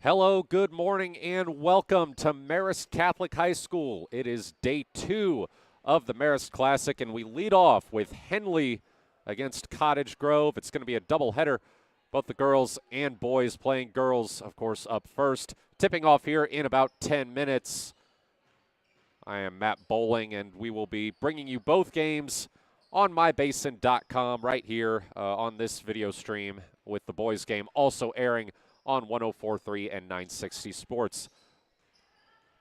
Hello, good morning, and welcome to Marist Catholic High School. It is day 2 of the Marist Classic, and we lead off with Henley against Cottage Grove. It's going to be a doubleheader, both the girls and boys playing girls, of course, up first. Tipping off here in about 10 minutes. I am Matt Bowling, and we will be bringing you both games on mybasin.com right here on this video stream, with the boys game also airing on 104.3 and 960 Sports.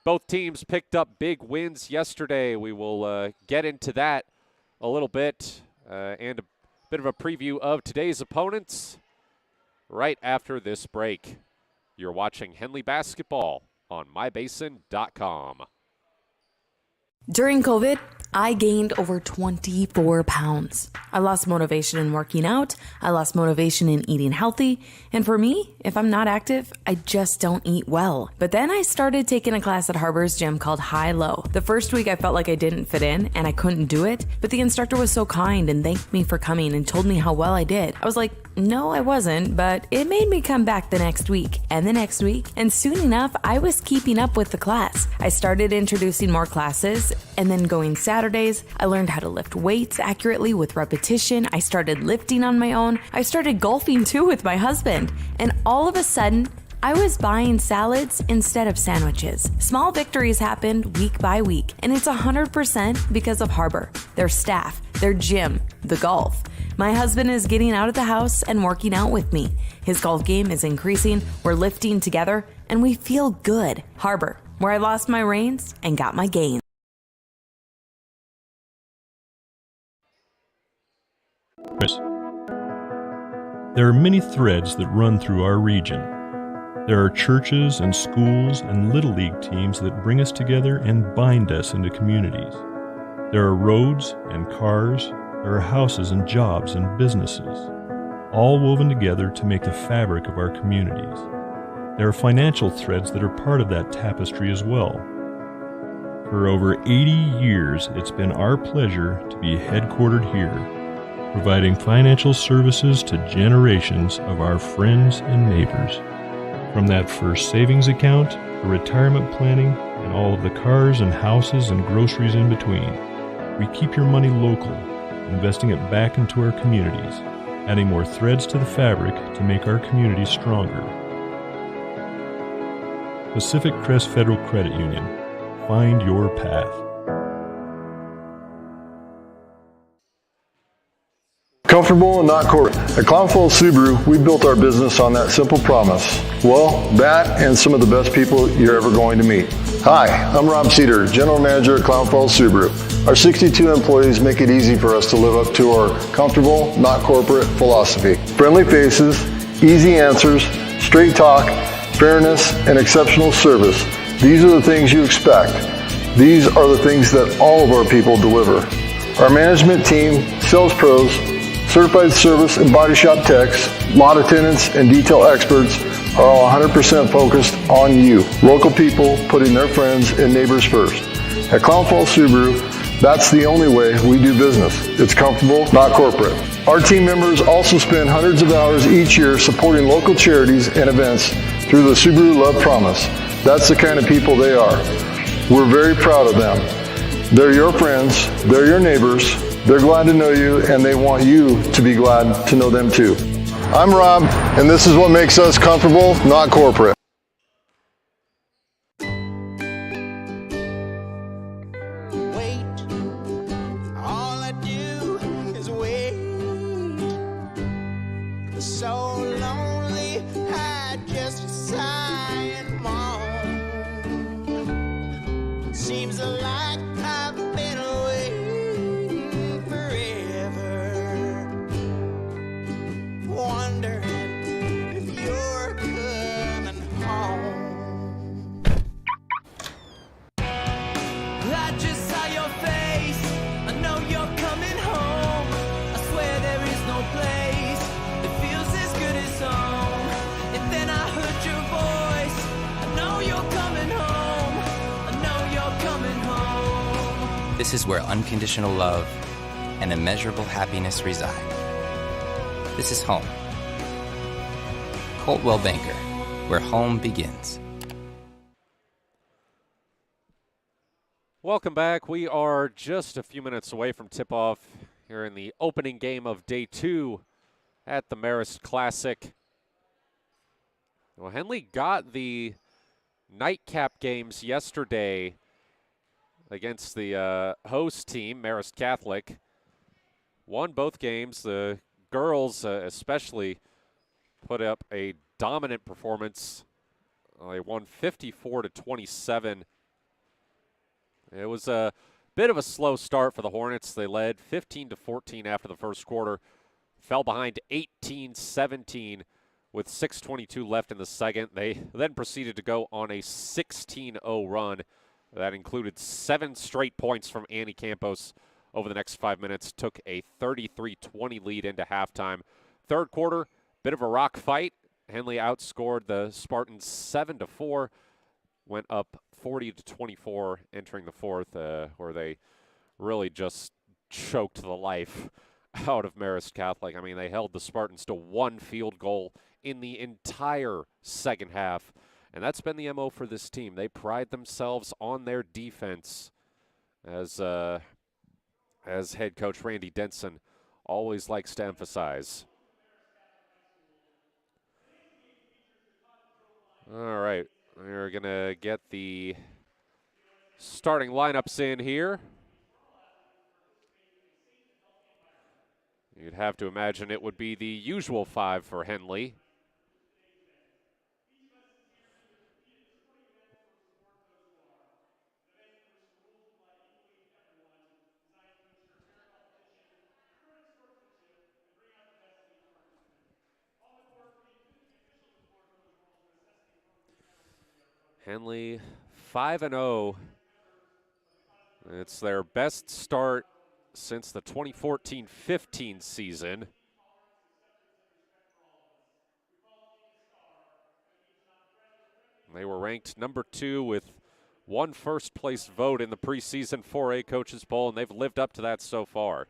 Both teams picked up big wins yesterday. We will get into that a little bit and a bit of a preview of today's opponents right after this break. You're watching Henley basketball on mybasin.com. During COVID, I gained over 24 pounds. I lost motivation in working out. I lost motivation in eating healthy. And for me, if I'm not active, I just don't eat well. But then I started taking a class at Harbor's gym called High Low. The first week I felt like I didn't fit in and I couldn't do it. But the instructor was so kind and thanked me for coming and told me how well I did. I was like, no, I wasn't, but it made me come back the next week and the next week. And soon enough, I was keeping up with the class. I started introducing more classes and then going Saturdays. I learned how to lift weights accurately with repetition. I started lifting on my own. I started golfing too with my husband. And all of a sudden, I was buying salads instead of sandwiches. Small victories happened week by week, and it's 100% because of Harbor, their staff, their gym, the golf. My husband is getting out of the house and working out with me. His golf game is increasing, we're lifting together, and we feel good. Harbor, where I lost my reins and got my gains. There are many threads that run through our region. There are churches and schools and Little League teams that bring us together and bind us into communities. There are roads and cars. There are houses and jobs and businesses, all woven together to make the fabric of our communities. There are financial threads that are part of that tapestry as well. For over 80 years, it's been our pleasure to be headquartered here, providing financial services to generations of our friends and neighbors. From that first savings account, to retirement planning, and all of the cars and houses and groceries in between, we keep your money local, investing it back into our communities, adding more threads to the fabric to make our communities stronger. Pacific Crest Federal Credit Union. Find your path. Comfortable and not corporate. At Clown Falls Subaru, we built our business on that simple promise. Well, that and some of the best people you're ever going to meet. Hi, I'm Rob Cedar, General Manager at Clown Falls Subaru. Our 62 employees make it easy for us to live up to our comfortable, not corporate philosophy. Friendly faces, easy answers, straight talk, fairness, and exceptional service. These are the things you expect. These are the things that all of our people deliver. Our management team, sales pros, certified service and body shop techs, lot attendants, and detail experts are all 100% focused on you. Local people putting their friends and neighbors first. At Clown Falls Subaru, that's the only way we do business. It's comfortable, not corporate. Our team members also spend hundreds of hours each year supporting local charities and events through the Subaru Love Promise. That's the kind of people they are. We're very proud of them. They're your friends, they're your neighbors, they're glad to know you, and they want you to be glad to know them too. I'm Rob, and this is what makes us comfortable, not corporate. This is where unconditional love and immeasurable happiness reside. This is home. Coltwell Banker, where home begins. Welcome back. We are just a few minutes away from tip-off here in the opening game of day 2 at the Marist Classic. Well, Henley got the nightcap games yesterday against the host team, Marist Catholic. Won both games. The girls especially put up a dominant performance. They won 54-27. It was a bit of a slow start for the Hornets. They led 15-14 after the first quarter, fell behind 18-17 with 6:22 left in the second. They then proceeded to go on a 16-0 run. That included 7 straight points from Annie Campos over the next 5 minutes, took a 33-20 lead into halftime. Third quarter, bit of a rock fight. Henley outscored the Spartans 7-4, went up 40-24 entering the fourth, where they really just choked the life out of Marist Catholic. I mean, they held the Spartans to 1 field goal in the entire second half, and that's been the MO for this team. They pride themselves on their defense, as head coach Randy Denson always likes to emphasize. All right, we're going to get the starting lineups in here. You'd have to imagine it would be the usual 5 for Henley. Henley 5-0. It's their best start since the 2014-15 season. They were ranked number 2 with 1 first-place vote in the preseason 4A Coaches Poll, and they've lived up to that so far.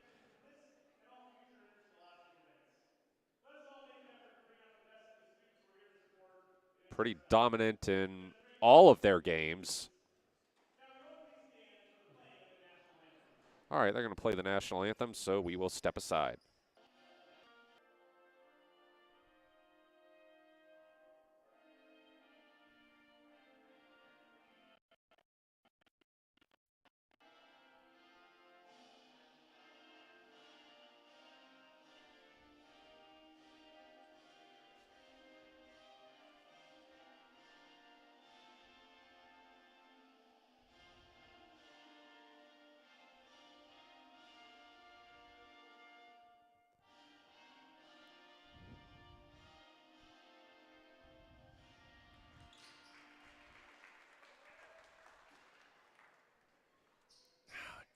Pretty dominant in all of their games. All right, they're going to play the national anthem, so we will step aside.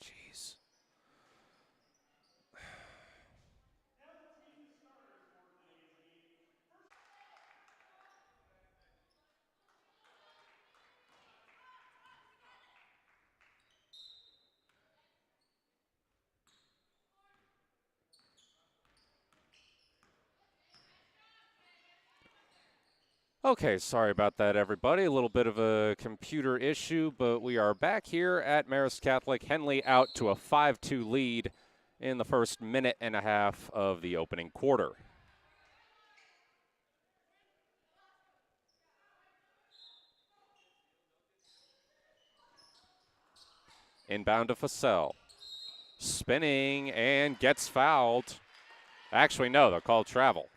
Jeez. Okay, sorry about that, everybody. A little bit of a computer issue, but we are back here at Marist Catholic. Henley out to a 5-2 lead in the first minute and a half of the opening quarter. Inbound to Fussell. Spinning and gets fouled. Actually, no, they'll call travel.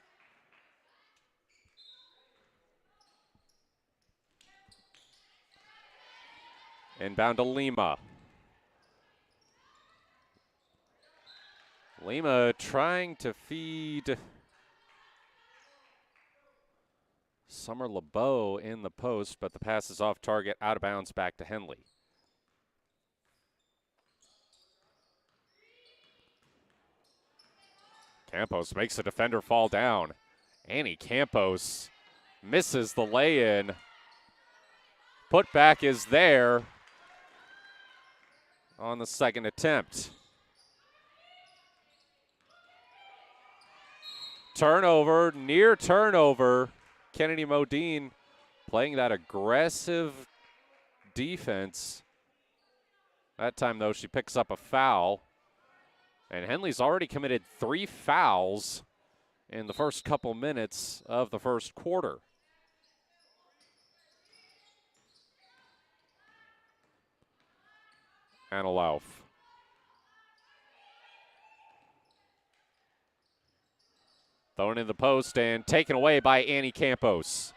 Inbound to Lima. Lima trying to feed Summer LeBeau in the post, but the pass is off target, out of bounds, back to Henley. Campos makes the defender fall down. Annie Campos misses the lay-in. Putback is there on the second attempt. Turnover, near turnover. Kennedy Modine playing that aggressive defense. That time, though, she picks up a foul. And Henley's already committed 3 fouls in the first couple minutes of the first quarter. Anna Lauf. Thrown in the post and taken away by Annie Campos.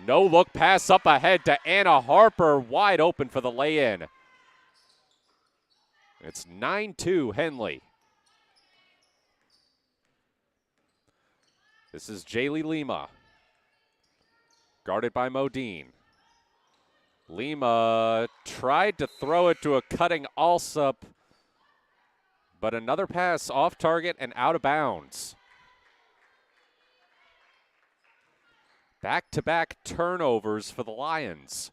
No look pass up ahead to Anna Harper, wide open for the lay-in. It's 9-2 Henley. This is Jaylee Lima. Guarded by Modine. Lima tried to throw it to a cutting Alsup, but another pass off target and out of bounds. Back-to-back turnovers for the Lions.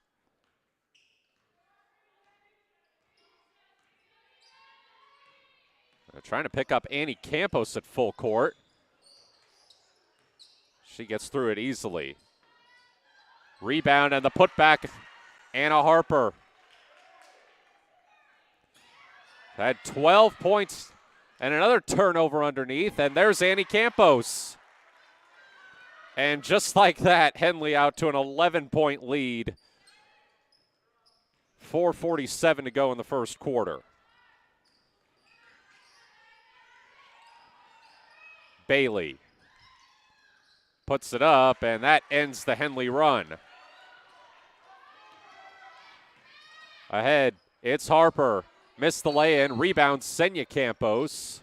They're trying to pick up Annie Campos at full court. She gets through it easily. Rebound and the putback, Anna Harper. Had 12 points and another turnover underneath, and there's Annie Campos. And just like that, Henley out to an 11-point lead. 4:47 to go in the first quarter. Bailey puts it up, and that ends the Henley run. Ahead, it's Harper. Missed the lay-in. Rebound, Senya Campos.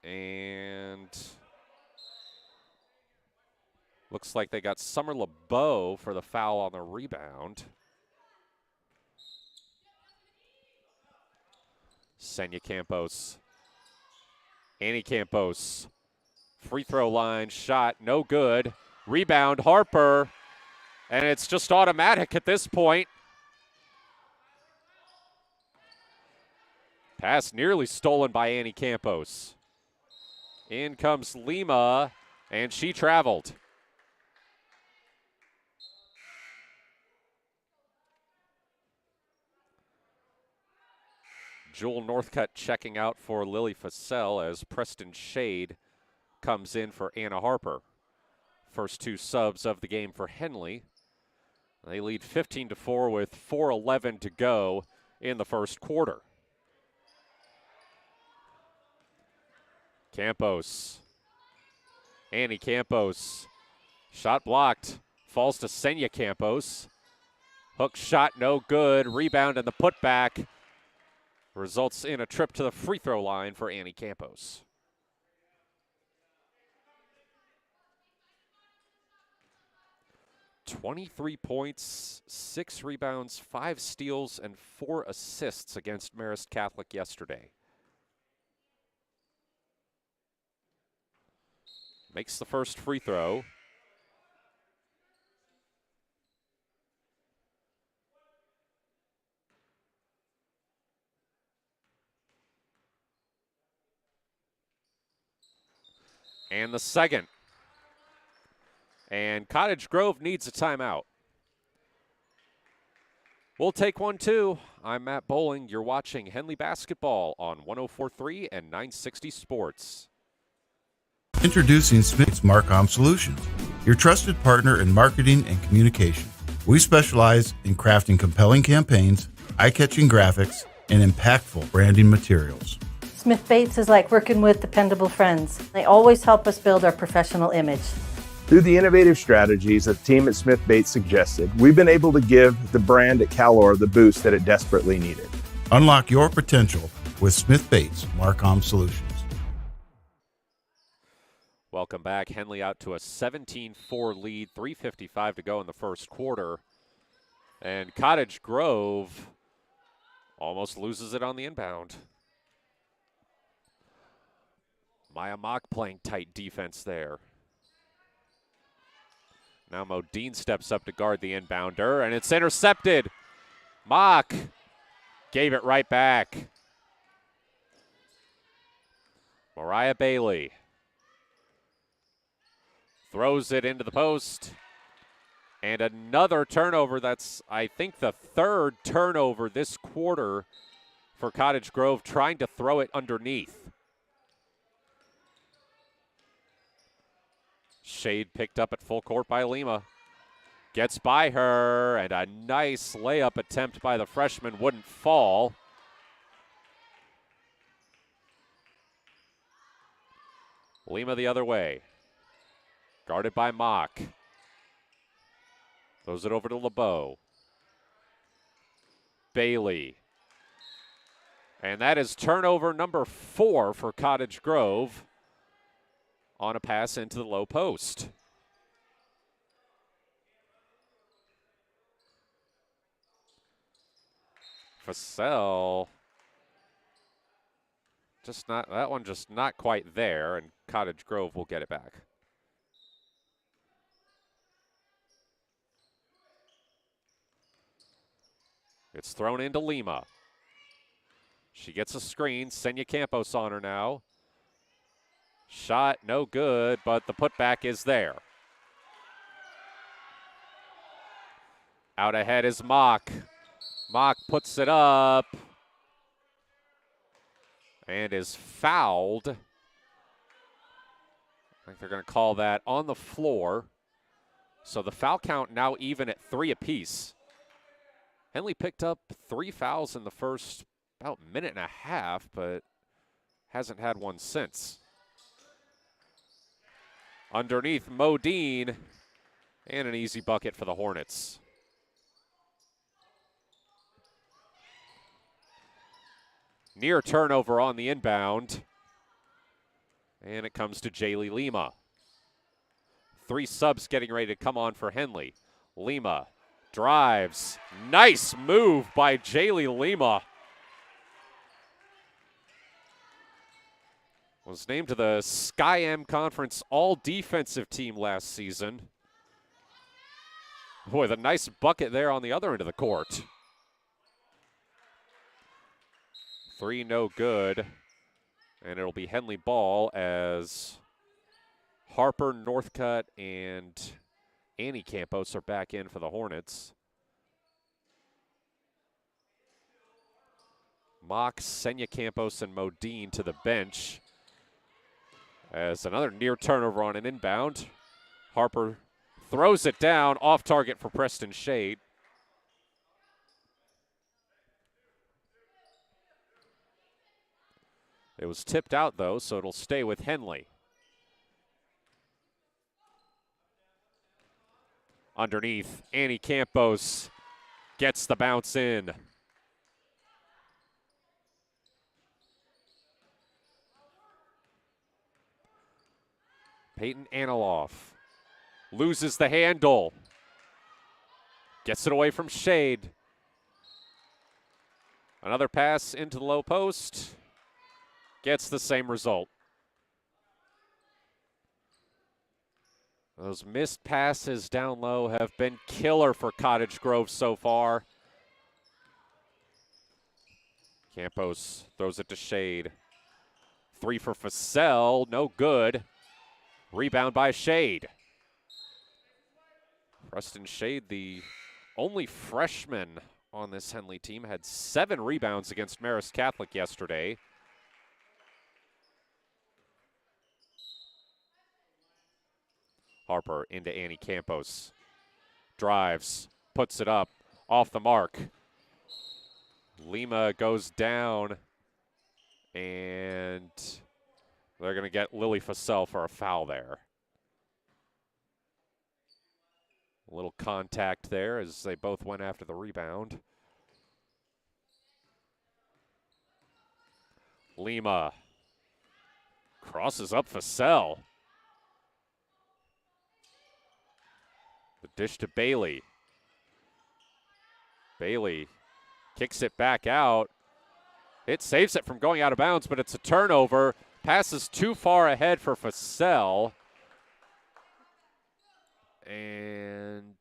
And looks like they got Summer LeBeau for the foul on the rebound. Senya Campos. Annie Campos. Free throw line shot, no good. Rebound, Harper. And it's just automatic at this point. Pass nearly stolen by Annie Campos. In comes Lima, and she traveled. Jewel Northcutt checking out for Lily Fassell as Preston Shade comes in for Anna Harper. First 2 subs of the game for Henley. They lead 15-4 with 4:11 to go in the first quarter. Campos. Annie Campos. Shot blocked. Falls to Senya Campos. Hook shot no good. Rebound and the putback results in a trip to the free throw line for Annie Campos. "23 points, 6 rebounds, 5 steals, and 4 assists against Marist Catholic yesterday. Makes the first free throw. And the second. And Cottage Grove needs a timeout. We'll take one too. I'm Matt Bowling. You're watching Henley Basketball on 104.3 and 960 Sports. Introducing Smith's Marcom Solutions, your trusted partner in marketing and communication. We specialize in crafting compelling campaigns, eye-catching graphics, and impactful branding materials. Smith Bates is like working with dependable friends. They always help us build our professional image. Through the innovative strategies that the team at Smith Bates suggested, we've been able to give the brand at Calor the boost that it desperately needed. Unlock your potential with Smith Bates Marcom Solutions. Welcome back. Henley out to a 17-4 lead, 3:55 to go in the first quarter. And Cottage Grove almost loses it on the inbound. Maya Mock playing tight defense there. Now Modine steps up to guard the inbounder, and it's intercepted. Mock gave it right back. Mariah Bailey throws it into the post. And another turnover. That's, I think, the third turnover this quarter for Cottage Grove, trying to throw it underneath. Shade picked up at full court by Lima. Gets by her, and a nice layup attempt by the freshman wouldn't fall. Lima the other way. Guarded by Mock. Throws it over to LeBeau. Bailey. And that is turnover number 4 for Cottage Grove on a pass into the low post. Fussell, that one just not quite there, and Cottage Grove will get it back. It's thrown into Lima. She gets a screen. Senya Campos on her now. Shot no good, but the putback is there. Out ahead is Mock. Mock puts it up and is fouled. I think they're going to call that on the floor. So the foul count now even at 3 apiece. Henley picked up 3 fouls in the first about minute and a half, but hasn't had one since. Underneath Modine, and an easy bucket for the Hornets. Near turnover on the inbound. And it comes to Jaylee Lima. 3 subs getting ready to come on for Henley. Lima drives. Nice move by Jaylee Lima. Was named to the Sky M Conference All-Defensive Team last season. Boy, the nice bucket there on the other end of the court. 3 no good. And it'll be Henley ball as Harper, Northcutt, and Annie Campos are back in for the Hornets. Mock, Senya Campos, and Modine to the bench. As another near turnover on an inbound. Harper throws it down, off target for Preston Shade. It was tipped out, though, so it'll stay with Henley. Underneath, Annie Campos gets the bounce in. Peyton Aniloff loses the handle. Gets it away from Shade. Another pass into the low post. Gets the same result. Those missed passes down low have been killer for Cottage Grove so far. Campos throws it to Shade. 3 for Fussell, no good. Rebound by Shade. Preston Shade, the only freshman on this Henley team, had 7 rebounds against Marist Catholic yesterday. Harper into Annie Campos. Drives, puts it up, off the mark. Lima goes down, and they're going to get Lily Fussell for a foul there. A little contact there as they both went after the rebound. Lima crosses up Fussell. The dish to Bailey. Bailey kicks it back out. It saves it from going out of bounds, but it's a turnover. Passes too far ahead for Fussell. And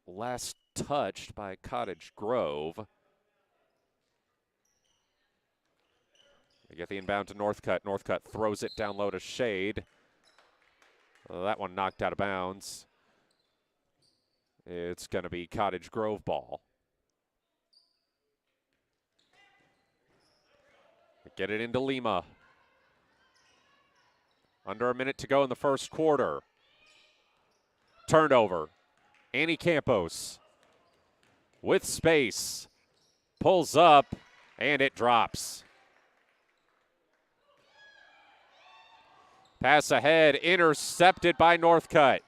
last touched by Cottage Grove. They get the inbound to Northcutt. Northcutt throws it down low to Shade. That one knocked out of bounds. It's going to be Cottage Grove ball. Get it into Lima. Under a minute to go in the first quarter. Turnover. Annie Campos with space. Pulls up, and it drops. Pass ahead, intercepted by Northcutt.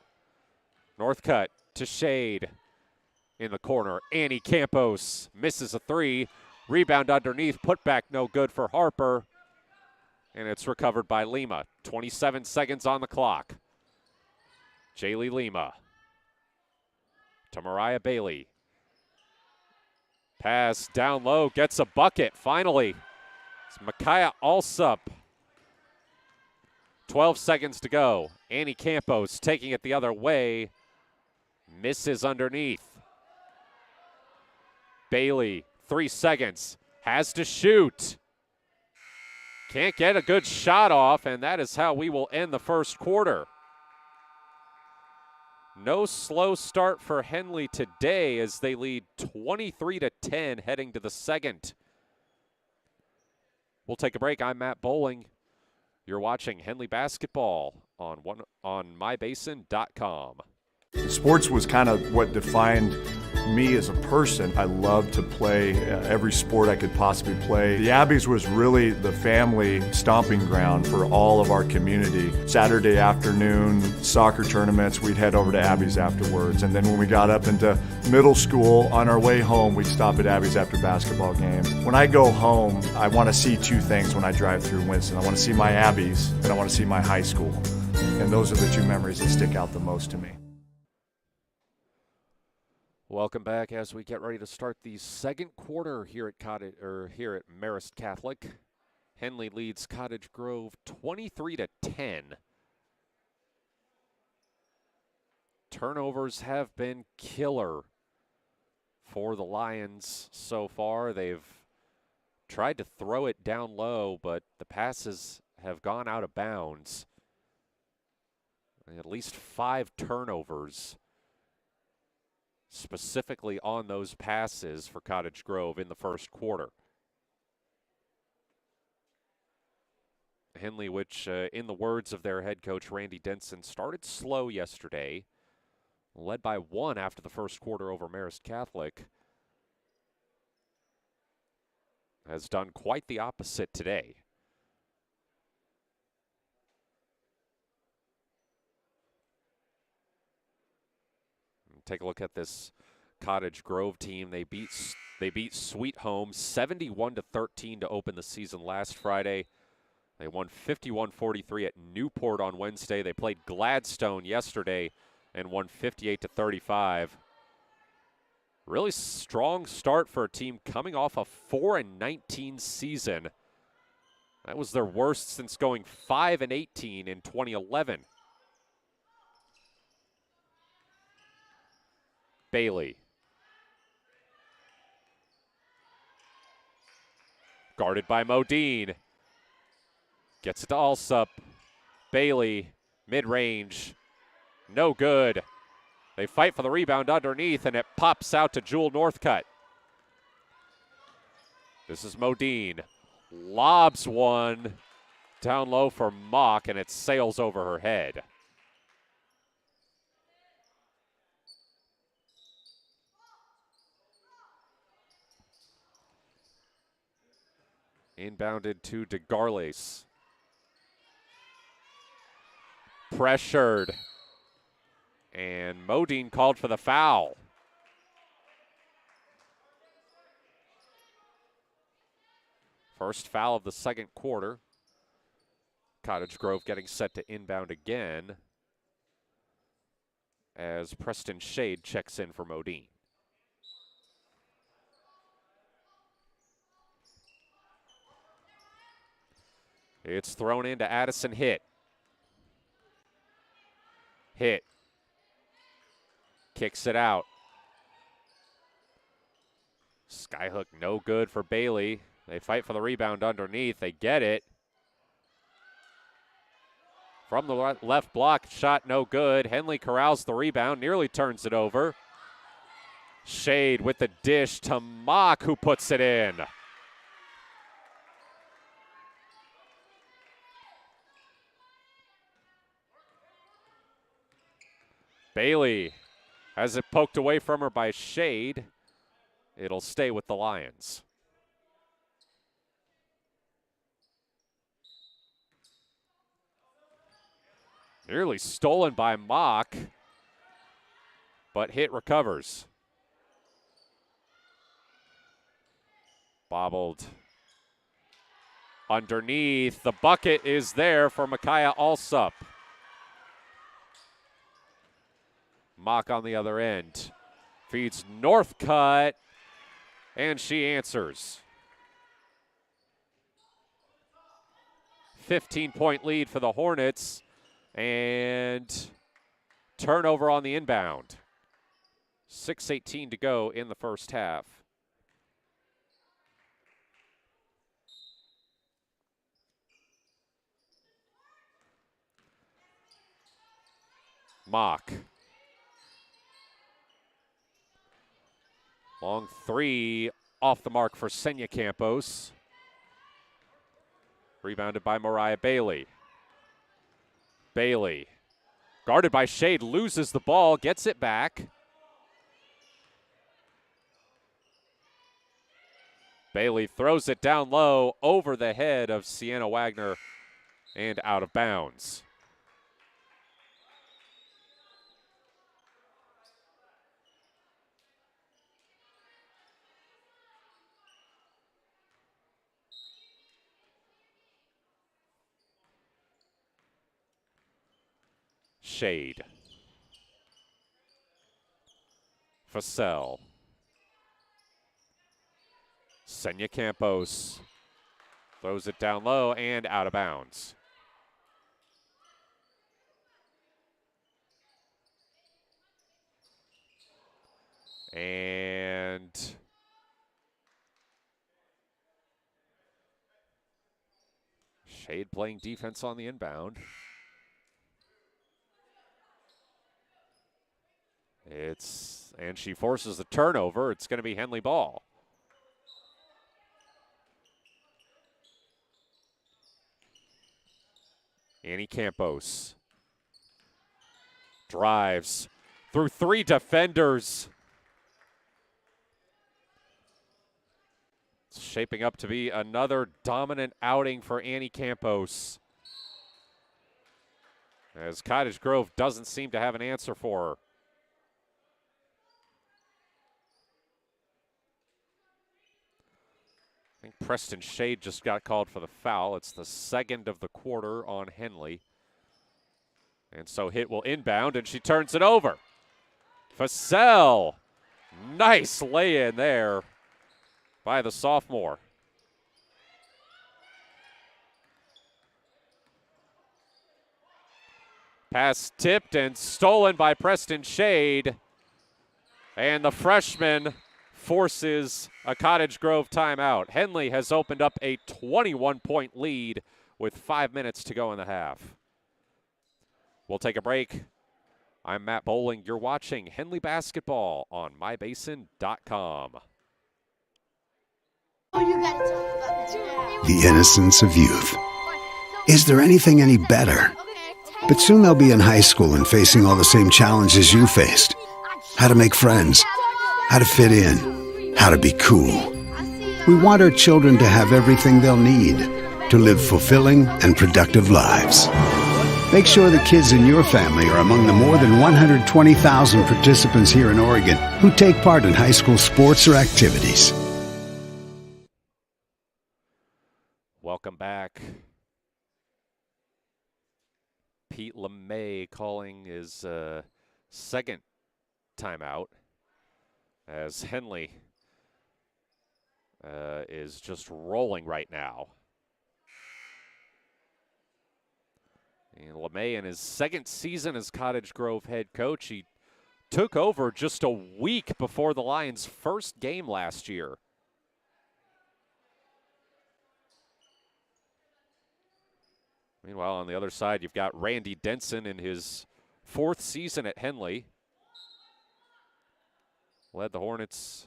Northcutt to Shade. In the corner, Annie Campos misses a three. Rebound underneath, put back no good for Harper. And it's recovered by Lima. 27 seconds on the clock. Jaylee Lima to Mariah Bailey. Pass down low, gets a bucket finally. It's Micaiah Alsup. 12 seconds to go. Annie Campos taking it the other way. Misses underneath. Bailey, 3 seconds, has to shoot. Can't get a good shot off, and that is how we will end the first quarter. No slow start for Henley today as they lead 23-10 heading to the second. We'll take a break. I'm Matt Bowling. You're watching Henley basketball on mybasin.com. Sports was kind of what defined me as a person. I loved to play every sport I could possibly play. The Abbeys was really the family stomping ground for all of our community. Saturday afternoon soccer tournaments, we'd head over to Abbeys afterwards. And then when we got up into middle school, on our way home, we'd stop at Abbeys after basketball games. When I go home, I want to see two things when I drive through Winston. I want to see my Abbeys and I want to see my high school. And those are the two memories that stick out the most to me. Welcome back as we get ready to start the second quarter here at Marist Catholic. Henley leads Cottage Grove 23-10. Turnovers have been killer for the Lions so far. They've tried to throw it down low, but the passes have gone out of bounds. At least 5 turnovers specifically on those passes for Cottage Grove in the first quarter. Henley, which in the words of their head coach Randy Denson, started slow yesterday, led by 1 after the first quarter over Marist Catholic, has done quite the opposite today. Take a look at this Cottage Grove team. They beat Sweet Home 71-13 to open the season last Friday. They won 51-43 at Newport on Wednesday. They played Gladstone yesterday and won 58-35. Really strong start for a team coming off a 4-19 season. That was their worst since going 5-18 in 2011. Bailey. Guarded by Modine. Gets it to Alsup. Bailey, mid-range. No good. They fight for the rebound underneath, and it pops out to Jewel Northcutt. This is Modine. Lobs one down low for Mock, and it sails over her head. Inbounded to DeGarles. Pressured. And Modine called for the foul. First foul of the second quarter. Cottage Grove getting set to inbound again as Preston Shade checks in for Modine. It's thrown into Addison Hitt. Hitt. Kicks it out. Skyhook no good for Bailey. They fight for the rebound underneath. They get it. From the left block, shot no good. Henley corrals the rebound, nearly turns it over. Shade with the dish to Mock, who puts it in. Bailey has it poked away from her by Shade. It'll stay with the Lions. Nearly stolen by Mock, but Hit recovers. Bobbled underneath. The bucket is there for Micaiah Alsup. Mock on the other end. Feeds Northcutt, and she answers. 15-point lead for the Hornets, and turnover on the inbound. 6:18 to go in the first half. Mock. Long three off the mark for Senya Campos. Rebounded by Mariah Bailey. Bailey, guarded by Shade, loses the ball, gets it back. Bailey throws it down low over the head of Sienna Wagner and out of bounds. Shade. Fussell. Senya Campos throws it down low and out of bounds. And Shade playing defense on the inbound. And she forces the turnover. It's going to be Henley ball. Annie Campos drives through three defenders. It's shaping up to be another dominant outing for Annie Campos, as Cottage Grove doesn't seem to have an answer for her. I think Preston Shade just got called for the foul. It's the second of the quarter on Henley. And so Hit will inbound, and she turns it over. Fussell, nice lay-in there by the sophomore. Pass tipped and stolen by Preston Shade. And the freshman forces a Cottage Grove timeout. Henley has opened up a 21-point lead with 5 minutes to go in the half. We'll take a break. I'm Matt Bowling. You're watching Henley basketball on mybasin.com. The innocence of youth. Is there anything any better? But soon they'll be in high school and facing all the same challenges you faced. How to make friends, how to fit in, how to be cool. We want our children to have everything they'll need to live fulfilling and productive lives. Make sure the kids in your family are among the more than 120,000 participants here in Oregon who take part in high school sports or activities. Welcome back. Pete LeMay calling his second timeout, as Henley is just rolling right now. And LeMay in his second season as Cottage Grove head coach, he took over just a week before the Lions' first game last year. Meanwhile, on the other side, you've got Randy Denson in his 4th season at Henley. Led the Hornets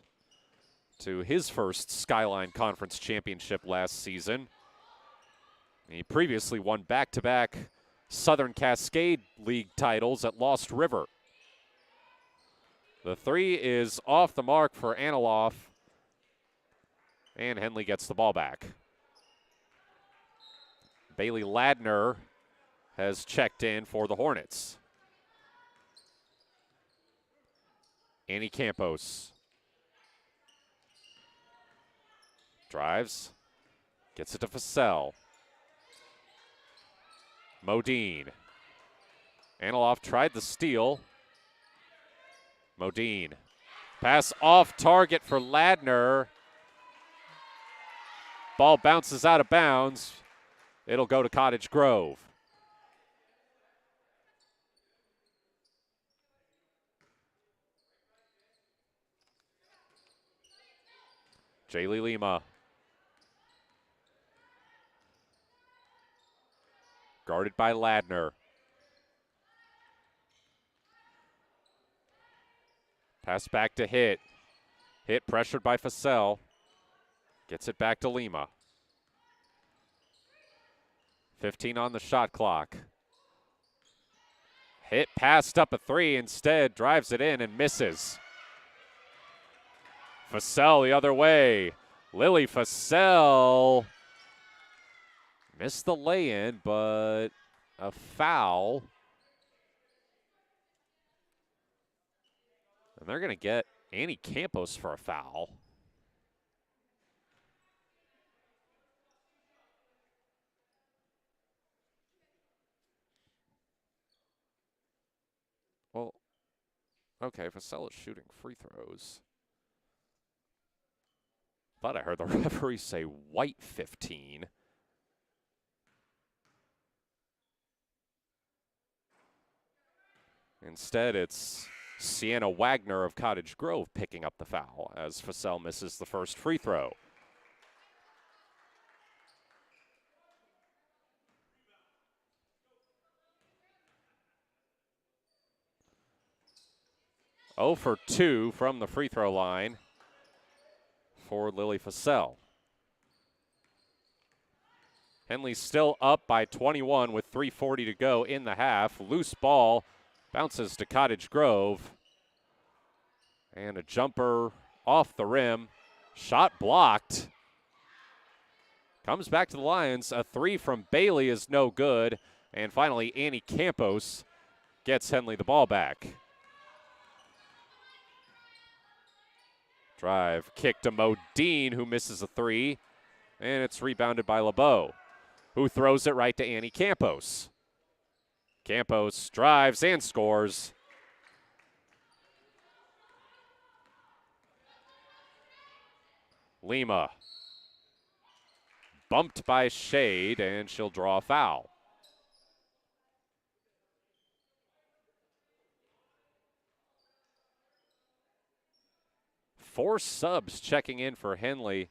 to his first Skyline Conference championship last season. He previously won back-to-back Southern Cascade League titles at Lost River. The 3 is off the mark for Aniloff, and Henley gets the ball back. Bailey Ladner has checked in for the Hornets. Annie Campos drives, gets it to Fussell. Modine. Aniloff tried the steal. Modine. Pass off target for Ladner. Ball bounces out of bounds. It'll go to Cottage Grove. Jaylee Lima. Guarded by Ladner. Pass back to Hit. Hit pressured by Fussell. Gets it back to Lima. 15 on the shot clock. Hit passed up a 3, instead drives it in and misses. Fussell the other way. Lily Fussell missed the lay-in, but a foul. And they're going to get Annie Campos for a foul. Well, okay, Fussell is shooting free throws. Thought I heard the referee say white 15. Instead, it's Sienna Wagner of Cottage Grove picking up the foul as Fussell misses the first free throw. Oh for 2 from the free throw line for Lily Fussell. Henley still up by 21 with 3:40 to go in the half. Loose ball bounces to Cottage Grove. And a jumper off the rim. Shot blocked. Comes back to the Lions. A 3 from Bailey is no good. And finally, Annie Campos gets Henley the ball back. Drive, kick to Modine, who misses a 3. And it's rebounded by LeBeau, who throws it right to Annie Campos. Campos drives and scores. Lima. Bumped by Shade, and she'll draw a foul. Four subs checking in for Henley.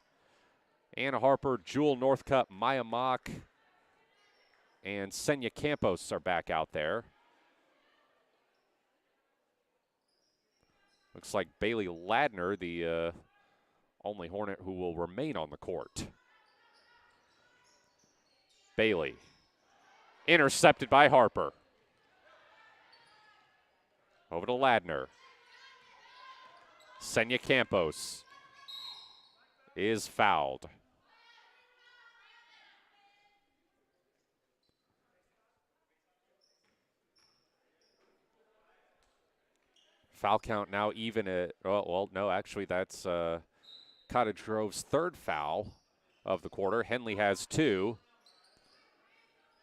Anna Harper, Jewel Northcutt, Maya Mock, and Senya Campos are back out there. Looks like Bailey Ladner, the only Hornet who will remain on the court. Bailey, intercepted by Harper. Over to Ladner. Senya Campos is fouled. Foul count now even at, well, no, actually that's Cottage Grove's third foul of the quarter. Henley has 2.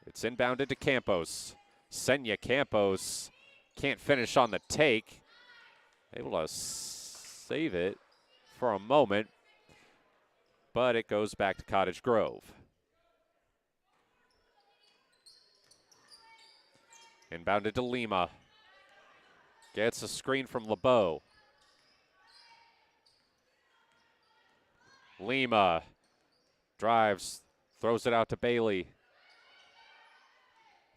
It's inbounded to Campos. Senya Campos can't finish on the take. Able to save it for a moment, but it goes back to Cottage Grove. Inbounded to Lima. Gets a screen from LeBeau. Lima drives, throws it out to Bailey.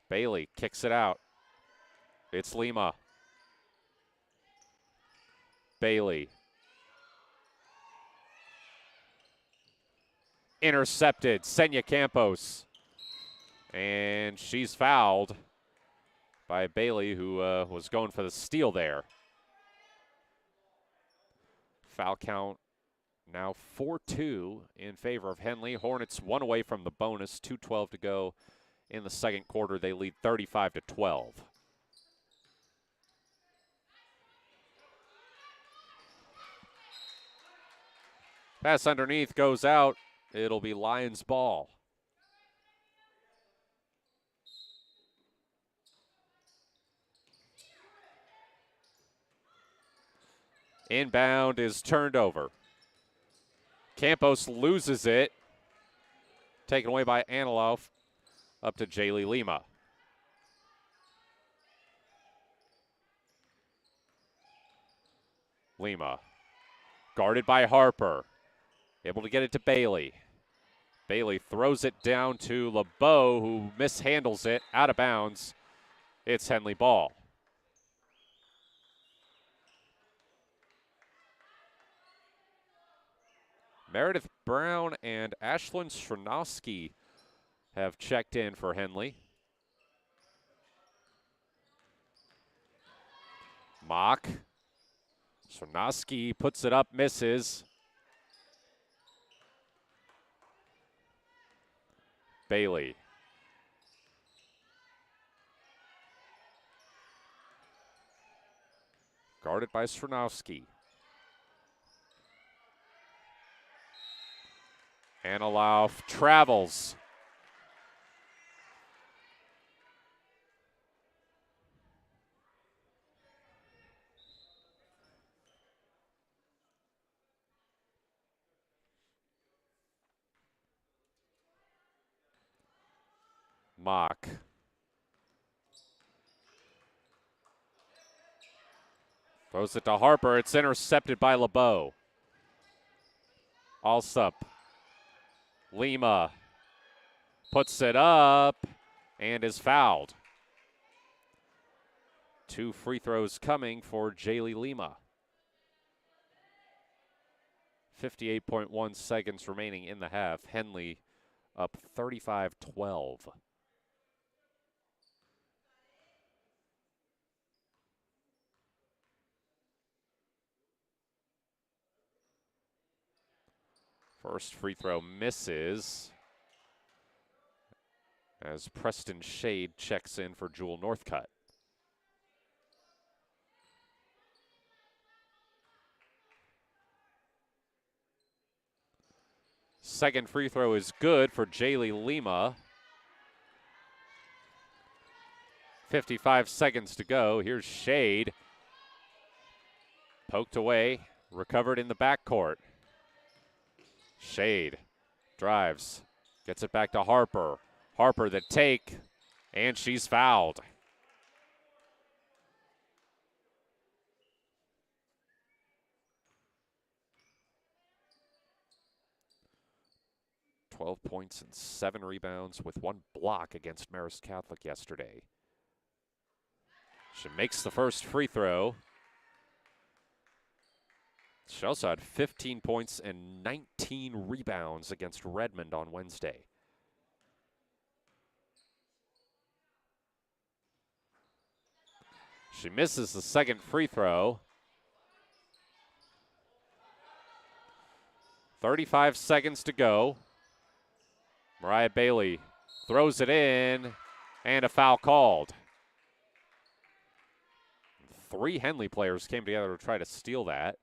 Bailey kicks it out. It's Lima. Bailey. Intercepted. Senya Campos. And she's fouled by Bailey, who was going for the steal there. Foul count now 4-2 in favor of Henley. Hornets 1 away from the bonus. 2:12 to go in the second quarter. They lead 35-12. Pass underneath goes out. It'll be Lions ball. Inbound is turned over. Campos loses it. Taken away by Anilov. Up to Jaylee Lima. Lima. Guarded by Harper. Able to get it to Bailey. Bailey throws it down to LeBeau, who mishandles it out of bounds. It's Henley ball. Meredith Brown and Ashlyn Sronowski have checked in for Henley. Mock. Sronowski puts it up, misses. Bailey. Guarded by Sronowski. Anilov travels. Mock. Throws it to Harper. It's intercepted by LeBeau. Alsup. Lima puts it up and is fouled. 2 free throws coming for Jaylee Lima. 58.1 seconds remaining in the half. Henley up 35-12. First free throw misses as Preston Shade checks in for Jewel Northcutt. Second free throw is good for Jaylee Lima. 55 seconds to go. Here's Shade. Poked away, recovered in the backcourt. Shade drives, gets it back to Harper. Harper the take, and she's fouled. "12 points and 7 rebounds with 1 block against Marist Catholic yesterday. She makes the first free throw. She also had 15 points and 19 rebounds against Redmond on Wednesday. She misses the second free throw. 35 seconds to go. Mariah Bailey throws it in, and a foul called. 3 Henley players came together to try to steal that.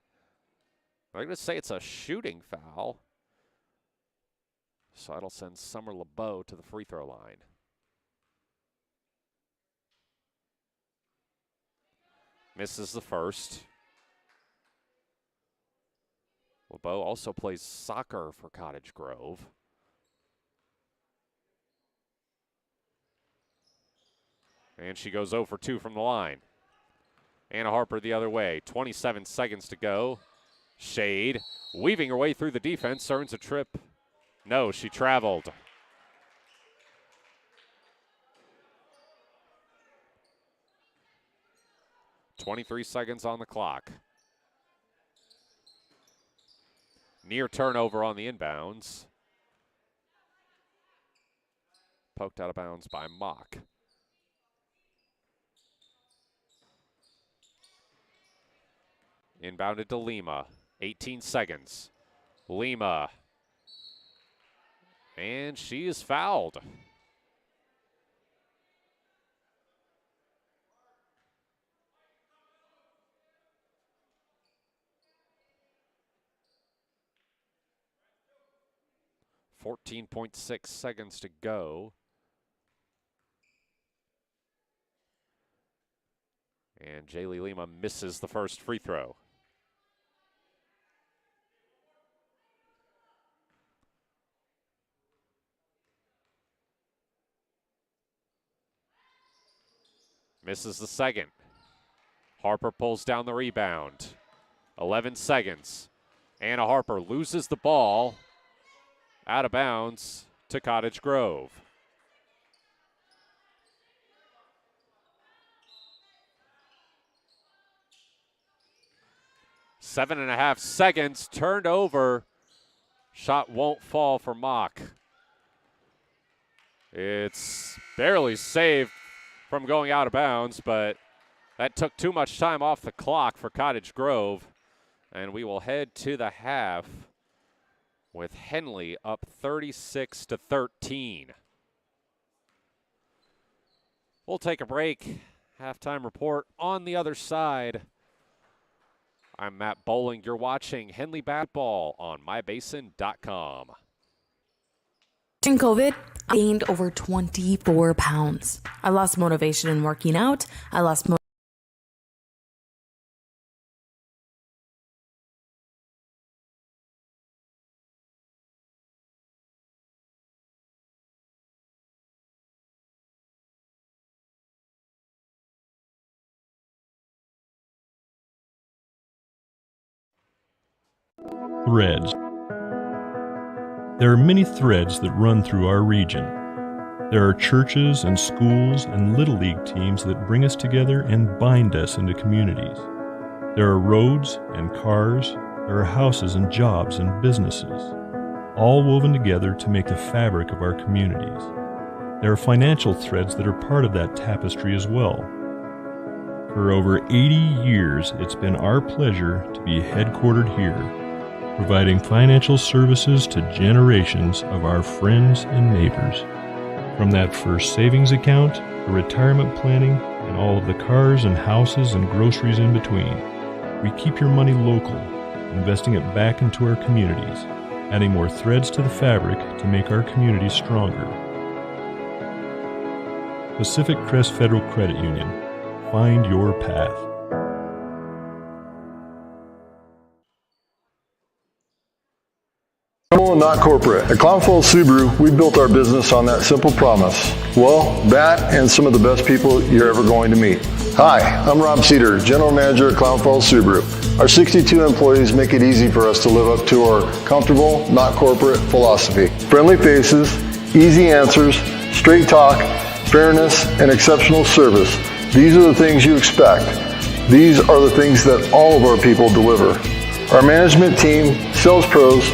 I'm going to say it's a shooting foul. So that'll send Summer LeBeau to the free throw line. Misses the first. LeBeau also plays soccer for Cottage Grove. And she goes 0 for 2 from the line. Anna Harper the other way. 27 seconds to go. Shade, weaving her way through the defense, earns a trip. No, she traveled. 23 seconds on the clock. Near turnover on the inbounds. Poked out of bounds by Mock. Inbounded to Lima. 18 seconds. Lima. And she is fouled. .6 seconds to go. And Jaylee Lima misses the first free throw. Misses the second. Harper pulls down the rebound. 11 seconds. Anna Harper loses the ball. Out of bounds to Cottage Grove. Seven and a half seconds, turned over. Shot won't fall for Mock. It's barely saved from going out of bounds, but that took too much time off the clock for Cottage Grove. And we will head to the half with Henley up 36-13. We'll take a break. Halftime report on the other side. I'm Matt Bowling. You're watching Henley Basketball on mybasin.com. During COVID, I gained over 24 pounds. I lost motivation in working out. I lost Threads. There are many threads that run through our region. There are churches and schools and Little League teams that bring us together and bind us into communities. There are roads and cars. There are houses and jobs and businesses, all woven together to make the fabric of our communities. There are financial threads that are part of that tapestry as well. For over 80 years, it's been our pleasure to be headquartered here, providing financial services to generations of our friends and neighbors. From that first savings account, to retirement planning, and all of the cars and houses and groceries in between, we keep your money local, investing it back into our communities, adding more threads to the fabric to make our communities stronger. Pacific Crest Federal Credit Union. Find your path. Not corporate. At Clown Falls Subaru, we built our business on that simple promise. Well, that and some of the best people you're ever going to meet. Hi, I'm Rob Cedar, General Manager at Clown Falls Subaru. Our 62 employees make it easy for us to live up to our comfortable, not corporate philosophy. Friendly faces, easy answers, straight talk, fairness, and exceptional service. These are the things you expect. These are the things that all of our people deliver. Our management team, sales pros,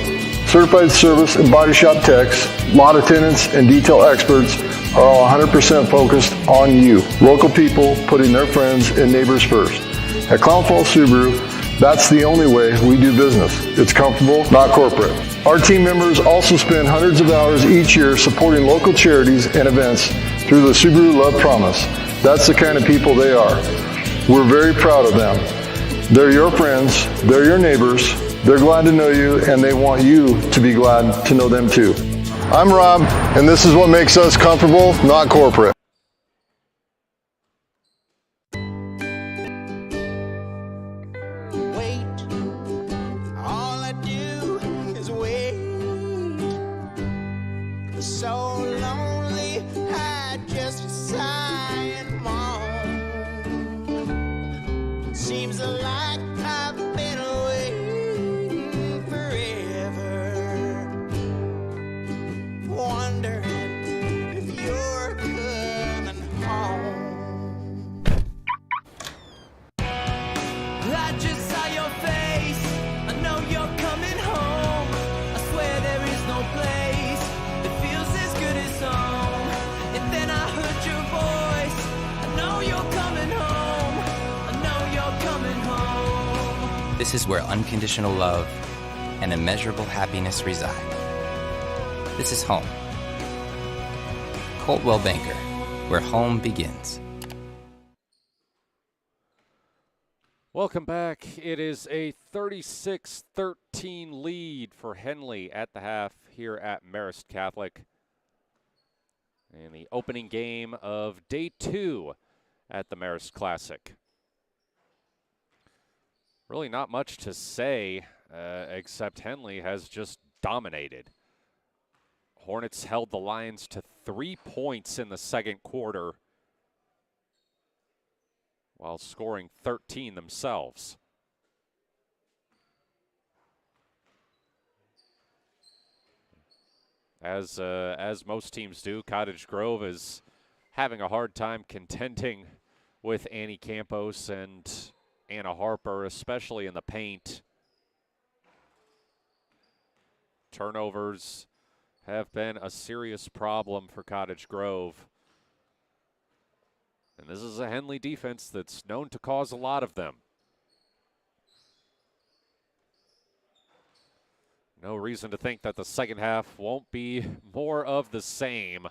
certified service and body shop techs, lot attendants, and detail experts are all 100% focused on you. Local people putting their friends and neighbors first. At Clown Falls Subaru, that's the only way we do business. It's comfortable, not corporate. Our team members also spend hundreds of hours each year supporting local charities and events through the Subaru Love Promise. That's the kind of people they are. We're very proud of them. They're your friends, they're your neighbors, they're glad to know you, and they want you to be glad to know them too. I'm Rob, and this is what makes us comfortable, not corporate. Wondering if you're good. This is where unconditional love and immeasurable happiness reside. This is home. Coldwell Banker, where home begins. Welcome back. It is a 36-13 lead for Henley at the half here at Marist Catholic. In the opening game of day 2 at the Marist Classic. Really not much to say, except Henley has just dominated. Hornets held the Lions to 3 points in the second quarter, while scoring 13 themselves. As most teams do, Cottage Grove is having a hard time contending with Annie Campos and Anna Harper, especially in the paint. Turnovers have been a serious problem for Cottage Grove. And this is a Henley defense that's known to cause a lot of them. No reason to think that the second half won't be more of the same,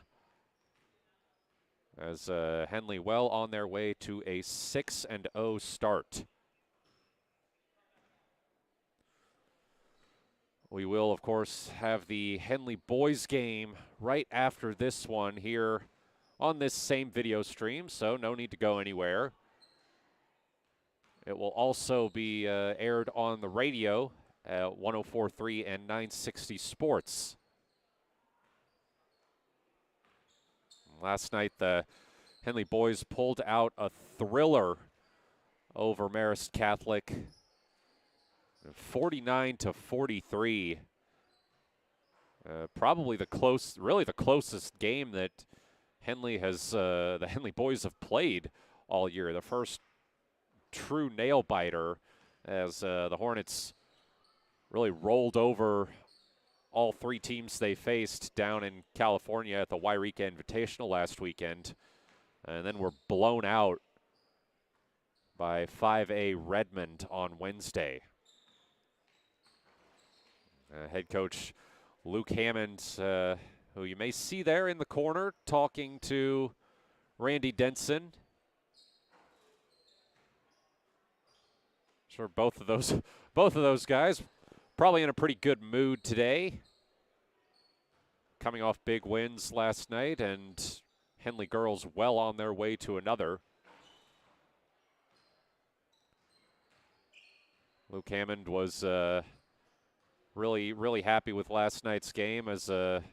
as Henley well on their way to a 6-0 start. We will, of course, have the Henley boys game right after this one here on this same video stream, so no need to go anywhere. It will also be aired on the radio at 104.3 and 960 Sports. Last night, the Henley boys pulled out a thriller over Marist Catholic, 49-43. Probably the closest game that the Henley boys have played all year. The first true nail biter, as the Hornets really rolled over all 3 teams they faced down in California at the Wairika Invitational last weekend, and then were blown out by 5A Redmond on Wednesday. Head coach Luke Hammond, who you may see there in the corner talking to Randy Denson. Sure, both of those guys probably in a pretty good mood today. Coming off big wins last night, and Henley girls well on their way to another. Luke Hammond was really happy with last night's game, as a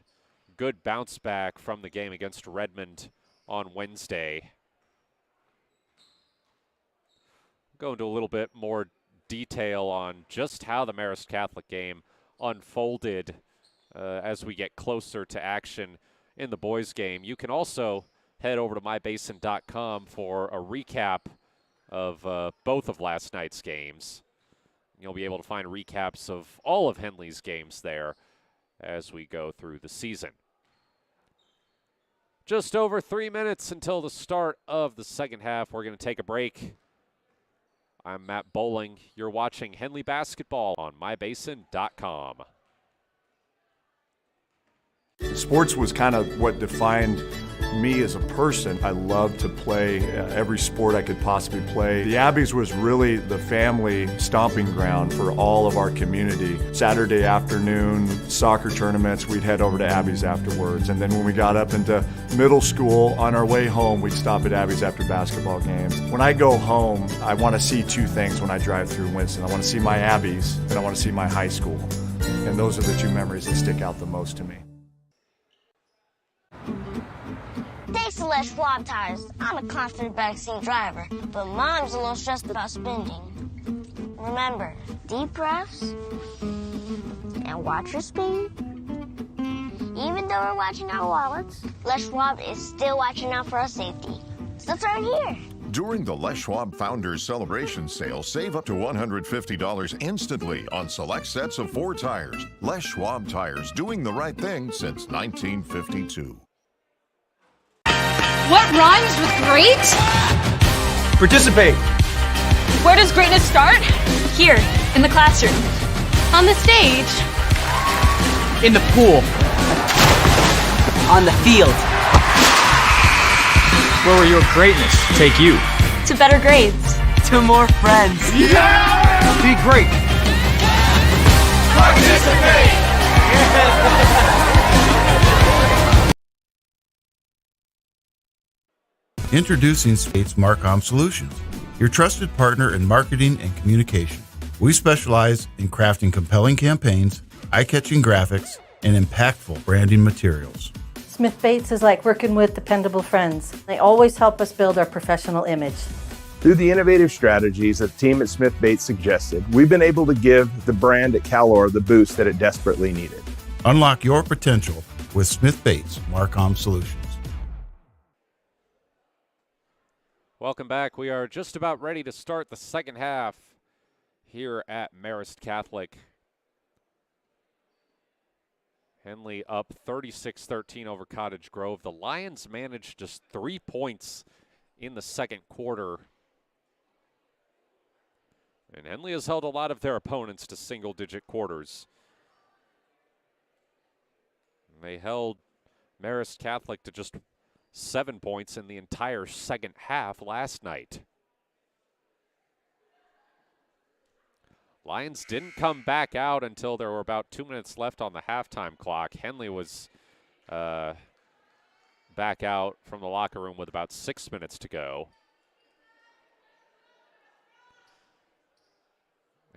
good bounce back from the game against Redmond on Wednesday. Go into a little bit more detail on just how the Marist Catholic game unfolded as we get closer to action in the boys' game. You can also head over to mybasin.com for a recap of both of last night's games. You'll be able to find recaps of all of Henley's games there as we go through the season. Just over 3 minutes until the start of the second half. We're going to take a break. I'm Matt Bowling. You're watching Henley basketball on mybasin.com. Sports was kind of what defined me as a person. I loved to play every sport I could possibly play. The Abbeys was really the family stomping ground for all of our community. Saturday afternoon soccer tournaments, we'd head over to Abbeys afterwards. And then when we got up into middle school, on our way home, we'd stop at Abbeys after basketball games. When I go home, I want to see 2 things when I drive through Winston. I want to see my Abbeys, and I want to see my high school. And those are the 2 memories that stick out the most to me. Thanks to Les Schwab tires, I'm a confident backseat driver, but Mom's a little stressed about spending. Remember, deep breaths and watch your speed. Even though we're watching our wallets, Les Schwab is still watching out for our safety. So turn here. During the Les Schwab Founders Celebration Sale, save up to $150 instantly on select sets of 4 tires. Les Schwab tires, doing the right thing since 1952. What rhymes with great? Participate. Where does greatness start? Here. In the classroom. On the stage. In the pool. On the field. Where will your greatness take you? To better grades. To more friends. Yeah! Be great. Participate! Introducing Spates Marcom Solutions, your trusted partner in marketing and communication. We specialize in crafting compelling campaigns, eye-catching graphics, and impactful branding materials. Smith Bates is like working with dependable friends. They always help us build our professional image. Through the innovative strategies that the team at Smith Bates suggested, we've been able to give the brand at Calor the boost that it desperately needed. Unlock your potential with Smith Bates Marcom Solutions. Welcome back. We are just about ready to start the second half here at Marist Catholic. Henley up 36-13 over Cottage Grove. The Lions managed just 3 points in the second quarter. And Henley has held a lot of their opponents to single-digit quarters. They held Marist Catholic to just 7 points in the entire second half last night. Lions didn't come back out until there were about 2 minutes left on the halftime clock. Henley was back out from the locker room with about 6 minutes to go.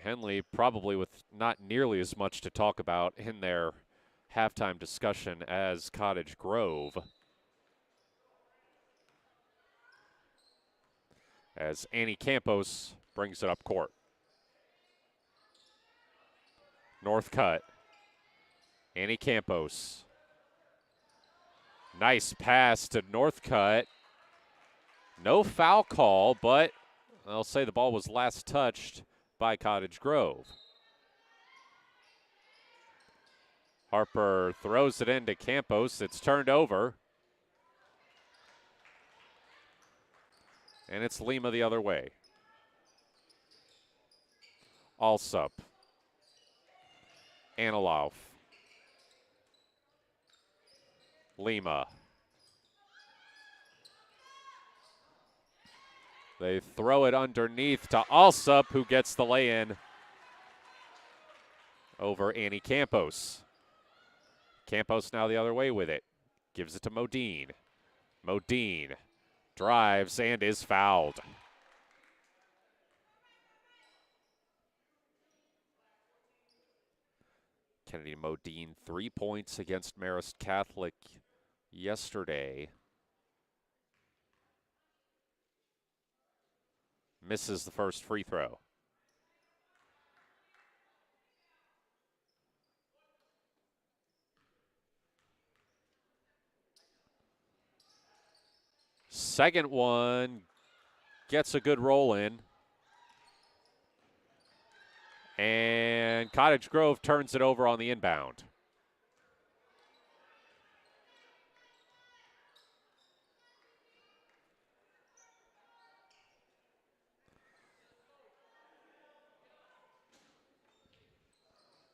Henley probably with not nearly as much to talk about in their halftime discussion as Cottage Grove. As Annie Campos brings it up court. North cut. Annie Campos. Nice pass to Northcutt. No foul call, but I'll say the ball was last touched by Cottage Grove. Harper throws it into Campos. It's turned over. And it's Lima the other way. Alsup. Anilov. Lima. They throw it underneath to Alsup, who gets the lay-in over Annie Campos. Campos now the other way with it. Gives it to Modine. Modine drives and is fouled. Kennedy Modine, 3 points against Marist Catholic yesterday. Misses the first free throw. Second one gets a good roll in. And Cottage Grove turns it over on the inbound.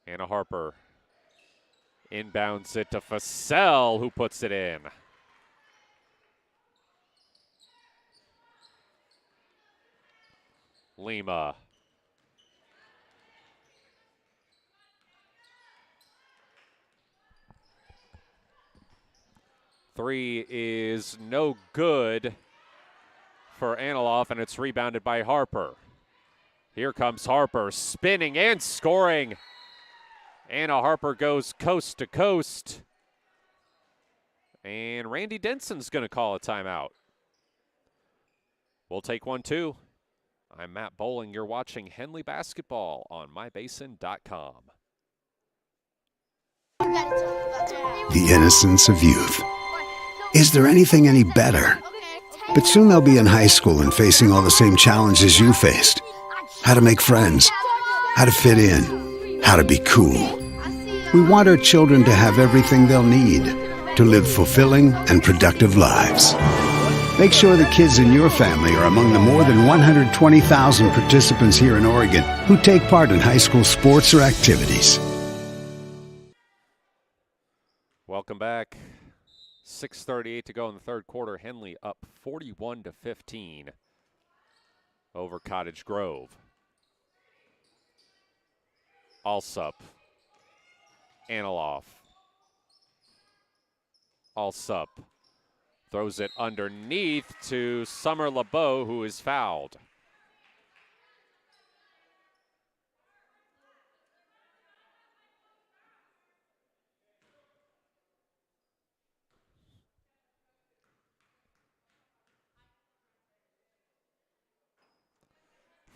Anna Harper inbounds it to Fassell, who puts it in. Lima. Three is no good for Anilov, and it's rebounded by Harper. Here comes Harper, spinning and scoring. Anna Harper goes coast to coast. And Randy Denson's going to call a timeout. We'll take one, too. I'm Matt Bowling. You're watching Henley Basketball on mybasin.com. The innocence of youth. Is there anything any better? But soon they'll be in high school and facing all the same challenges you faced. How to make friends, how to fit in, how to be cool. We want our children to have everything they'll need to live fulfilling and productive lives. Make sure the kids in your family are among the more than 120,000 participants here in Oregon who take part in high school sports or activities. Welcome back. 6:38 to go in the third quarter. Henley up 41-15 over Cottage Grove. Alsup. Analoff. Alsup throws it underneath to Summer LeBeau, who is fouled.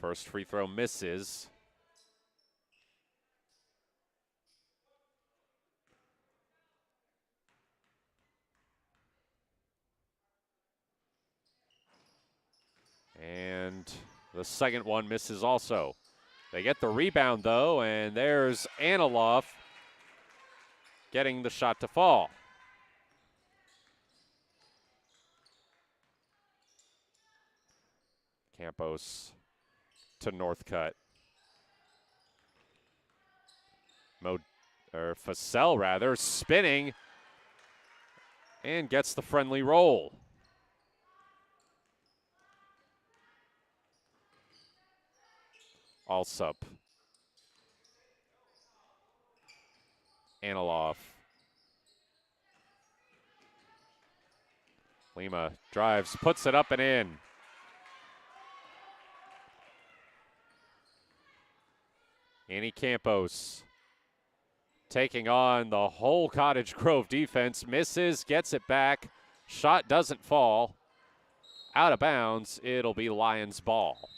First free throw misses. And the second one misses also. They get the rebound, though, and there's Analoff getting the shot to fall. Campos to Northcutt. Facel, rather, spinning and gets the friendly roll. Alsup. Analoff. Lima drives, puts it up and in. Annie Campos taking on the whole Cottage Grove defense. Misses, gets it back. Shot doesn't fall. Out of bounds. It'll be Lions ball.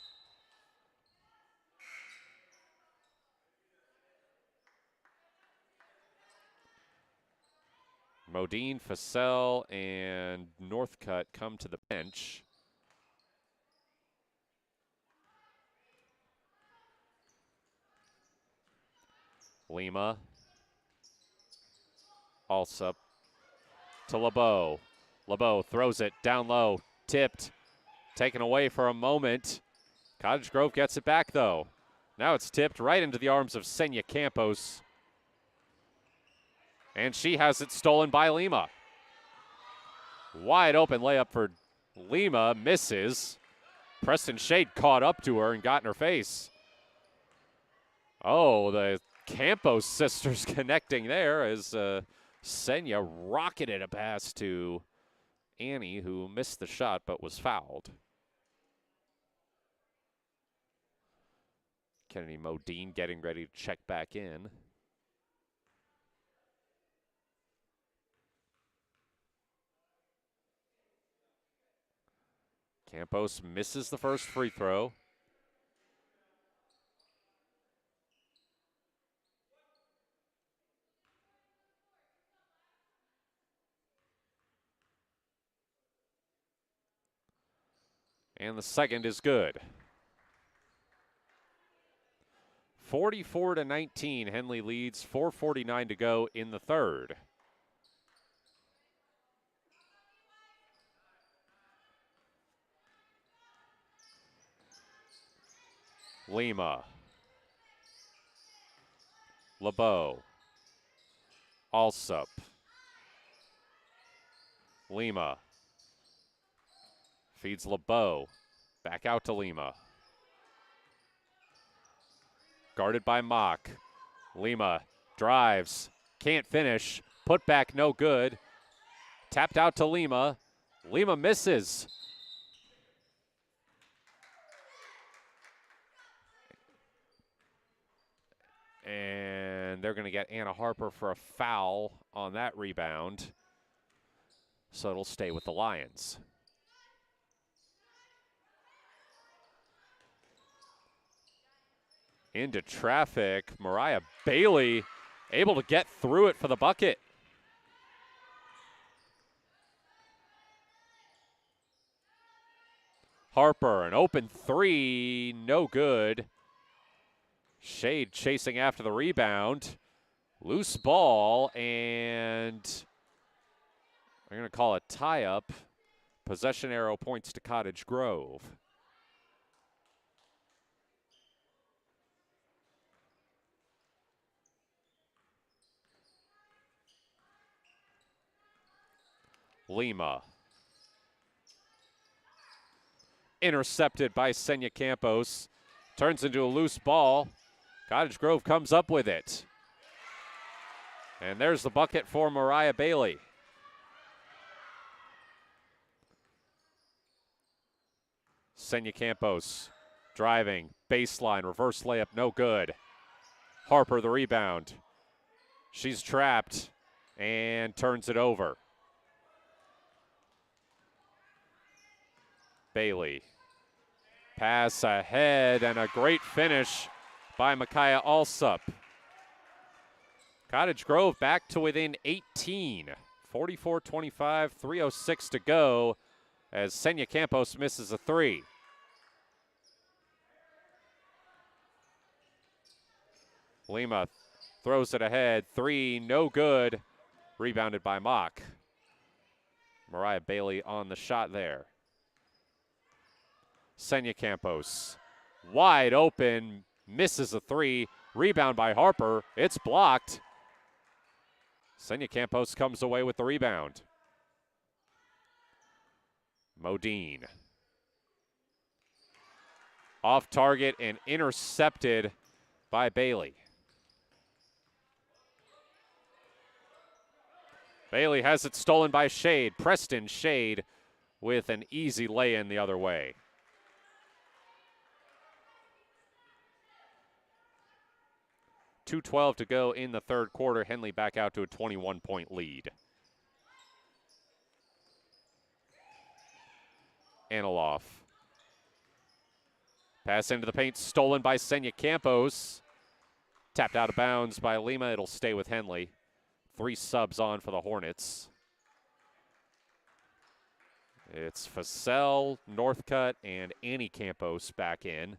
Modine, Facel, and Northcutt come to the bench. Lima. Alsup to LeBeau. LeBeau throws it down low, tipped, taken away for a moment. Cottage Grove gets it back, though. Now it's tipped right into the arms of Senya Campos. And she has it stolen by Lima. Wide open layup for Lima, misses. Preston Shade caught up to her and got in her face. Oh, the Campos sisters connecting there as Senya rocketed a pass to Annie, who missed the shot but was fouled. Kennedy Modine getting ready to check back in. Campos misses the first free throw. And the second is good. 44-19, Henley leads, 4:49 to go in the third. Lima. LeBeau. Alsup. Lima. Feeds LeBeau. Back out to Lima. Guarded by Mock. Lima drives. Can't finish. Put back no good. Tapped out to Lima. Lima misses. And they're going to get Anna Harper for a foul on that rebound. So it'll stay with the Lions. Into traffic. Mariah Bailey able to get through it for the bucket. Harper, an open three, no good. Shade chasing after the rebound. Loose ball, and I'm going to call it tie-up. Possession arrow points to Cottage Grove. Lima. Intercepted by Senya Campos. Turns into a loose ball. Cottage Grove comes up with it. And there's the bucket for Mariah Bailey. Senya Campos driving, baseline, reverse layup, no good. Harper the rebound. She's trapped and turns it over. Bailey. Pass ahead and a great finish by Micaiah Alsup. Cottage Grove back to within 18. 44-25, 3:06 to go as Senya Campos misses a three. Lima throws it ahead. Three, no good. Rebounded by Mock. Mariah Bailey on the shot there. Senya Campos wide open, misses a three. Rebound by Harper. It's blocked. Senya Campos comes away with the rebound. Modine. Off target and intercepted by Bailey. Bailey has it stolen by Shade. Preston Shade with an easy lay-in the other way. .212 to go in the third quarter. Henley back out to a 21-point lead. Aniloff. Pass into the paint, stolen by Senya Campos. Tapped out of bounds by Lima. It'll stay with Henley. 3 subs on for the Hornets. It's Facel, Northcutt, and Annie Campos back in.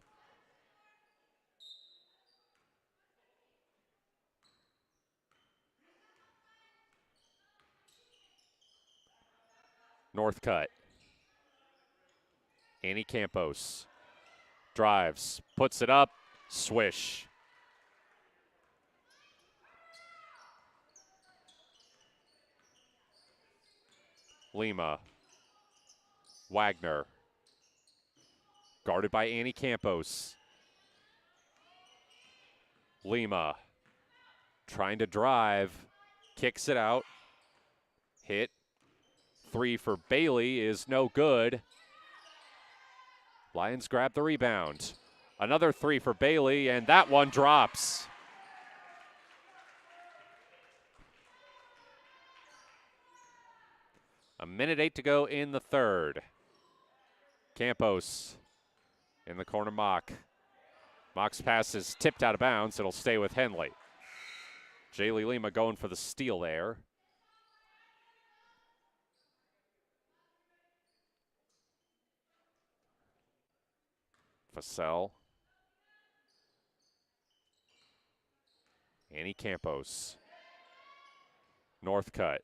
Northcutt. Annie Campos drives, puts it up, swish. Lima. Wagner. Guarded by Annie Campos. Lima trying to drive, kicks it out. Hit. Three for Bailey is no good. Lions grab the rebound. Another three for Bailey, and that one drops. A minute 8 to go in the third. Campos in the corner, Mock. Mock's pass is tipped out of bounds. It'll stay with Henley. Jaylee Lima going for the steal there. Facel. Annie Campos. Northcutt.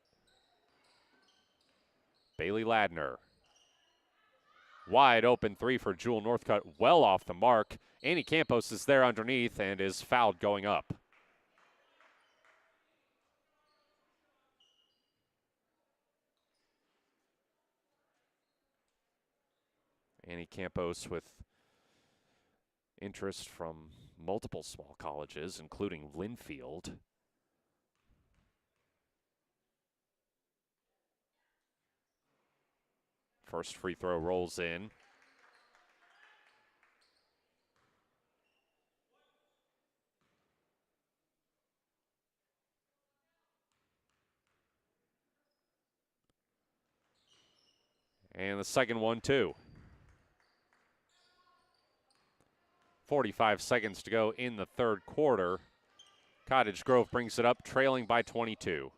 Bailey Ladner. Wide open three for Jewel Northcutt, well off the mark. Annie Campos is there underneath and is fouled going up. Annie Campos with interest from multiple small colleges, including Linfield. First free throw rolls in. And the second one, too. 45 seconds to go in the third quarter. Cottage Grove brings it up, trailing by 22.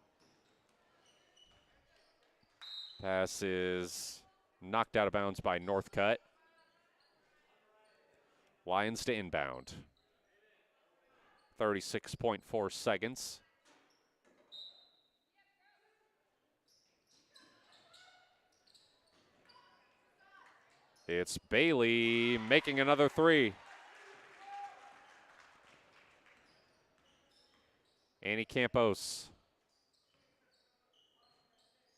Pass is knocked out of bounds by Northcutt. Lions to inbound. 36.4 seconds. It's Bailey making another three. Annie Campos.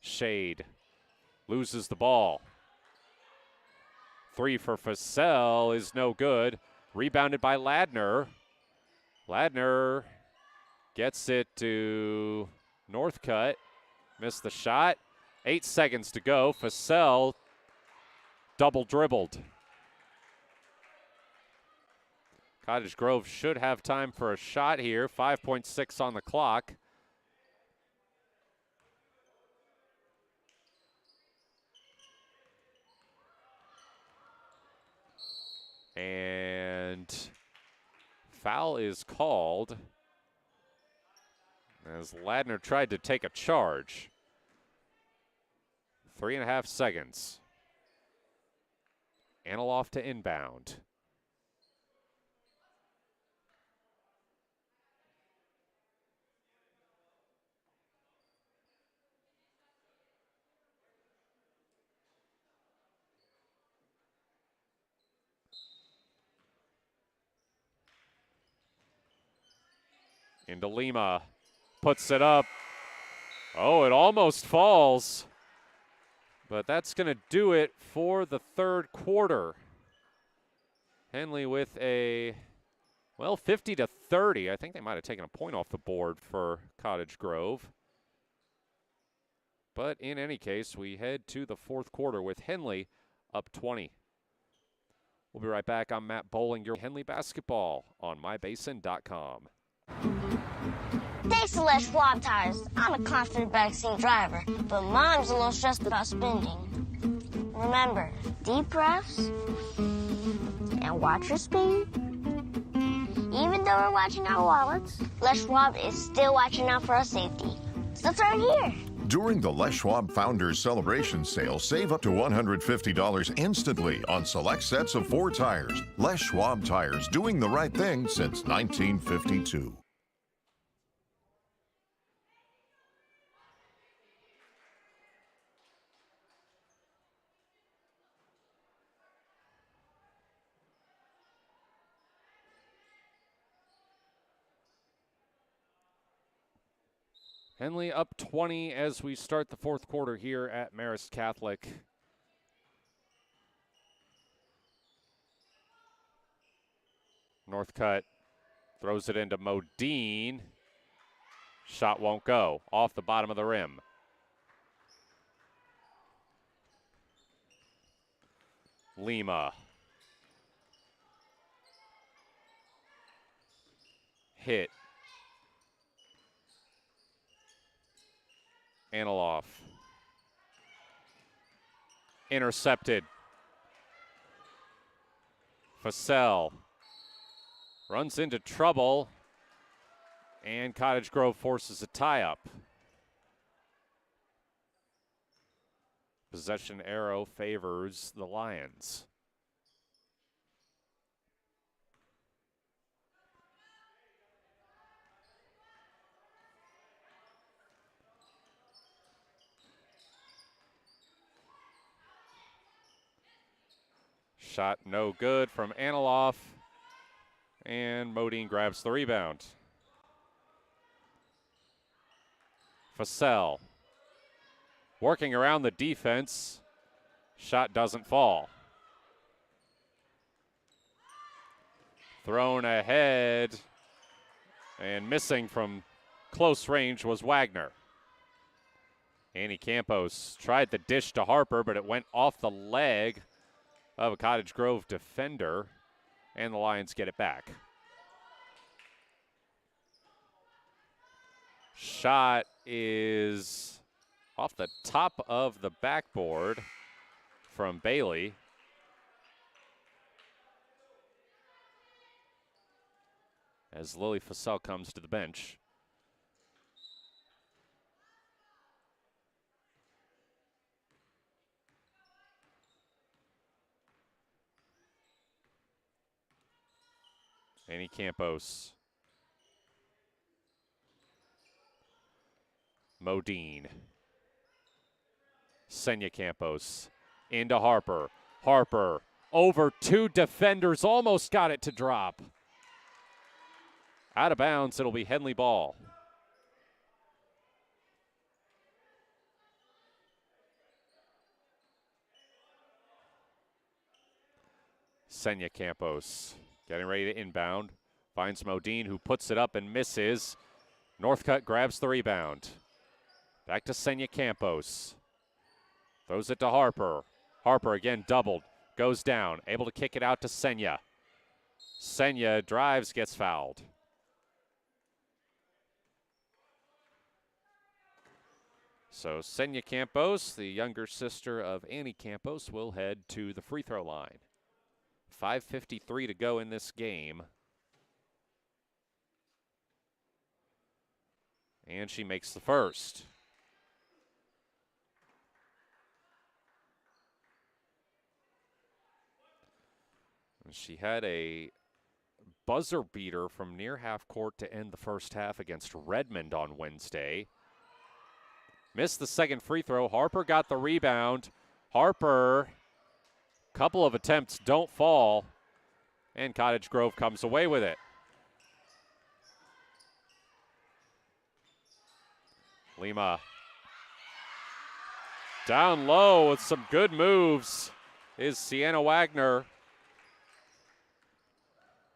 Shade loses the ball. Three for Fussell is no good. Rebounded by Ladner. Ladner gets it to Northcutt. Missed the shot. 8 seconds to go. Fussell double dribbled. Cottage Grove should have time for a shot here. 5.6 on the clock. And foul is called as Ladner tried to take a charge. 3.5 seconds. Anteloff to inbound. Into Lima, puts it up. Oh, it almost falls. But that's going to do it for the third quarter. Henley with a, 50-30. I think they might have taken a point off the board for Cottage Grove. But in any case, we head to the fourth quarter with Henley up 20. We'll be right back. I'm Matt Bowling, your Henley basketball on mybasin.com. Thanks to Les Schwab tires. I'm a confident backseat driver, but Mom's a little stressed about spending. Remember, deep breaths and watch your speed. Even though we're watching our wallets, Les Schwab is still watching out for our safety. So turn here. During the Les Schwab Founders Celebration Sale, save up to $150 instantly on select sets of 4 tires. Les Schwab tires, doing the right thing since 1952. Henley up 20 as we start the fourth quarter here at Marist Catholic. Northcutt throws it into Modine. Shot won't go. Off the bottom of the rim. Lima. Hit. Anteloff. Intercepted. Fussell runs into trouble, and Cottage Grove forces a tie-up. Possession arrow favors the Lions. Shot no good from Anteloff, and Modine grabs the rebound. Fussell working around the defense. Shot doesn't fall. Thrown ahead, and missing from close range was Wagner. Annie Campos tried the dish to Harper, but it went off the leg of a Cottage Grove defender, and the Lions get it back. Shot is off the top of the backboard from Bailey. As Lily Fussell comes to the bench. Annie Campos. Modine. Senya Campos into Harper. Harper over 2 defenders, almost got it to drop. Out of bounds, it'll be Henley ball. Senya Campos getting ready to inbound. Finds Modine, who puts it up and misses. Northcutt grabs the rebound. Back to Senya Campos. Throws it to Harper. Harper again doubled. Goes down. Able to kick it out to Senya. Senya drives, gets fouled. So Senya Campos, the younger sister of Annie Campos, will head to the free throw line. 5:53 to go in this game. And she makes the first. She had a buzzer beater from near half court to end the first half against Redmond on Wednesday. Missed the second free throw. Harper got the rebound. Harper, couple of attempts don't fall, and Cottage Grove comes away with it. Lima down low with some good moves is Sienna Wagner.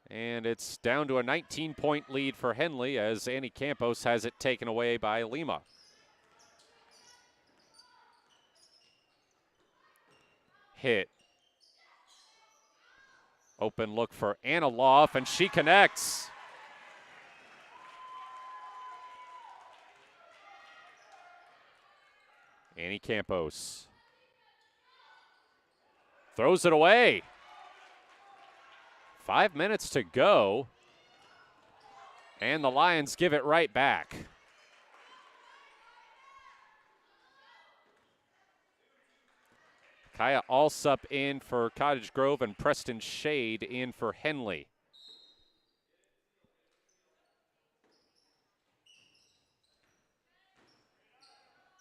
And it's down to a 19-point lead for Henley as Annie Campos has it taken away by Lima. Hit. Open look for Anna Loff, and she connects. Annie Campos throws it away. 5 minutes to go, and the Lions give it right back. Kaya Alsup in for Cottage Grove and Preston Shade in for Henley.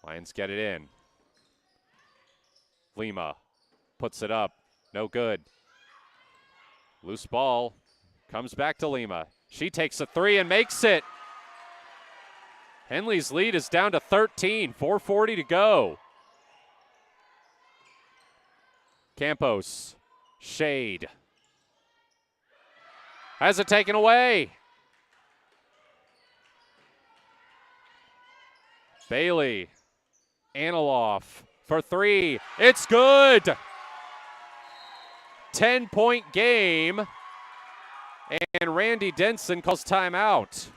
Lions get it in. Lima puts it up, no good. Loose ball, comes back to Lima. She takes a three and makes it. Henley's lead is down to 13, 4:40 to go. Campos, Shade. Has it taken away. Bailey, Analoff for three. It's good. 10-point game, and Randy Denson calls timeout.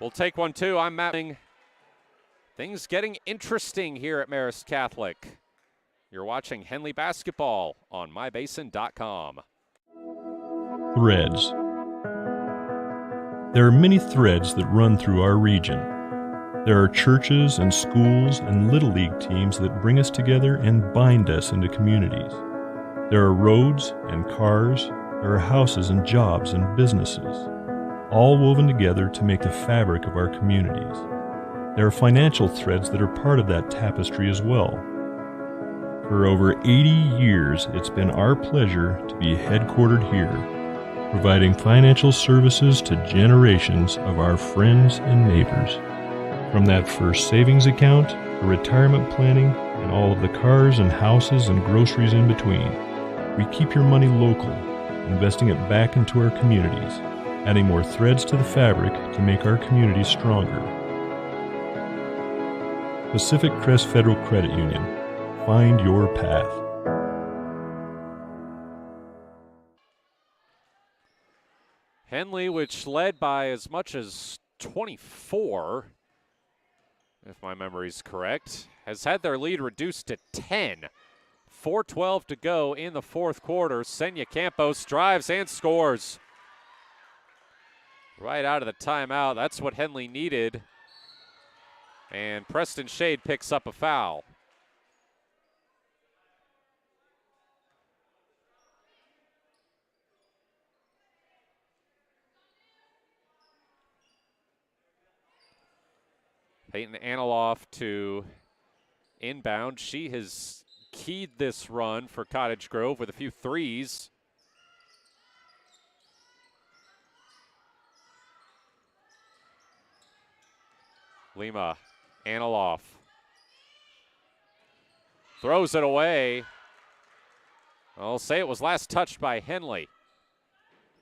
We'll take one too. I'm mapping things getting interesting here at Marist Catholic. You're watching Henley basketball on mybasin.com. Threads. There are many threads that run through our region. There are churches and schools and Little League teams that bring us together and bind us into communities. There are roads and cars, there are houses and jobs and businesses, all woven together to make the fabric of our communities. There are financial threads that are part of that tapestry as well. For over 80 years, it's been our pleasure to be headquartered here, providing financial services to generations of our friends and neighbors. From that first savings account, to retirement planning, and all of the cars and houses and groceries in between, we keep your money local, investing it back into our communities, adding more threads to the fabric to make our communities stronger. Pacific Crest Federal Credit Union. Find your path. Henley, which led by as much as 24, if my memory's correct, has had their lead reduced to 10. 4:12 to go in the fourth quarter. Senya Campos drives and scores. Right out of the timeout. That's what Henley needed. And Preston Shade picks up a foul. Peyton Analoff to Inbound, she has keyed this run for Cottage Grove with a few threes. Lima, Analoff. Throws it away. I'll say it was last touched by Henley.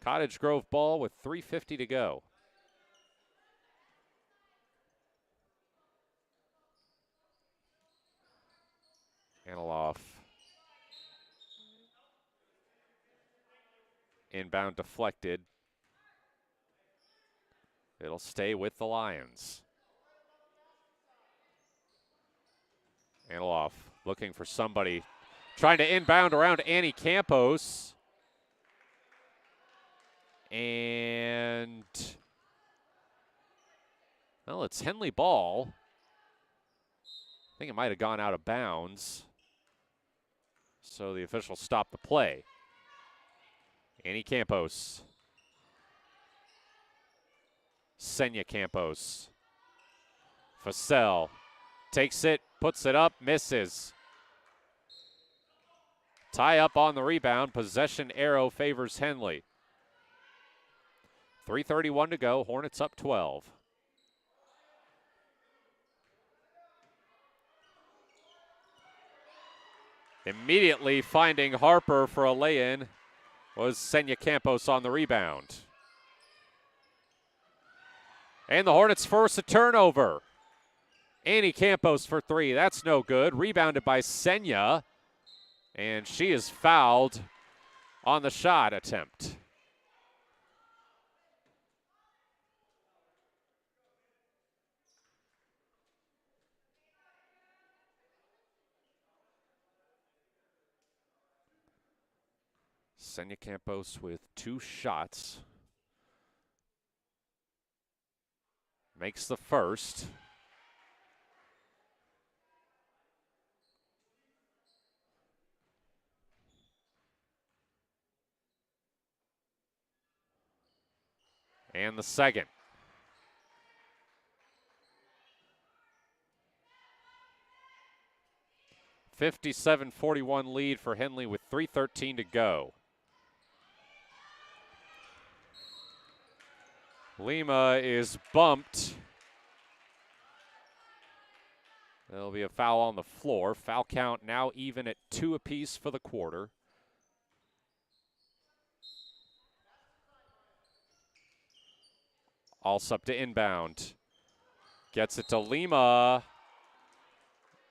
Cottage Grove ball with 3:50 to go. Analoff. Inbound deflected. It'll stay with the Lions. Analoff looking for somebody. Trying to inbound around Annie Campos. And, well, it's Henley ball. I think it might have gone out of bounds. So the official stopped the play. Annie Campos. Senya Campos. Facel takes it, puts it up, misses. Tie up on the rebound. Possession arrow favors Henley. 3:31 to go. Hornets up 12. Immediately finding Harper for a lay-in was Senya Campos on the rebound. And the Hornets force a turnover. Annie Campos for three. That's no good. Rebounded by Senya. And she is fouled on the shot attempt. Senya Campos with 2 shots. Makes the first. And the second. (57-41) lead for Henley with 3:13 to go. Lima is bumped. There'll be a foul on the floor. Foul count now even at 2 apiece for the quarter. Alsup to inbound. Gets it to Lima.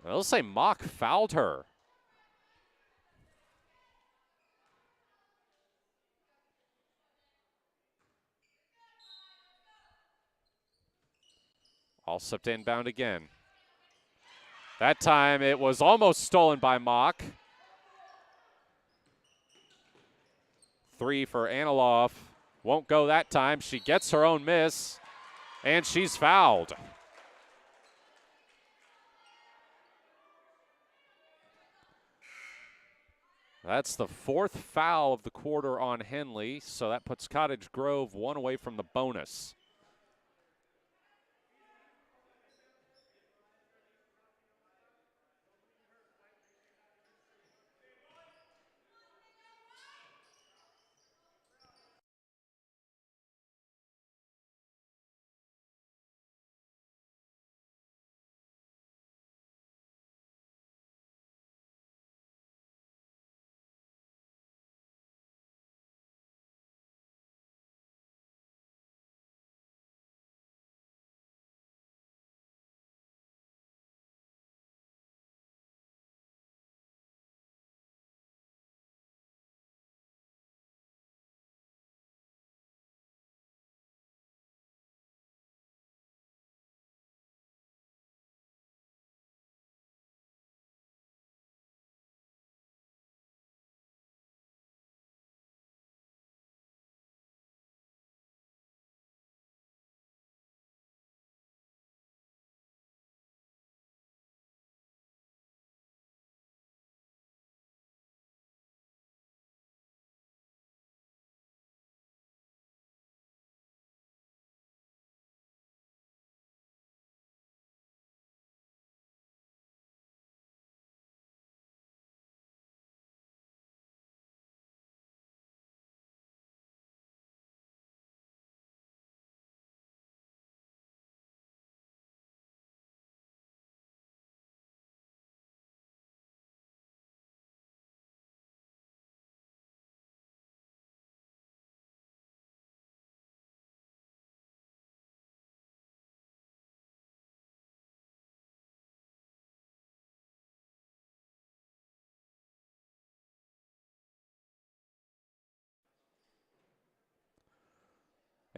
They'll say Mock fouled her. Alsup to inbound again. That time it was almost stolen by Mock. 3 for Analoff. Won't go that time. She gets her own miss, and she's fouled. That's the 4th foul of the quarter on Henley, so that puts Cottage Grove 1 away from the bonus.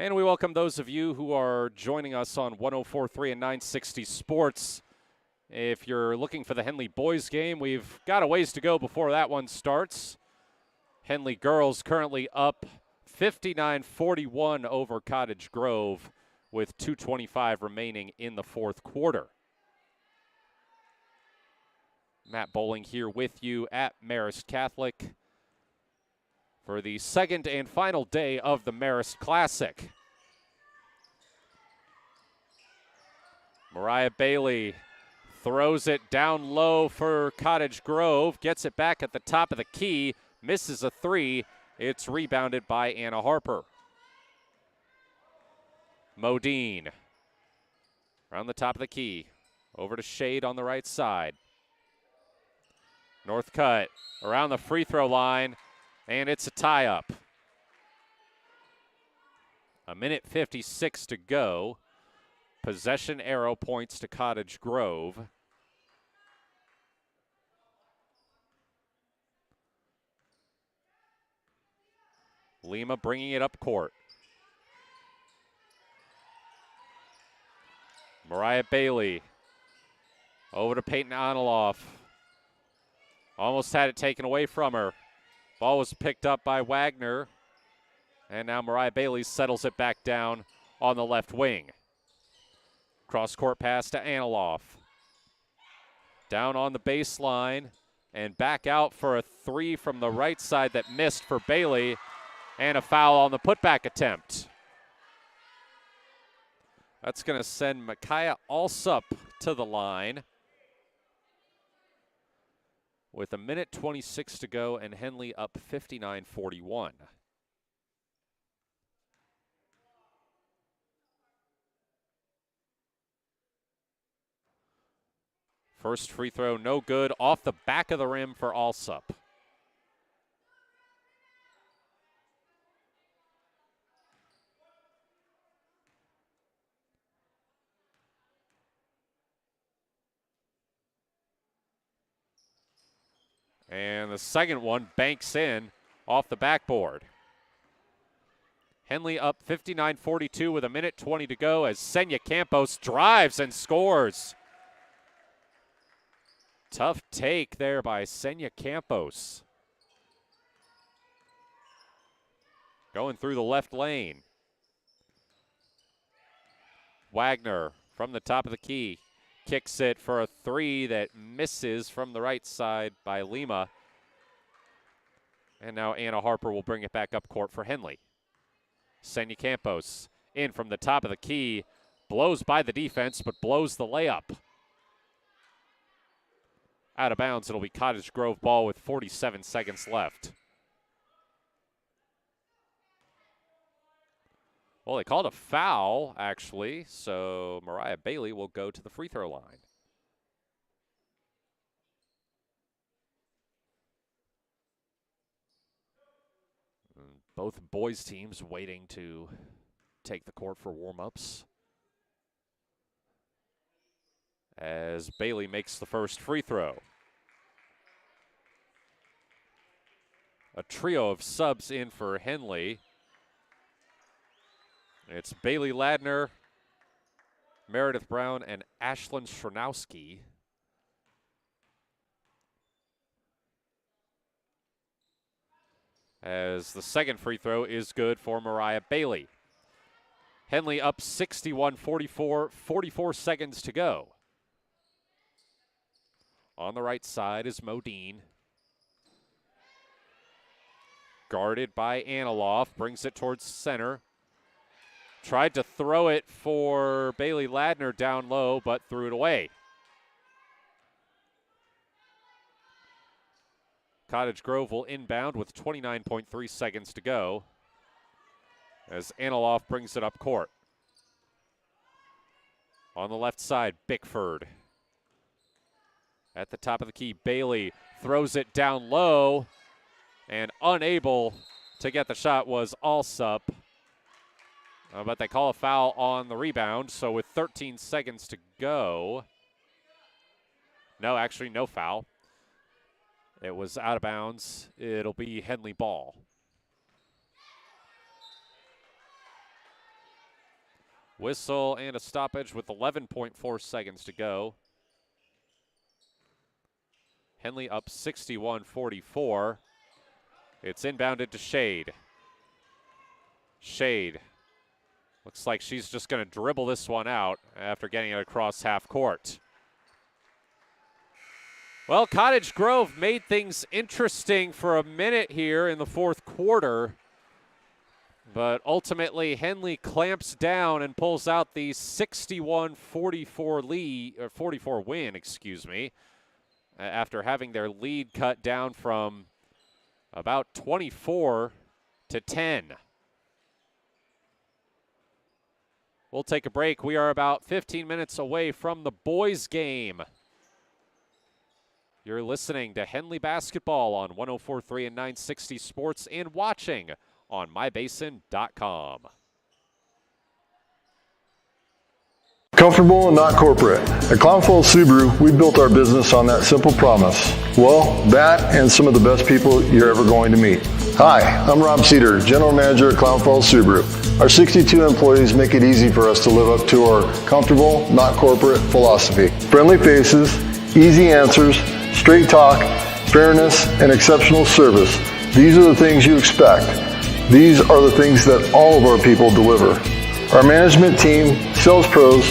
And we welcome those of you who are joining us on 104.3 and 960 Sports. If you're looking for the Henley boys game, we've got a ways to go before that one starts. Henley girls currently up 59-41 over Cottage Grove with 2:25 remaining in the fourth quarter. Matt Bowling here with you at Marist Catholic for the second and final day of the Marist Classic. Mariah Bailey throws it down low for Cottage Grove, gets it back at the top of the key, misses a three. It's rebounded by Anna Harper. Modine around the top of the key, over to Shade on the right side. Northcutt around the free throw line, and it's a tie-up. 1:56 to go. Possession arrow points to Cottage Grove. Lima bringing it up court. Mariah Bailey over to Peyton Aniloff. Almost had it taken away from her. Ball was picked up by Wagner. And now Mariah Bailey settles it back down on the left wing. Cross-court pass to Aniloff. Down on the baseline and back out for a three from the right side that missed for Bailey. And a foul on the putback attempt. That's going to send Micaiah Alsup to the line. With 1:26 to go and Henley up 59-41. First free throw, no good, off the back of the rim for Alsup. And the second one banks in off the backboard. Henley up 59-42 with 1:20 to go as Senya Campos drives and scores. Tough take there by Senya Campos. Going through the left lane. Wagner from the top of the key. Kicks it for a three that misses from the right side by Lima. And now Anna Harper will bring it back up court for Henley. Senya Campos in from the top of the key. Blows by the defense, but blows the layup. Out of bounds, it'll be Cottage Grove ball with 47 seconds left. Well, they called a foul, actually, so Mariah Bailey will go to the free throw line. Both boys' teams waiting to take the court for warm-ups. As Bailey makes the first free throw. A trio of subs in for Henley. It's Bailey Ladner, Meredith Brown, and Ashlyn Shronowski. As the second free throw is good for Mariah Bailey. Henley up 61-44, 44 seconds to go. On the right side is Modine. Guarded by Aniloff, brings it towards center. Tried to throw it for Bailey Ladner down low, but threw it away. Cottage Grove will inbound with 29.3 seconds to go as Aniloff brings it up court. On the left side, Bickford. At the top of the key, Bailey throws it down low, and unable to get the shot was Alsup. But they call a foul on the rebound, so with 13 seconds to go. No, actually, no foul. It was out of bounds. It'll be Henley ball. Whistle and a stoppage with 11.4 seconds to go. Henley up 61-44. It's inbounded to Shade. Shade. Looks like she's just going to dribble this one out after getting it across half court. Well, Cottage Grove made things interesting for a minute here in the fourth quarter. But ultimately, Henley clamps down and pulls out the 61-44 lead, or 44 win, excuse me, after having their lead cut down from about 24 to 10. We'll take a break. We are about 15 minutes away from the boys' game. You're listening to Henley Basketball on 104.3 and 960 Sports and watching on mybasin.com. Comfortable and not corporate. At Clown Falls Subaru, we built our business on that simple promise. Well, that and some of the best people you're ever going to meet. Hi, I'm Rob Cedar, General Manager at Clown Falls Subaru. Our 62 employees make it easy for us to live up to our comfortable, not corporate philosophy. Friendly faces, easy answers, straight talk, fairness, and exceptional service. These are the things you expect. These are the things that all of our people deliver. Our management team, sales pros,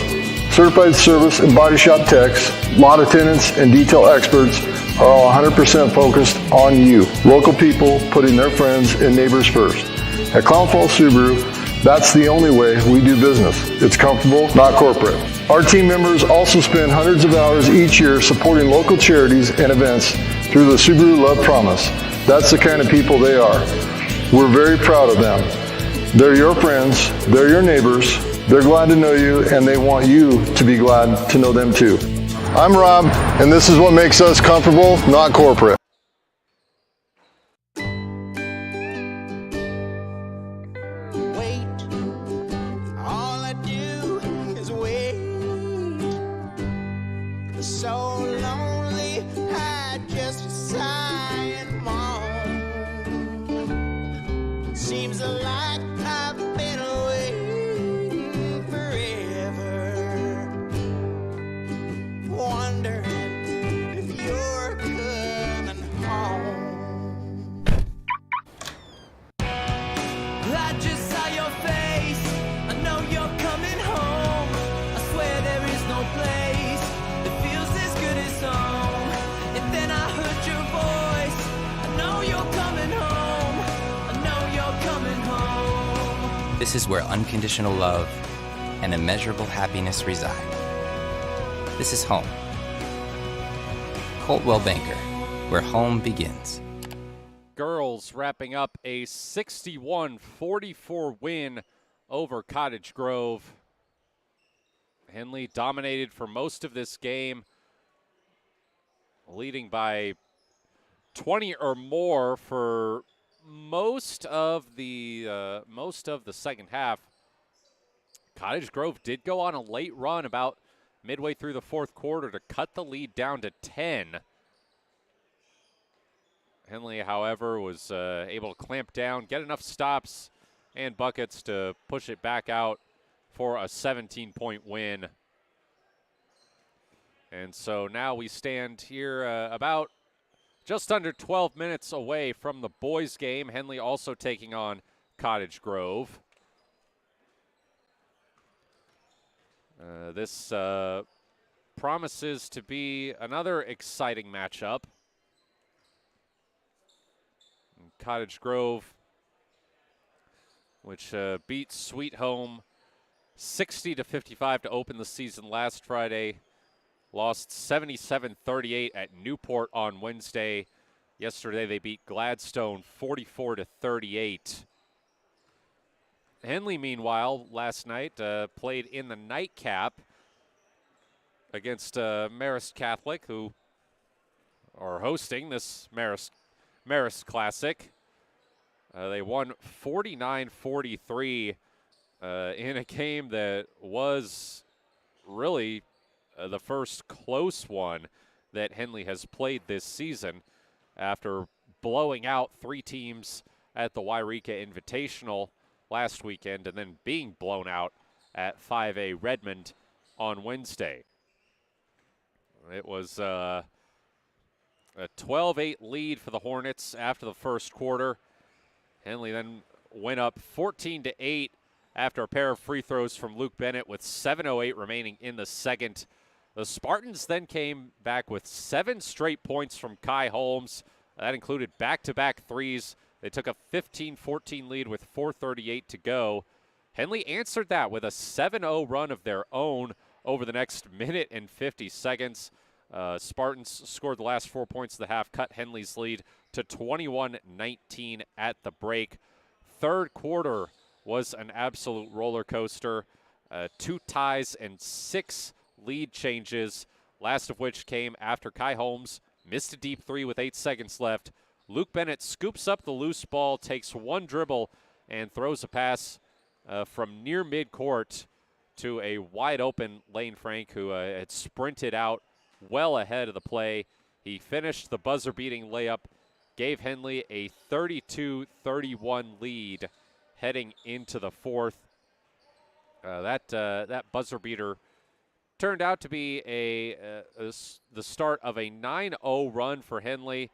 certified service and body shop techs, lot attendants, and detail experts are all 100% focused on you. Local people putting their friends and neighbors first. At Clown Falls Subaru, that's the only way we do business. It's comfortable, not corporate. Our team members also spend hundreds of hours each year supporting local charities and events through the Subaru Love Promise. That's the kind of people they are. We're very proud of them. They're your friends, they're your neighbors, they're glad to know you, and they want you to be glad to know them too. I'm Rob, and this is what makes us comfortable, not corporate. This is where unconditional love and immeasurable happiness reside. This is home. Coldwell Banker, where home begins. Girls wrapping up a 61-44 win over Cottage Grove. Henley dominated for most of this game, leading by 20 or more for most of the second half. Cottage Grove did go on a late run about midway through the fourth quarter to cut the lead down to 10. Henley, however, was able to clamp down, get enough stops and buckets to push it back out for a 17-point win. And so now we stand here about just under 12 minutes away from the boys' game. Henley also taking on Cottage Grove. This promises to be another exciting matchup. Cottage Grove, which beat Sweet Home 60-55 to open the season last Friday. Lost 77-38 at Newport on Wednesday. Yesterday they beat Gladstone 44-38. Henley, meanwhile, last night played in the nightcap against Marist Catholic, who are hosting this Marist Classic. They won 49-43 in a game that was really the first close one that Henley has played this season after blowing out three teams at the Wairika Invitational last weekend and then being blown out at 5A Redmond on Wednesday. It was a 12-8 lead for the Hornets after the first quarter. Henley then went up 14-8 after a pair of free throws from Luke Bennett with 7:08 remaining in the second. The Spartans then came back with 7 straight points from Kai Holmes. That included back-to-back threes. They took a 15-14 lead with 4:38 to go. Henley answered that with a 7-0 run of their own over the next minute and 50 seconds. Spartans scored the last 4 points of the half, cut Henley's lead to 21-19 at the break. Third quarter was an absolute roller coaster. 2 ties and 6 lead changes, last of which came after Kai Holmes missed a deep three with 8 seconds left. Luke Bennett scoops up the loose ball, takes one dribble, and throws a pass from near midcourt to a wide-open Lane Frank, who had sprinted out well ahead of the play. He finished the buzzer-beating layup, gave Henley a 32-31 lead heading into the fourth. That buzzer beater turned out to be the start of a 9-0 run for Henley.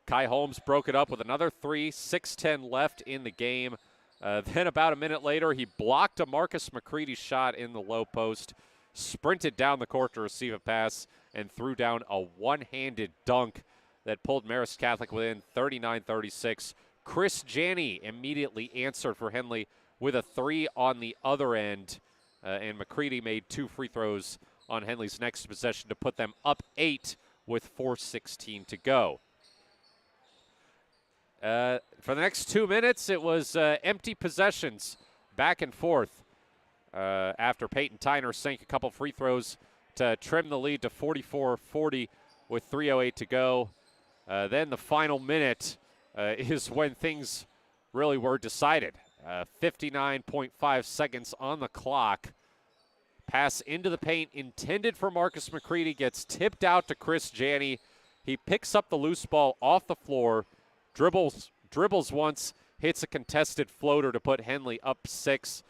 Kai Holmes broke it up with another 3, 6:10 left in the game. Then about a minute later, he blocked a Marcus McCready shot in the low post, sprinted down the court to receive a pass, and threw down a one-handed dunk that pulled Marist Catholic within 39-36. Chris Janney immediately answered for Henley with a 3 on the other end, and McCready made 2 free throws on Henley's next possession to put them up 8 with 4:16 to go. For the next 2 minutes, it was empty possessions back and forth after Peyton Tyner sank a couple free throws to trim the lead to 44-40 with 3:08 to go. Then the final minute is when things really were decided. 59.5 seconds on the clock. Pass into the paint intended for Marcus McCready gets tipped out to Chris Janney. He picks up the loose ball off the floor, dribbles once, hits a contested floater to put Henley up 6.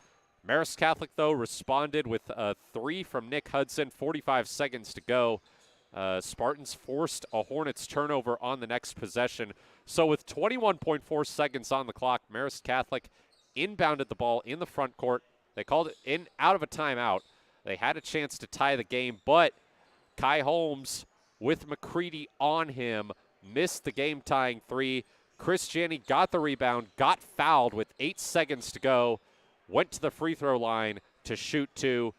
Marist Catholic, though, responded with a 3 from Nick Hudson, 45 seconds to go. Spartans forced a Hornets turnover on the next possession. So with 21.4 seconds on the clock, Marist Catholic inbounded the ball in the front court. They called it in out of a timeout. They had a chance to tie the game, but Kai Holmes, with McCready on him, missed the game-tying 3. Chris Janney got the rebound, got fouled with 8 seconds to go, went to the free throw line to shoot 2.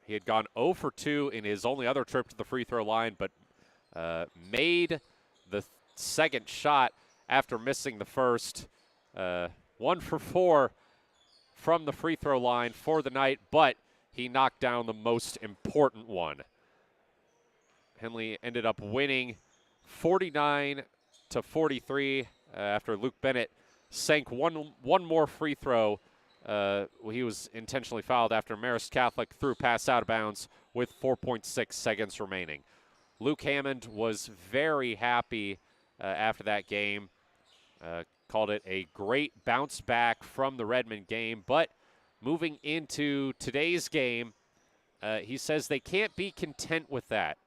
He had gone 0 for 2 in his only other trip to the free throw line, but made the second shot after missing the first. 1 for 4 from the free throw line for the night, but he knocked down the most important one. Henley ended up winning 49-43 after Luke Bennett sank one more free throw. He was intentionally fouled after Marist Catholic threw a pass out of bounds with 4.6 seconds remaining. Luke Hammond was very happy after that game. Called it a great bounce back from the Redmond game. But moving into today's game, he says they can't be content with that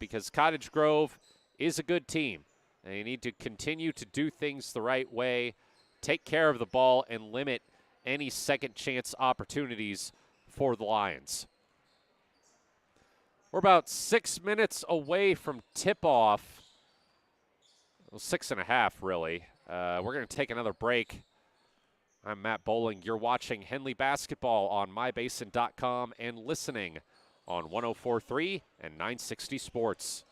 because Cottage Grove is a good team. They need to continue to do things the right way, take care of the ball, and limit any second chance opportunities for the Lions. We're about 6 minutes away from tip-off. Well, 6.5, really. We're going to take another break. I'm Matt Bowling. You're watching Henley basketball on mybasin.com and listening on 104.3 and 960 Sports.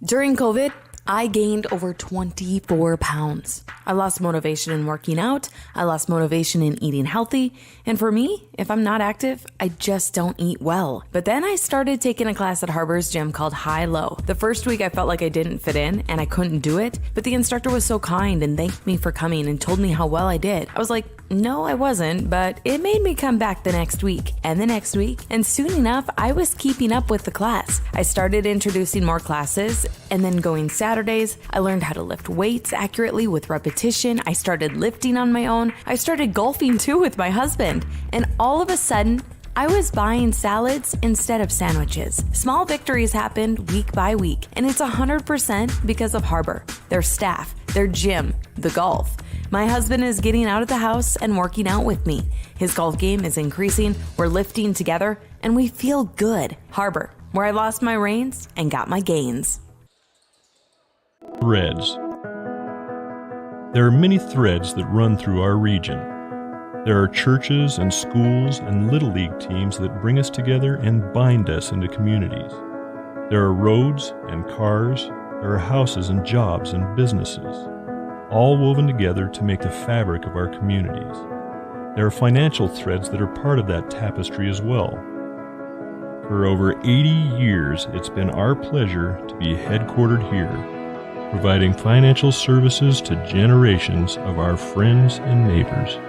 During COVID, I gained over 24 pounds. I lost motivation in working out. I lost motivation in eating healthy. And for me, if I'm not active, I just don't eat well. But then I started taking a class at Harbor's gym called High Low. The first week I felt like I didn't fit in and I couldn't do it. But the instructor was so kind and thanked me for coming and told me how well I did. I was like, No, I wasn't, but it made me come back the next week, and the next week, and soon enough, I was keeping up with the class. I started introducing more classes, and then going Saturdays. I learned how to lift weights accurately with repetition. I started lifting on my own. I started golfing too with my husband. And all of a sudden, I was buying salads instead of sandwiches. Small victories happened week by week, and it's 100% because of Harbor, their staff, their gym, the golf. My husband is getting out of the house and working out with me. His golf game is increasing, we're lifting together, and we feel good. Harbor, where I lost my reins and got my gains. Threads. There are many threads that run through our region. There are churches and schools and Little League teams that bring us together and bind us into communities. There are roads and cars. There are houses and jobs and businesses, all woven together to make the fabric of our communities. There are financial threads that are part of that tapestry as well. For over 80 years, it's been our pleasure to be headquartered here, providing financial services to generations of our friends and neighbors.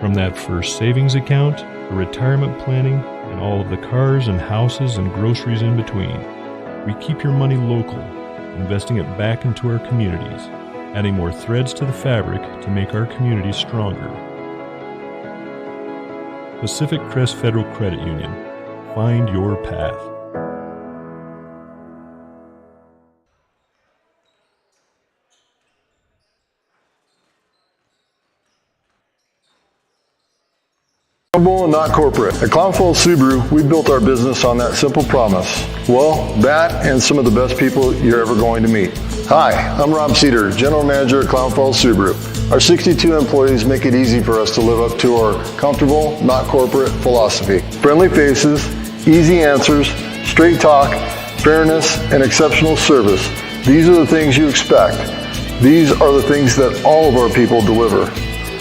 From that first savings account, to retirement planning, and all of the cars and houses and groceries in between, we keep your money local, investing it back into our communities, adding more threads to the fabric to make our communities stronger. Pacific Crest Federal Credit Union. Find your path. And not corporate. At Clown Falls Subaru, we built our business on that simple promise. Well, that and some of the best people you're ever going to meet. Hi, I'm Rob Cedar, General Manager at Clown Falls Subaru. Our 62 employees make it easy for us to live up to our comfortable, not corporate philosophy. Friendly faces, easy answers, straight talk, fairness, and exceptional service. These are the things you expect. These are the things that all of our people deliver.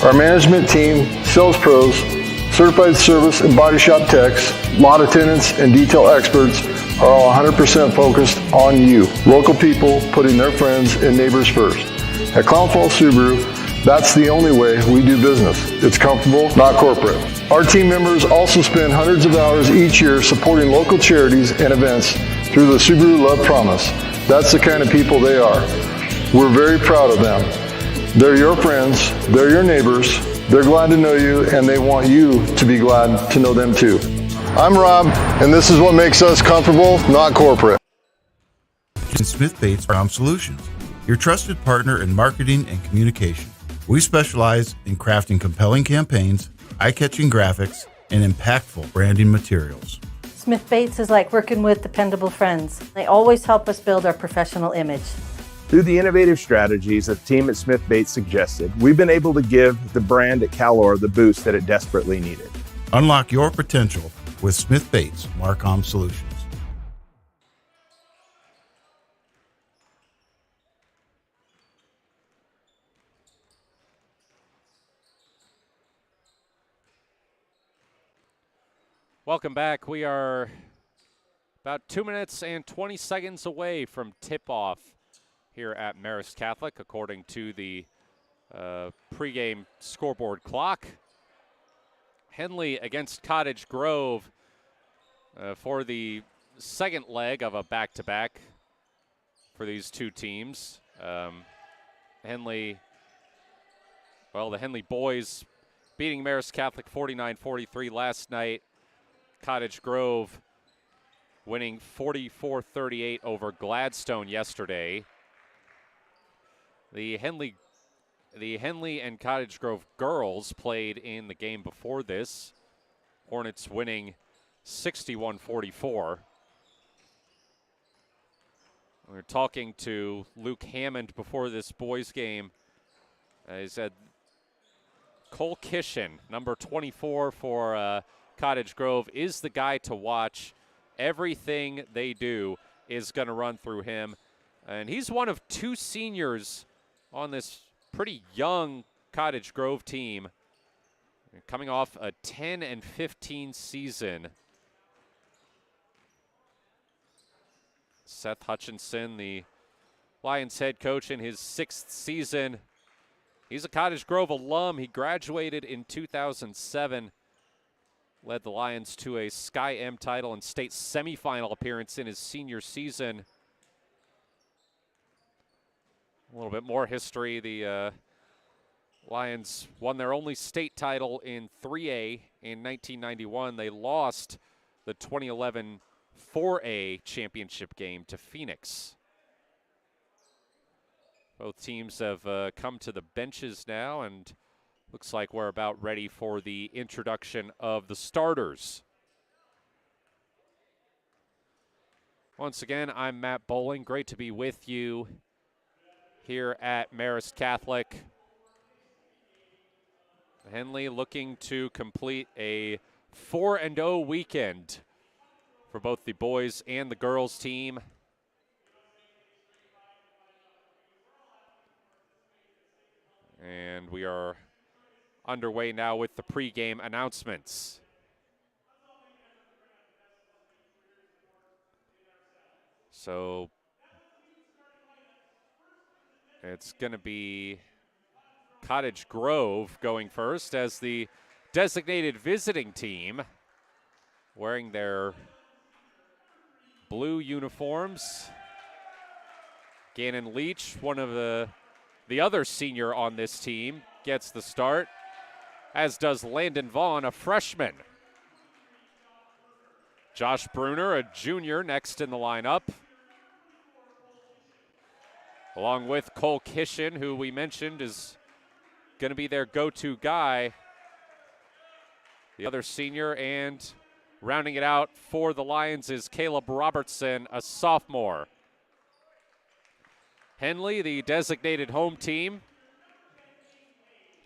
Our management team, sales pros, certified service and body shop techs, lot attendants, and detail experts are all 100% focused on you. Local people putting their friends and neighbors first. At Clown Falls Subaru, that's the only way we do business. It's comfortable, not corporate. Our team members also spend hundreds of hours each year supporting local charities and events through the Subaru Love Promise. That's the kind of people they are. We're very proud of them. They're your friends, they're your neighbors, they're glad to know you, and they want you to be glad to know them too. I'm Rob, and this is what makes us comfortable, not corporate. Smith Bates Solutions, your trusted partner in marketing and communication. We specialize in crafting compelling campaigns, eye-catching graphics, and impactful branding materials. Smith Bates is like working with dependable friends. They always help us build our professional image. Through the innovative strategies that the team at Smith Bates suggested, we've been able to give the brand at Calor the boost that it desperately needed. Unlock your potential with Smith Bates Marcom Solutions. Welcome back. We are about 2 minutes and 20 seconds away from tip-off here at Marist Catholic, according to the pregame scoreboard clock. Henley against Cottage Grove for the second leg of a back-to-back for these two teams. Henley, well, the Henley boys beating Marist Catholic 49-43 last night. Cottage Grove winning 44-38 over Gladstone yesterday. The Henley and Cottage Grove girls played in the game before this. Hornets winning 61-44. We were talking to Luke Hammond before this boys game. He said Cole Kishin, number 24 for Cottage Grove, is the guy to watch. Everything they do is going to run through him. And he's one of two seniors on this pretty young Cottage Grove team, coming off a 10-15 season. Seth Hutchinson, the Lions head coach, in his 6th season, He's a Cottage Grove alum. He graduated in 2007, led the Lions to a Sky M title and state semifinal appearance in his senior season. A little bit more history. The Lions won their only state title in 3A in 1991. They lost the 2011 4A championship game to Phoenix. Both teams have come to the benches now, and looks like we're about ready for the introduction of the starters. Once again, I'm Matt Bowling. Great to be with you here at Marist Catholic. Henley looking to complete a 4-0 weekend for both the boys and the girls team. And we are underway now with the pregame announcements. So it's going to be Cottage Grove going first as the designated visiting team, wearing their blue uniforms. Gannon Leach, one of the other senior on this team, gets the start, as does Landon Vaughn, a freshman. Josh Bruner, a junior, next in the lineup, along with Cole Kishin, who we mentioned is going to be their go-to guy, the other senior, and rounding it out for the Lions is Caleb Robertson, a sophomore. Henley, the designated home team,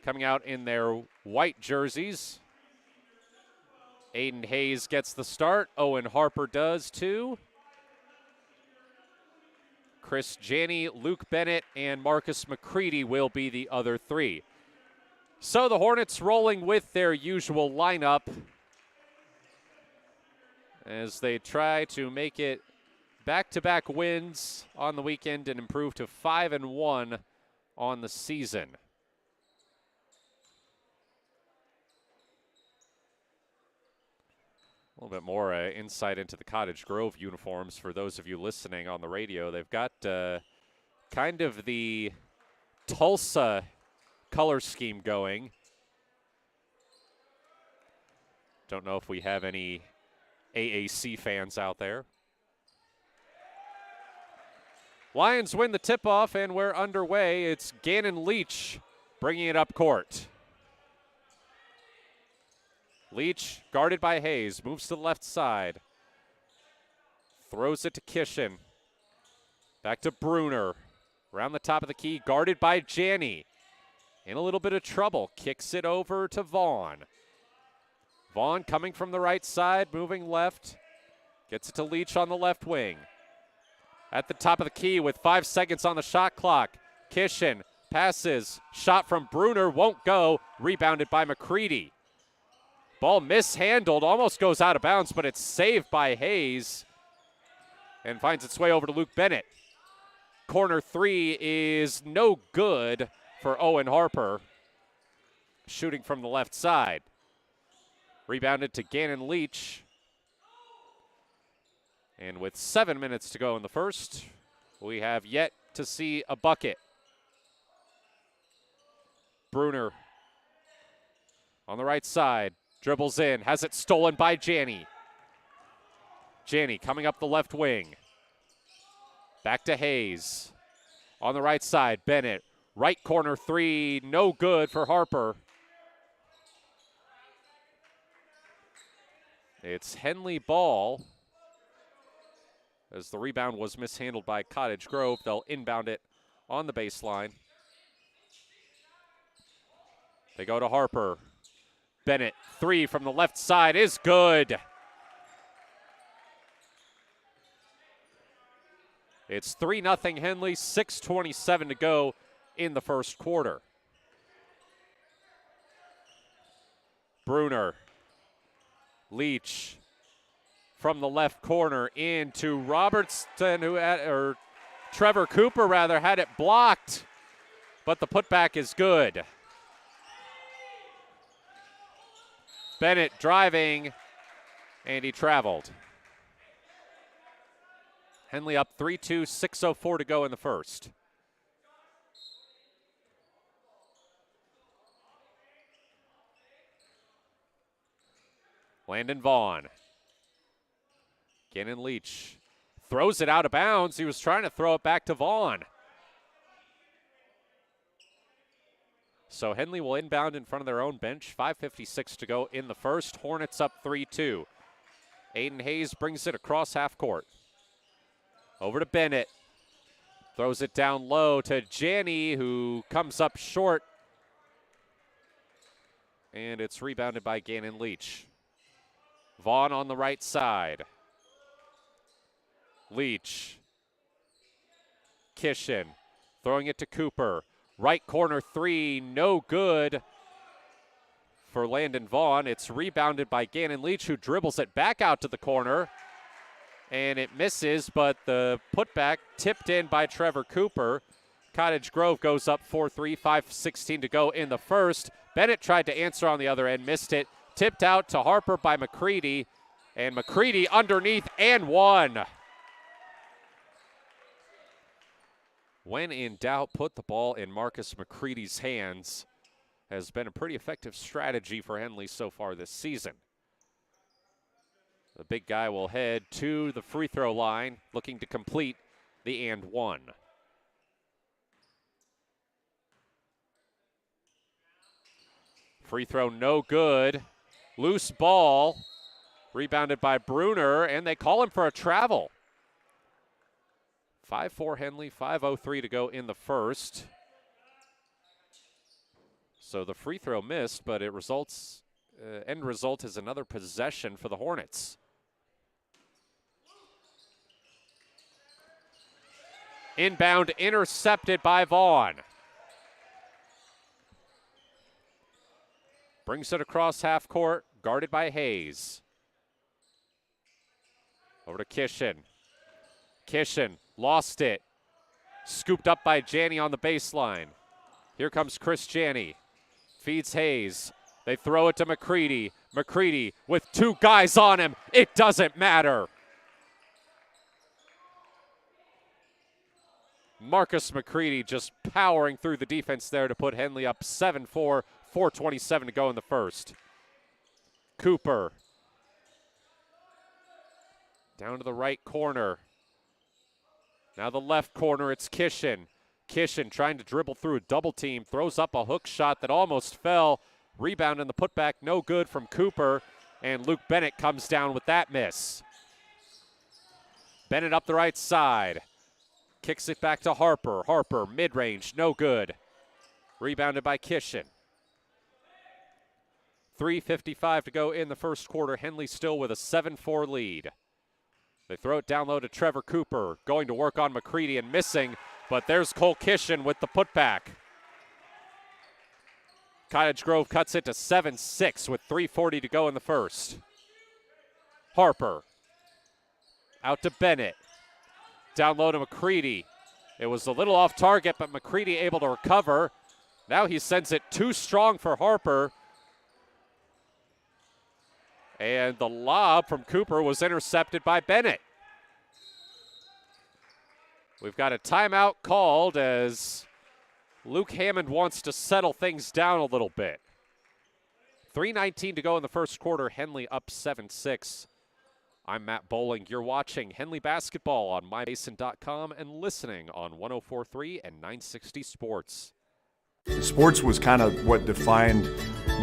coming out in their white jerseys. Aiden Hayes gets the start. Owen Harper does too. Chris Janney, Luke Bennett, and Marcus McCready will be the other three. So the Hornets rolling with their usual lineup as they try to make it back-to-back wins on the weekend and improve to 5-1 on the season. A little bit more insight into the Cottage Grove uniforms for those of you listening on the radio. They've got kind of the Tulsa color scheme going. Don't know if we have any AAC fans out there. Lions win the tip-off, and we're underway. It's Gannon Leach bringing it up court. Leach, guarded by Hayes, moves to the left side. Throws it to Kishin. Back to Bruner. Around the top of the key, guarded by Janney. In a little bit of trouble. Kicks it over to Vaughn. Vaughn coming from the right side, moving left. Gets it to Leach on the left wing. At the top of the key with 5 seconds on the shot clock. Kishin passes. Shot from Bruner won't go. Rebounded by McCready. Ball mishandled, almost goes out of bounds, but it's saved by Hayes and finds its way over to Luke Bennett. Corner three is no good for Owen Harper, shooting from the left side. Rebounded to Gannon Leach. And with 7 minutes to go in the first, we have yet to see a bucket. Bruner on the right side. Dribbles in, has it stolen by Janney. Janney coming up the left wing. Back to Hayes. On the right side, Bennett. Right corner three, no good for Harper. It's Henley ball. As the rebound was mishandled by Cottage Grove, they'll inbound it on the baseline. They go to Harper. Bennett, three from the left side is good. It's 3-0 Henley, 6:27 to go in the first quarter. Bruner, Leach from the left corner into Robertson, Trevor Cooper rather, had it blocked. but the putback is good. Bennett driving, and he traveled. Henley up 3-2, 6:04 to go in the first. Landon Vaughn. Gannon Leach throws it out of bounds. He was trying to throw it back to Vaughn. So Henley will inbound in front of their own bench. 5:56 to go in the first. Hornets up 3-2. Aiden Hayes brings it across half court. Over to Bennett. Throws it down low to Janney, who comes up short. And it's rebounded by Gannon Leach. Vaughn on the right side. Leach. Kishin throwing it to Cooper. Right corner three, no good for Landon Vaughn. It's rebounded by Gannon Leach, who dribbles it back out to the corner. And it misses, but the putback tipped in by Trevor Cooper. Cottage Grove goes up 4-3, 5:16 to go in the first. Bennett tried to answer on the other end, missed it. Tipped out to Harper by McCready. And McCready underneath and one. When in doubt, put the ball in Marcus McCready's hands. Has been a pretty effective strategy for Henley so far this season. The big guy will head to the free throw line, looking to complete the and one. Free throw no good. Loose ball. Rebounded by Bruner, and they call him for a travel. 5-4 Henley, 5:03 to go in the first. So the free throw missed, but it results, end result is another possession for the Hornets. Inbound intercepted by Vaughn. Brings it across half court, guarded by Hayes. Over to Kishin. Kishin lost it. Scooped up by Janney on the baseline. Here comes Chris Janney. Feeds Hayes. They throw it to McCready. McCready with two guys on him. It doesn't matter. Marcus McCready just powering through the defense there to put Henley up 7-4, 4:27 to go in the first. Cooper. Down to the right corner. Now the left corner, it's Kishin. Kishin trying to dribble through a double team, throws up a hook shot that almost fell. Rebound and the putback, no good from Cooper, and Luke Bennett comes down with that miss. Bennett up the right side. Kicks it back to Harper. Harper, mid-range, no good. Rebounded by Kishin. 3:55 to go in the first quarter. Henley still with a 7-4 lead. They throw it down low to Trevor Cooper, going to work on McCready and missing, but there's Cole Kishin with the putback. Cottage Grove cuts it to 7-6 with 3:40 to go in the first. Harper. Out to Bennett. Down low to McCready. It was a little off target, but McCready able to recover. Now he sends it too strong for Harper. And the lob from Cooper was intercepted by Bennett. We've got a timeout called as Luke Hammond wants to settle things down a little bit. 3:19 to go in the first quarter. Henley up 7-6. I'm Matt Bowling. You're watching Henley basketball on mybasin.com and listening on 104.3 and 960 Sports. Sports was kind of what defined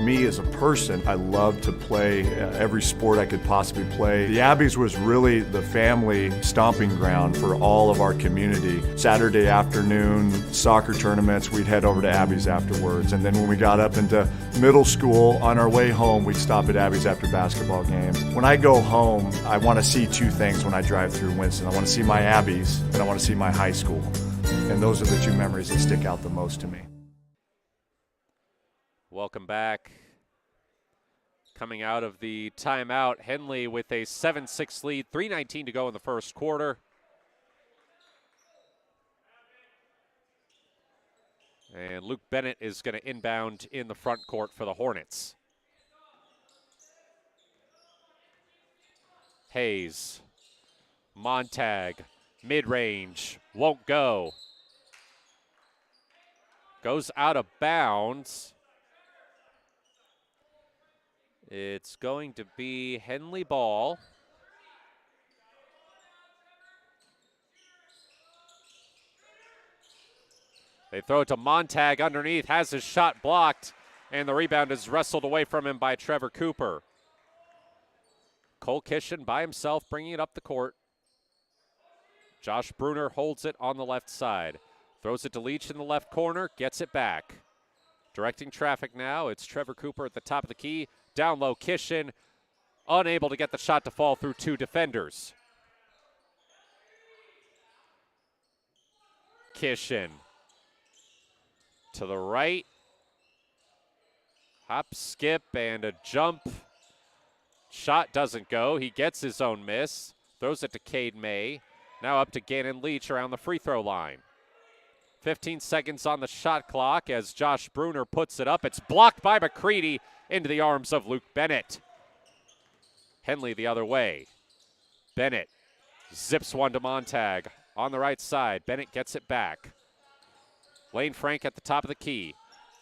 me as a person. I loved to play every sport I could possibly play. The Abbeys was really the family stomping ground for all of our community. Saturday afternoon soccer tournaments, we'd head over to Abbeys afterwards. And then when we got up into middle school, on our way home, we'd stop at Abbeys after basketball games. When I go home, I want to see two things when I drive through Winston. I want to see my Abbeys and I want to see my high school. And those are the two memories that stick out the most to me. Welcome back. Coming out of the timeout, Henley with a 7-6 lead, 3:19 to go in the first quarter. And Luke Bennett is going to inbound in the front court for the Hornets. Hayes, Montag, mid-range, won't go. Goes out of bounds. It's going to be Henley ball. They throw it to Montag underneath, has his shot blocked, and the rebound is wrestled away from him by Trevor Cooper. Cole Kishin by himself bringing it up the court. Josh Bruner holds it on the left side. Throws it to Leach in the left corner, gets it back. Directing traffic now, it's Trevor Cooper at the top of the key. Down low, Kishin, unable to get the shot to fall through two defenders. Kishin to the right. Hop, skip, and a jump. Shot doesn't go. He gets his own miss. Throws it to Cade May. Now up to Gannon Leach around the free throw line. 15 seconds on the shot clock as Josh Bruner puts it up. It's blocked by McCready into the arms of Luke Bennett. Henley the other way. Bennett zips one to Montag on the right side. Bennett gets it back. Lane Frank at the top of the key.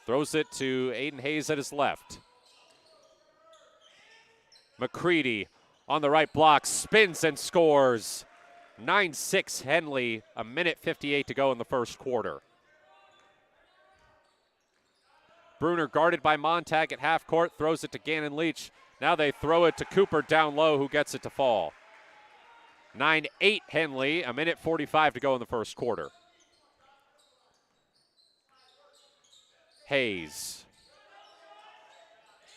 Throws it to Aiden Hayes at his left. McCready on the right block, spins and scores. 9-6 Henley, a minute 58 to go in the first quarter. Bruner guarded by Montag at half court, throws it to Gannon Leach. Now they throw it to Cooper down low, who gets it to fall. 9-8 Henley, a minute 45 to go in the first quarter. Hayes.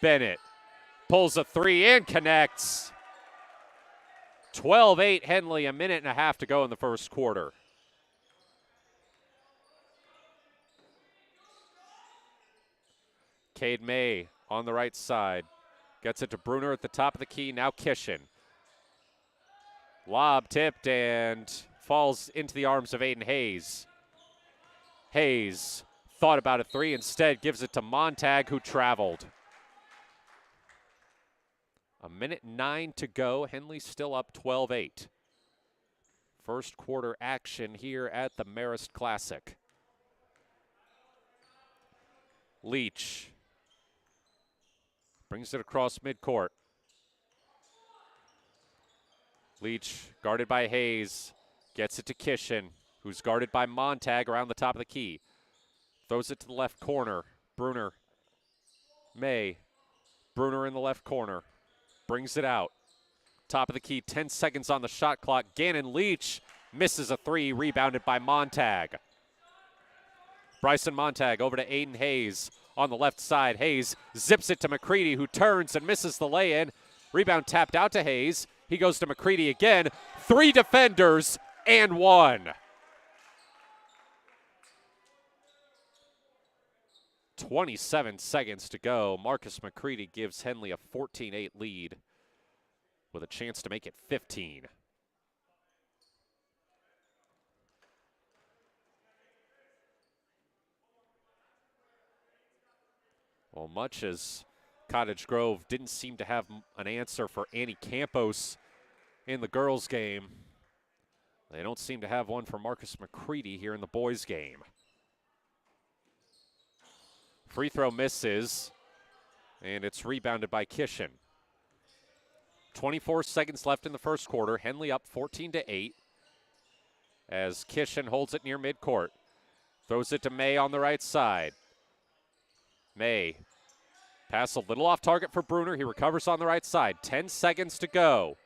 Bennett pulls a three and connects. 12-8 Henley, a minute and a half to go in the first quarter. Cade May on the right side. Gets it to Bruner at the top of the key, now Kishin. Lob tipped and falls into the arms of Aiden Hayes. Hayes thought about a three, instead gives it to Montag, who traveled. A minute 9 to go. Henley still up 12-8. First quarter action here at the Marist Classic. Leach brings it across midcourt. Leach guarded by Hayes. Gets it to Kishin, who's guarded by Montag around the top of the key. Throws it to the left corner. Bruner. May. Bruner in the left corner. Brings it out. Top of the key, 10 seconds on the shot clock. Gannon Leach misses a three, rebounded by Montag. Bryson Montag over to Aiden Hayes on the left side. Hayes zips it to McCready, who turns and misses the lay-in. Rebound tapped out to Hayes. He goes to McCready again. Three defenders and one. 27 seconds to go. Marcus McCready gives Henley a 14-8 lead with a chance to make it 15. Well, much as Cottage Grove didn't seem to have an answer for Annie Campos in the girls' game, they don't seem to have one for Marcus McCready here in the boys' game. Free throw misses, and it's rebounded by Kishin. 24 seconds left in the first quarter. Henley up 14-8 as Kishin holds it near midcourt. Throws it to May on the right side. May. Pass a little off target for Bruner. He recovers on the right side. 10 seconds to go.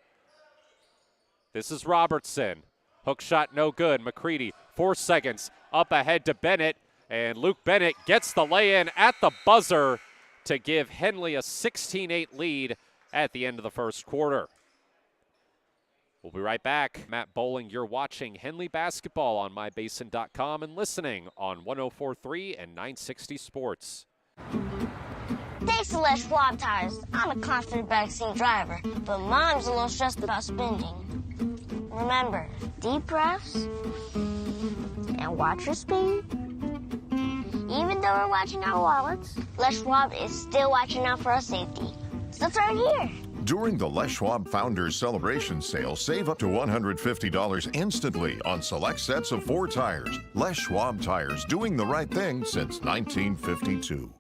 This is Robertson. Hook shot no good. McCready, 4 seconds. Up ahead to Bennett. And Luke Bennett gets the lay-in at the buzzer to give Henley a 16-8 lead at the end of the first quarter. We'll be right back. Matt Bowling, you're watching Henley basketball on mybasin.com and listening on 104.3 and 960 Sports. Thanks to Les Schwab tires, I'm a confident backseat driver, but Mom's a little stressed about spending. Remember, deep breaths and watch your speed. Even though we're watching our wallets, Les Schwab is still watching out for our safety. So let's start here. During the Les Schwab Founders Celebration Sale, save up to $150 instantly on select sets of 4 tires. Les Schwab Tires, doing the right thing since 1952.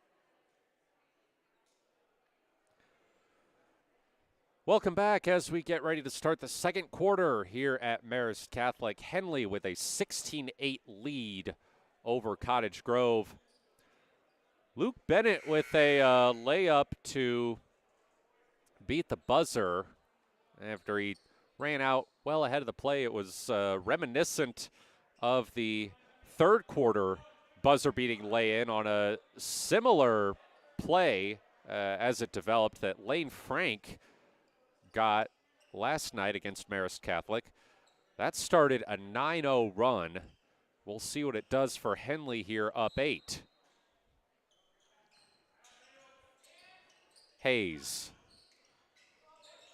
Welcome back as we get ready to start the second quarter here at Marist Catholic. Henley with a 16-8 lead over Cottage Grove. Luke Bennett with a layup to beat the buzzer after he ran out well ahead of the play. It was reminiscent of the third quarter buzzer-beating lay-in on a similar play as it developed that Lane Frank got last night against Marist Catholic. That started a 9-0 run. We'll see what it does for Henley here, up 8. Hayes.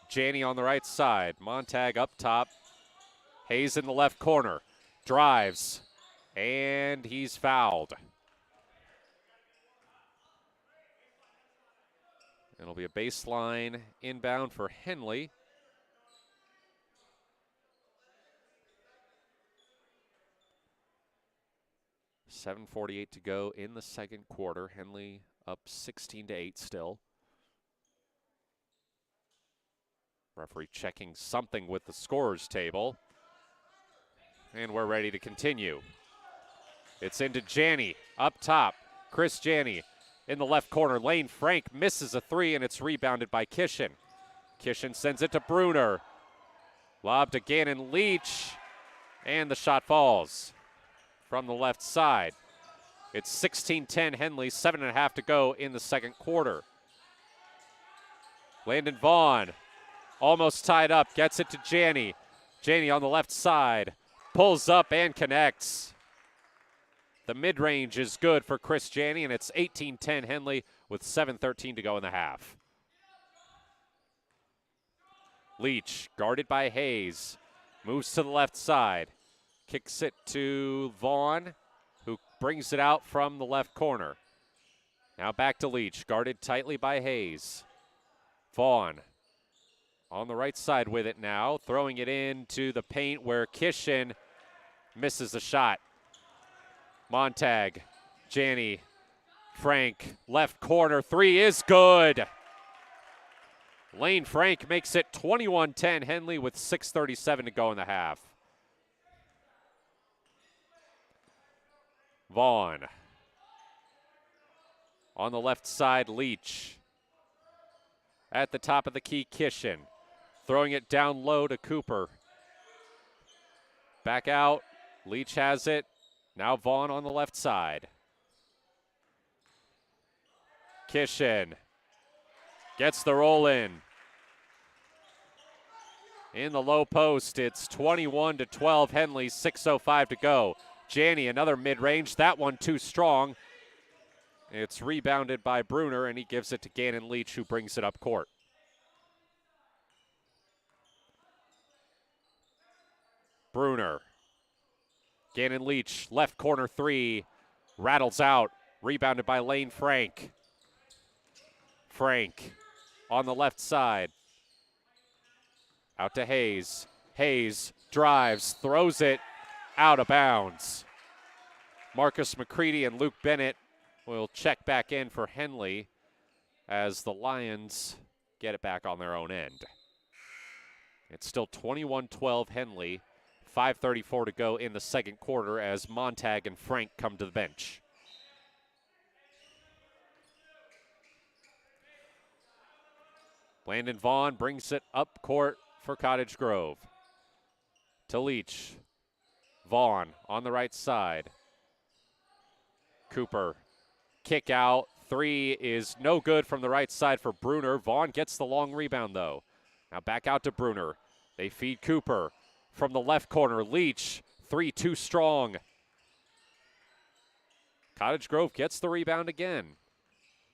Janney on the right side. Montag up top. Hayes in the left corner. Drives. And he's fouled. It'll be a baseline inbound for Henley. .7:48 to go in the second quarter. Henley up 16-8 still. Referee checking something with the scorer's table. And we're ready to continue. It's into Janney up top. Chris Janney in the left corner. Lane Frank misses a 3, and it's rebounded by Kishin. Kishin sends it to Bruner. Lob to Gannon Leach, and the shot falls from the left side. It's 16-10 Henley, 7.5 to go in the second quarter. Landon Vaughn almost tied up, gets it to Janney. Janney on the left side, pulls up and connects. The mid-range is good for Chris Janney, and it's 18-10 Henley with 7:13 to go in the half. Leach, guarded by Hayes, moves to the left side. Kicks it to Vaughn, who brings it out from the left corner. Now back to Leach, guarded tightly by Hayes. Vaughn on the right side with it now, throwing it into the paint where Kishin misses the shot. Montag, Janney, Frank, left corner, 3 is good. Lane Frank makes it 21-10 Henley with 6:37 to go in the half. Vaughn. On the left side, Leach. At the top of the key, Kishin. Throwing it down low to Cooper. Back out. Leach has it. Now Vaughn on the left side. Kishin gets the roll in. In the low post, it's 21-12 Henley, 6:05 to go. Janney, another mid-range. That one too strong. It's rebounded by Bruner, and he gives it to Gannon Leach, who brings it up court. Bruner. Gannon Leach, left corner 3, rattles out. Rebounded by Lane Frank. Frank on the left side. Out to Hayes. Hayes drives, throws it out of bounds. Marcus McCready and Luke Bennett will check back in for Henley as the Lions get it back on their own end. It's still 21-12 Henley. 5:34 to go in the second quarter as Montag and Frank come to the bench. Landon Vaughn brings it up court for Cottage Grove. To Leach. Vaughn on the right side. Cooper. Kick out. 3 is no good from the right side for Bruner. Vaughn gets the long rebound, though. Now back out to Bruner. They feed Cooper. From the left corner, Leach, 3 too strong. Cottage Grove gets the rebound again.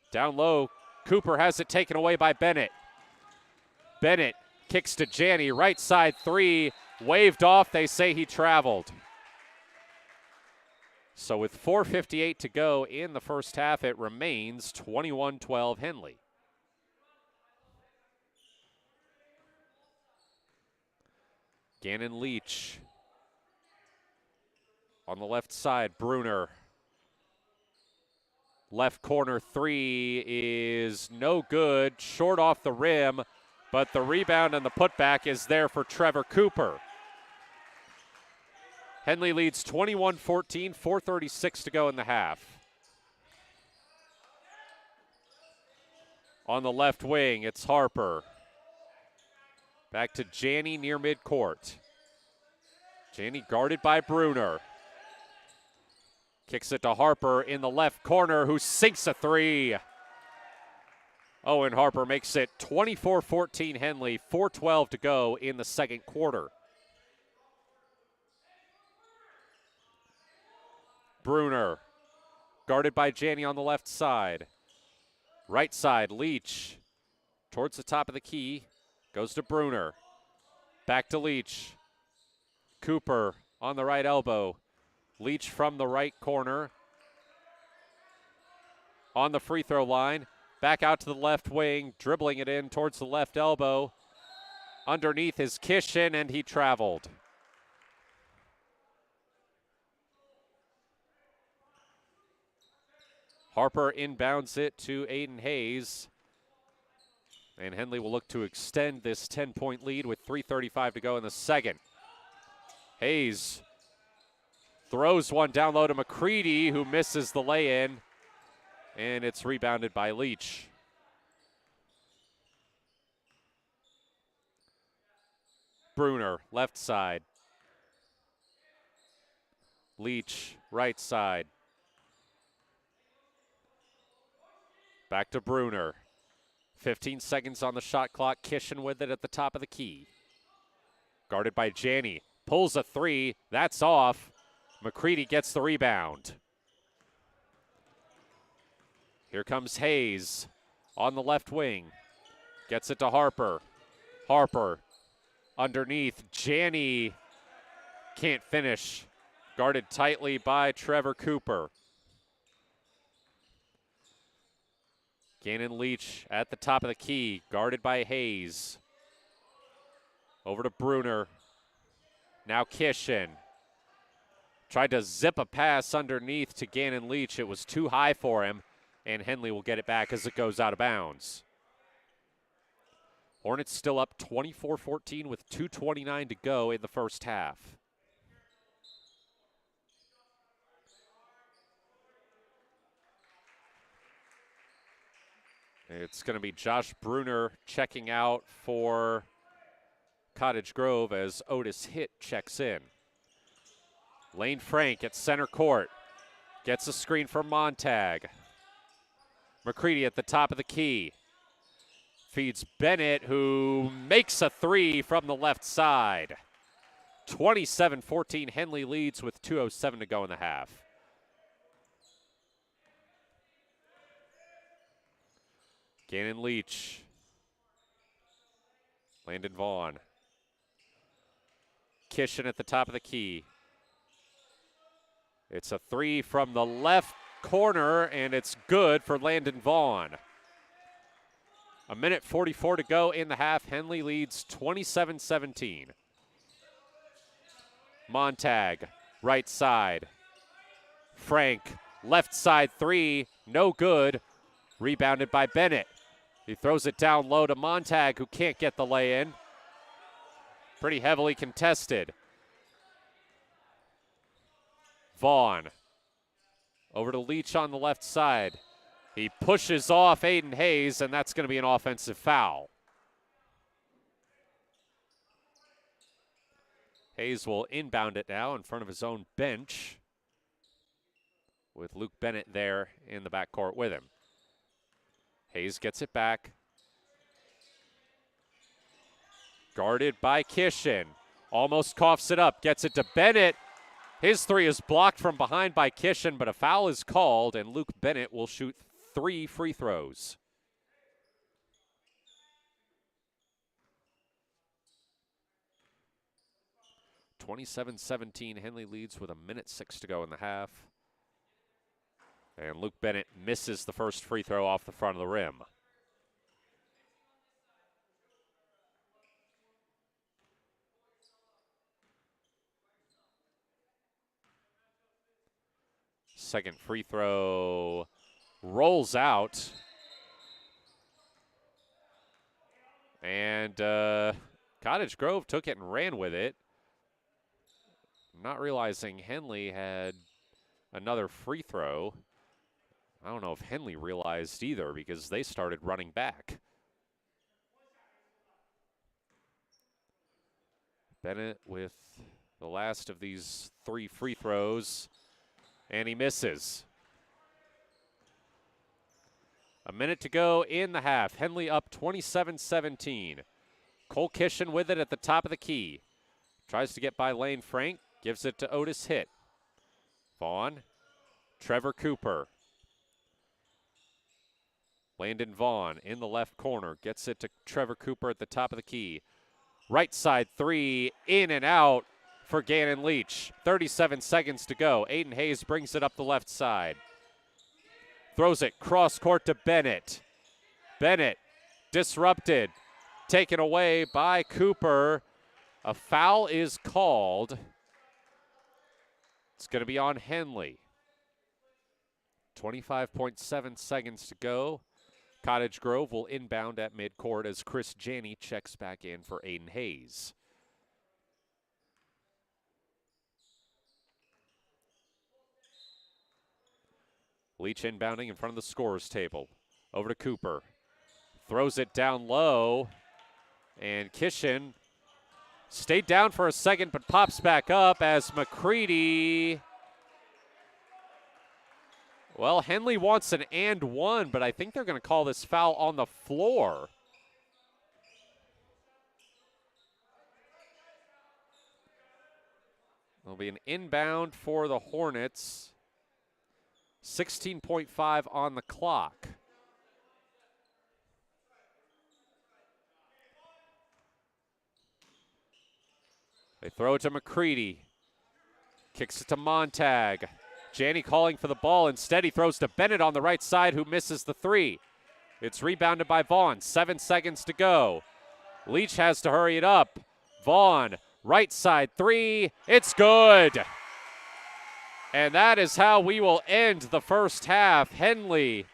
Down low, Cooper has it taken away by Bennett. Bennett kicks to Janney, right side 3, waved off, they say he traveled. So with 4:58 to go in the first half, it remains 21-12 Henley. Gannon Leach on the left side. Bruner. Left corner three is no good. Short off the rim, but the rebound and the putback is there for Trevor Cooper. Henley leads 21-14, 4:36 to go in the half. On the left wing, it's Harper. Back to Janney near midcourt. Janney guarded by Bruner. Kicks it to Harper in the left corner, who sinks a three. Owen Harper makes it 24-14 Henley, 4:12 to go in the second quarter. Bruner, guarded by Janney on the left side. Right side, Leach, towards the top of the key, goes to Bruner. Back to Leach. Cooper on the right elbow. Leach from the right corner. On the free throw line. Back out to the left wing, dribbling it in towards the left elbow. Underneath is Kishin, and he traveled. Harper inbounds it to Aiden Hayes. And Henley will look to extend this 10-point lead with 3:35 to go in the second. Hayes throws one down low to McCready, who misses the lay-in. And it's rebounded by Leach. Bruner, left side. Leach, right side. Back to Bruner. 15 seconds on the shot clock. Kishin with it at the top of the key. Guarded by Janney. Pulls a three. That's off. McCready gets the rebound. Here comes Hayes on the left wing. Gets it to Harper. Harper underneath. Janney can't finish. Guarded tightly by Trevor Cooper. Gannon Leach at the top of the key, guarded by Hayes. Over to Bruner. Now Kishin. Tried to zip a pass underneath to Gannon Leach. It was too high for him, and Henley will get it back as it goes out of bounds. Hornets still up 24-14 with 2:29 to go in the first half. It's going to be Josh Bruner checking out for Cottage Grove as Otis Hitt checks in. Lane Frank at center court. Gets a screen for Montag. McCready at the top of the key. Feeds Bennett, who makes a three from the left side. 27-14, Henley leads with 2:07 to go in the half. Gannon Leach. Landon Vaughn. Kishin at the top of the key. It's a three from the left corner, and it's good for Landon Vaughn. 1:44 to go in the half. Henley leads 27-17. Montag, right side. Frank, left side three, no good. Rebounded by Bennett. He throws it down low to Montag, who can't get the lay-in. Pretty heavily contested. Vaughn. Over to Leach on the left side. He pushes off Aiden Hayes, and that's going to be an offensive foul. Hayes will inbound it now in front of his own bench, with Luke Bennett there in the backcourt with him. Hayes gets it back. Guarded by Kishin. Almost coughs it up. Gets it to Bennett. His three is blocked from behind by Kishin, but a foul is called, and Luke Bennett will shoot 3 free throws. (27-17). Henley leads with 1:06 to go in the half. And Luke Bennett misses the first free throw off the front of the rim. Second free throw rolls out. And Cottage Grove took it and ran with it. Not realizing Henley had another free throw. I don't know if Henley realized either because they started running back. Bennett with the last of these 3 free throws, and he misses. A minute to go in the half. Henley up 27-17. Cole Kishin with it at the top of the key. Tries to get by Lane Frank. Gives it to Otis Hitt. Vaughn. Trevor Cooper. Landon Vaughn in the left corner. Gets it to Trevor Cooper at the top of the key. Right side 3. In and out for Gannon Leach. 37 seconds to go. Aiden Hayes brings it up the left side. Throws it cross court to Bennett. Bennett disrupted. Taken away by Cooper. A foul is called. It's going to be on Henley. 25.7 seconds to go. Cottage Grove will inbound at midcourt as Chris Janney checks back in for Aiden Hayes. Leach inbounding in front of the scorer's table. Over to Cooper. Throws it down low. And Kishin stayed down for a second but pops back up as McCready. Well, Henley wants an and one, but I think they're going to call this foul on the floor. There'll be an inbound for the Hornets. 16.5 on the clock. They throw it to McCready. Kicks it to Montag. Janney calling for the ball. Instead, he throws to Bennett on the right side, who misses the 3. It's rebounded by Vaughn. 7 seconds to go. Leach has to hurry it up. Vaughn, right side 3. It's good. And that is how we will end the first half. Henley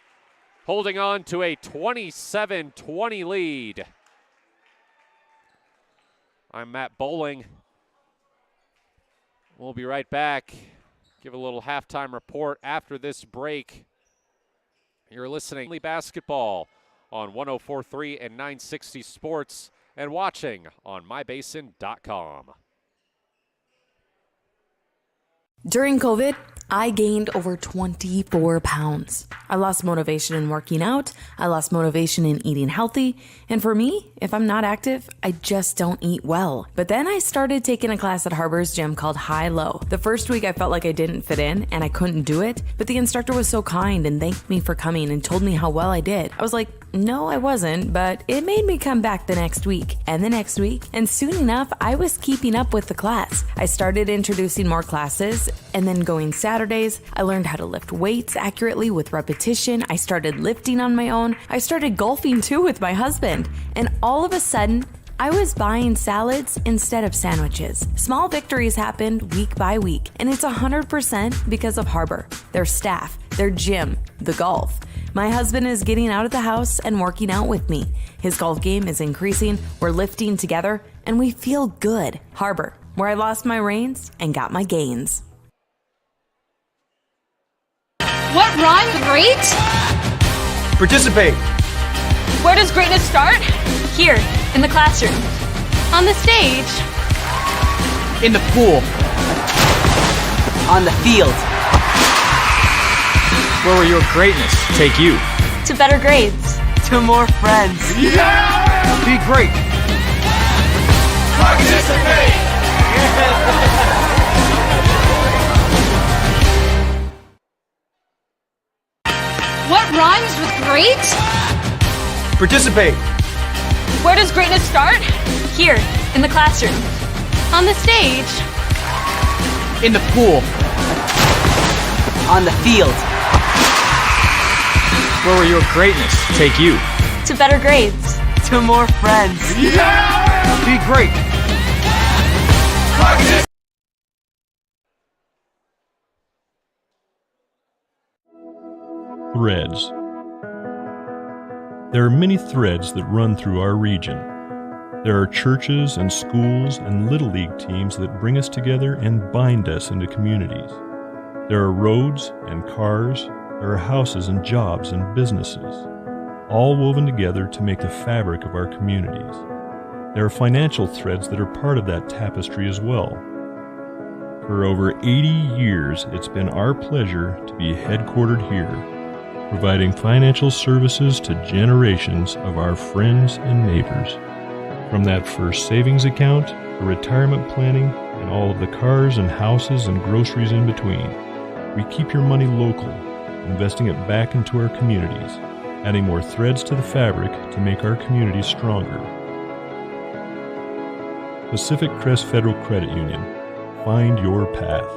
holding on to a 27-20 lead. I'm Matt Bowling. We'll be right back. Give a little halftime report after this break. You're listening to Henley basketball on 104.3 and 960 Sports and watching on mybasin.com. During COVID, I gained over 24 pounds. I lost motivation in working out. I lost motivation in eating healthy. And for me, if I'm not active, I just don't eat well. But then I started taking a class at Harbor's gym called High Low. The first week I felt like I didn't fit in and I couldn't do it. But the instructor was so kind and thanked me for coming and told me how well I did. I was like, no, I wasn't, but it made me come back the next week and the next week. And soon enough, I was keeping up with the class. I started introducing more classes and then going Saturdays. I learned how to lift weights accurately with repetition. I started lifting on my own. I started golfing too with my husband. And all of a sudden, I was buying salads instead of sandwiches. Small victories happened week by week, and it's 100% because of Harbor, their staff, their gym, the golf. My husband is getting out of the house and working out with me. His golf game is increasing, we're lifting together, and we feel good. Harbor, where I lost my reins and got my gains. What rhymes great? Participate. Where does greatness start? Here, in the classroom. On the stage. In the pool. On the field. Where will your greatness take you? To better grades. To more friends. Yeah! Be great. Participate! What rhymes with great? Participate. Where does greatness start? Here, in the classroom. On the stage. In the pool. On the field. Where will your greatness take you? To better grades. To more friends. Yeah! Be great. Threads. There are many threads that run through our region. There are churches and schools and little league teams that bring us together and bind us into communities. There are roads and cars. There are houses and jobs and businesses, all woven together to make the fabric of our communities. There are financial threads that are part of that tapestry as well. For over 80 years, it's been our pleasure to be headquartered here, providing financial services to generations of our friends and neighbors. From that first savings account, to retirement planning, and all of the cars and houses and groceries in between, we keep your money local, investing it back into our communities, adding more threads to the fabric to make our communities stronger. Pacific Crest Federal Credit Union. Find your path.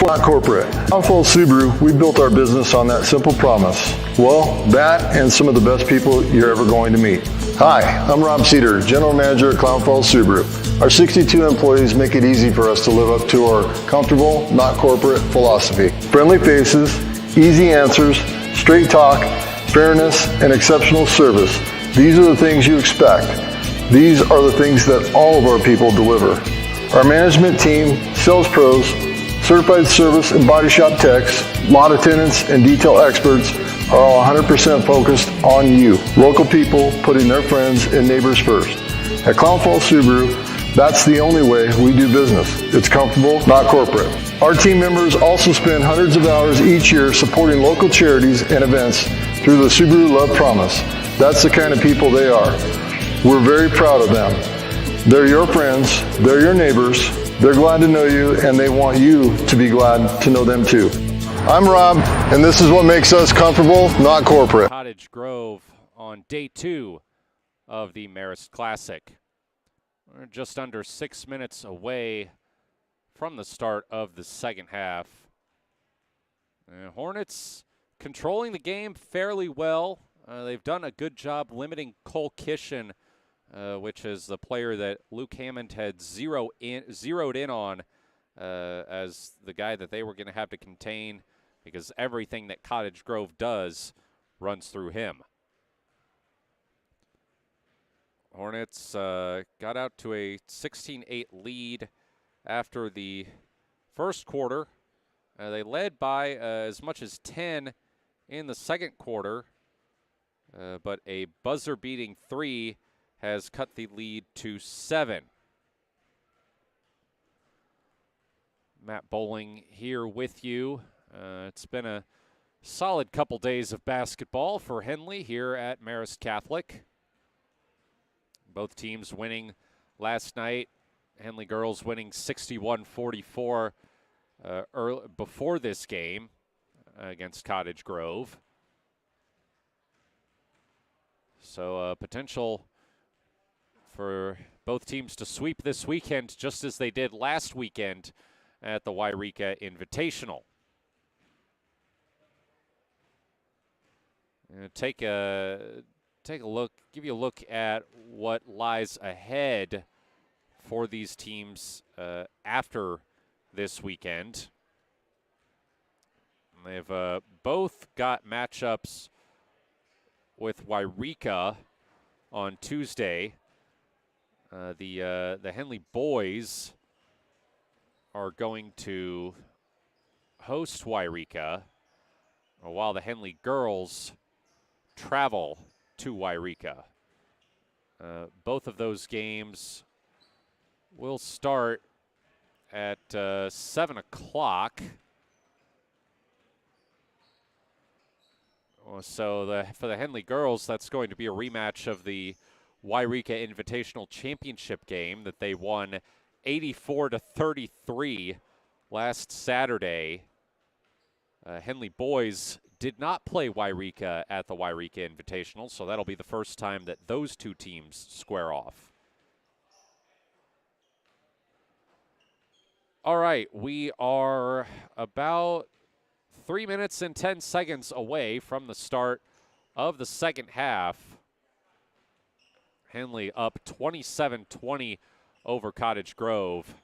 Not corporate. Clownfall Subaru, we built our business on that simple promise. Well, that and some of the best people you're ever going to meet. Hi, I'm Rob Cedar, General Manager at Clownfall Subaru. Our 62 employees make it easy for us to live up to our comfortable, not corporate philosophy. Friendly faces, easy answers, straight talk, fairness, and exceptional service. These are the things you expect. These are the things that all of our people deliver. Our management team, sales pros, certified service and body shop techs, lot attendants, and detail experts are all 100% focused on you. Local people putting their friends and neighbors first. At Clownfall Subaru, that's the only way we do business. It's comfortable, not corporate. Our team members also spend hundreds of hours each year supporting local charities and events through the Subaru Love Promise. That's the kind of people they are. We're very proud of them. They're your friends, they're your neighbors, they're glad to know you, and they want you to be glad to know them too. I'm Rob, and this is what makes us comfortable, not corporate. Cottage Grove on day 2 of the Marist Classic. We're just under 6 minutes away from the start of the second half. Hornets controlling the game fairly well. They've done a good job limiting Cole Kishin, which is the player that Luke Hammond had zeroed in on as the guy that they were going to have to contain, because everything that Cottage Grove does runs through him. Hornets got out to a 16-8 lead after the first quarter. They led by as much as 10 in the second quarter, but a buzzer-beating 3 has cut the lead to 7. Matt Bowling here with you. It's been a solid couple days of basketball for Henley here at Marist Catholic. Both teams winning last night. Henley girls winning 61-44 before this game against Cottage Grove. So potential for both teams to sweep this weekend, just as they did last weekend at the Wairika Invitational. Take a look, give you a look at what lies ahead for these teams after this weekend. They've both got matchups with Wairika on Tuesday. The Henley boys are going to host Wairika, while the Henley girls travel to Wairika. Both of those games will start at 7 o'clock. So for the Henley girls, that's going to be a rematch of the Wairika Invitational Championship game that they won 84-33 last Saturday. Henley boys did not play Wairika at the Wairika Invitational, so that'll be the first time that those two teams square off. All right, we are about 3 minutes and 10 seconds away from the start of the second half. Henley up 27-20 over Cottage Grove.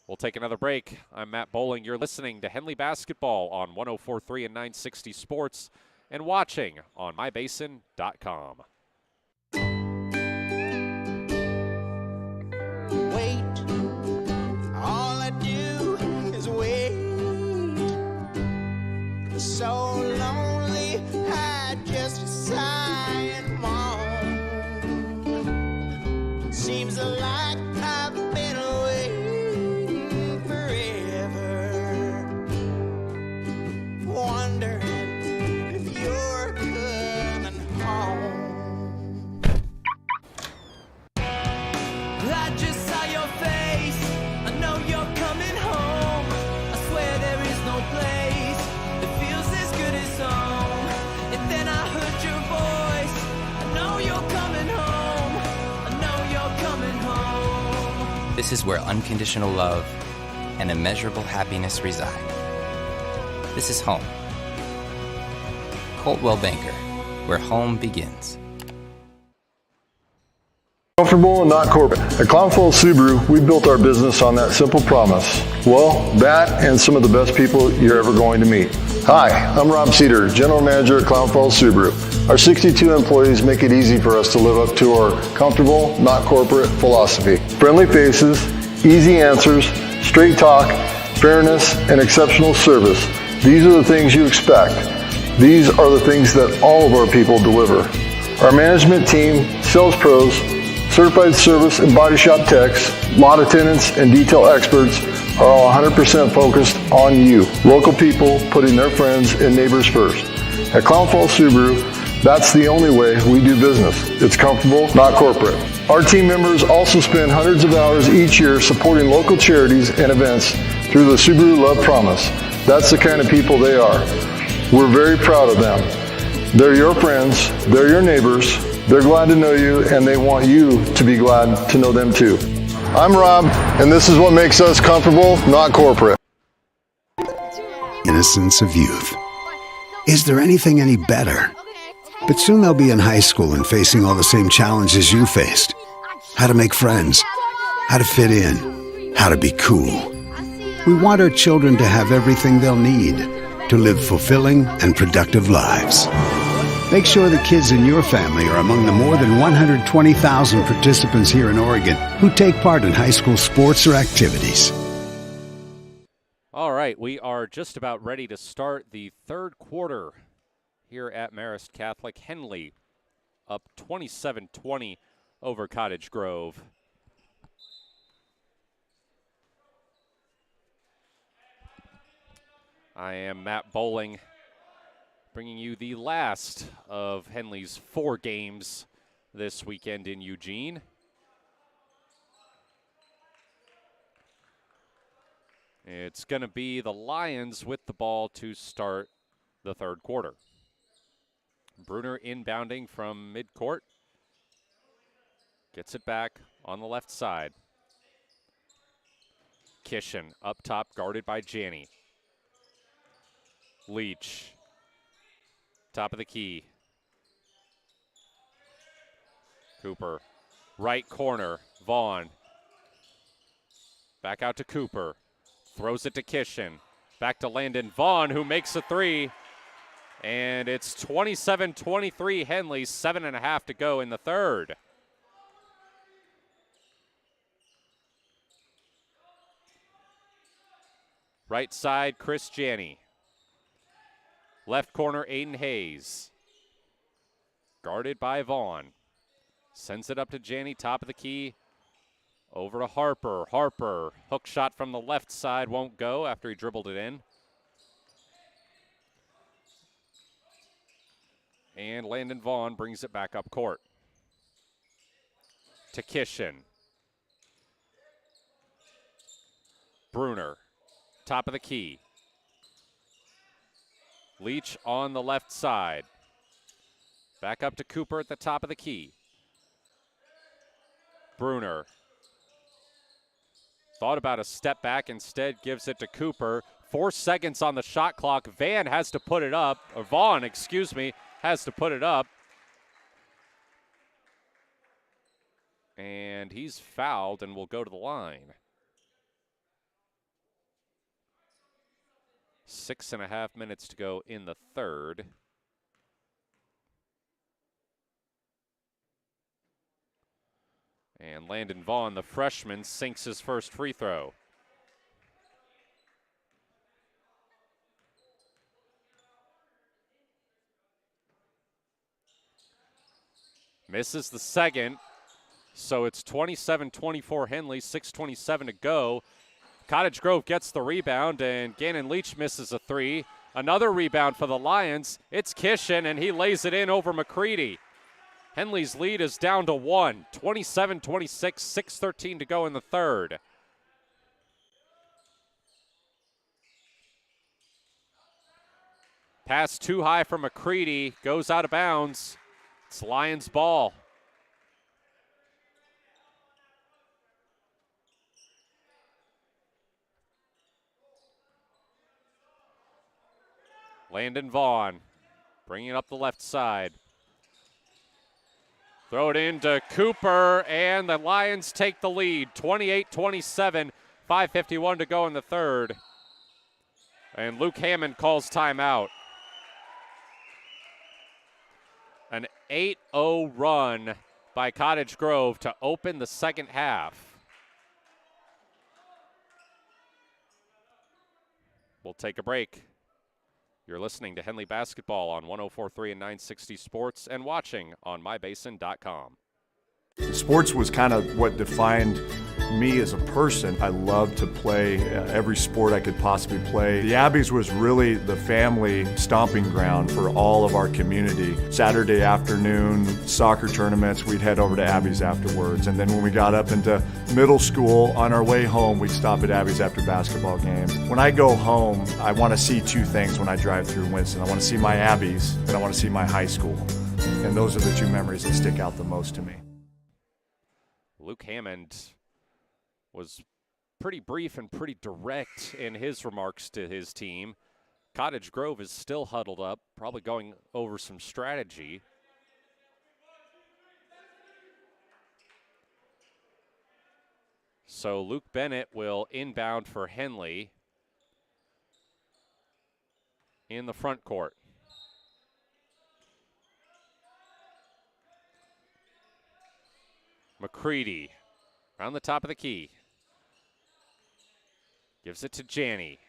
We'll take another break. I'm Matt Bowling. You're listening to Henley Basketball on 104.3 and 960 Sports and watching on mybasin.com. Wait, all I do is wait. So lonely, I just sigh and moan. Seems like I've been waiting forever, wondering if you're coming home. I just saw your face, I know you're coming home. I swear there is no place that feels as good as home. And then I heard your voice, I know you're coming home. I know you're coming home. This is where unconditional love and immeasurable happiness reside. This is home. Coltwell Banker, where home begins. Comfortable and not corporate. At Clownfall Subaru, we built our business on that simple promise. Well, that and some of the best people you're ever going to meet. Hi, I'm Rob Cedar, General Manager at Clownfall Subaru. Our 62 employees make it easy for us to live up to our comfortable, not corporate philosophy. Friendly faces, easy answers, straight talk, fairness, and exceptional service. These are the things you expect. These are the things that all of our people deliver. Our management team, sales pros, certified service and body shop techs, lot attendants, and detail experts are all 100% focused on you. Local people putting their friends and neighbors first. At Clownfall Subaru, that's the only way we do business. It's comfortable, not corporate. Our team members also spend hundreds of hours each year supporting local charities and events through the Subaru Love Promise. That's the kind of people they are. We're very proud of them. They're your friends, they're your neighbors, they're glad to know you, and they want you to be glad to know them too. I'm Rob, and this is what makes us comfortable, not corporate. Innocence of youth. Is there anything any better? But soon they'll be in high school and facing all the same challenges you faced. How to make friends, how to fit in, how to be cool. We want our children to have everything they'll need to live fulfilling and productive lives. Make sure the kids in your family are among the more than 120,000 participants here in Oregon who take part in high school sports or activities. All right, we are just about ready to start the third quarter here at Marist Catholic. Henley up 27-20 over Cottage Grove. I am Matt Bowling, bringing you the last of Henley's 4 games this weekend in Eugene. It's going to be the Lions with the ball to start the third quarter. Bruner inbounding from midcourt. Gets it back on the left side. Kishin up top, guarded by Janney. Leach. Top of the key. Cooper. Right corner. Vaughn. Back out to Cooper. Throws it to Kishin. Back to Landon Vaughn, who makes a 3. And it's 27-23 Henley, 7.5 to go in the third. Right side, Chris Janney. Left corner, Aiden Hayes. Guarded by Vaughn. Sends it up to Janney, top of the key. Over to Harper. Harper, hook shot from the left side, won't go after he dribbled it in. And Landon Vaughn brings it back up court. To Kishin. Bruner, top of the key. Leach on the left side. Back up to Cooper at the top of the key. Bruner. Thought about a step back, instead gives it to Cooper. 4 seconds on the shot clock. Vaughn, has to put it up. Has to put it up. And he's fouled and will go to the line. 6.5 minutes to go in the third. And Landon Vaughn, the freshman, sinks his first free throw. Misses the second, so it's 27-24 Henley, 6:27 to go. Cottage Grove gets the rebound, and Gannon Leach misses a three. Another rebound for the Lions. It's Kishin, and he lays it in over McCready. Henley's lead is down to 1, 27-26, 6:13 to go in the third. Pass too high for McCready, goes out of bounds. It's Lions ball. Landon Vaughn bringing it up the left side. Throw it into Cooper, and the Lions take the lead, 28-27, 5:51 to go in the third. And Luke Hammond calls timeout. An 8-0 run by Cottage Grove to open the second half. We'll take a break. You're listening to Henley Basketball on 104.3 and 960 Sports and watching on mybasin.com. Sports was kind of what defined me as a person. I loved to play every sport I could possibly play. The Abbeys was really the family stomping ground for all of our community. Saturday afternoon soccer tournaments, we'd head over to Abbeys afterwards. And then when we got up into middle school, on our way home, we'd stop at Abbeys after basketball games. When I go home, I want to see two things when I drive through Winston. I want to see my Abbeys, and I want to see my high school. And those are the two memories that stick out the most to me. Luke Hammond was pretty brief and pretty direct in his remarks to his team. Cottage Grove is still huddled up, probably going over some strategy. So Luke Bennett will inbound for Henley in the front court. McCready around the top of the key. Gives it to Janney.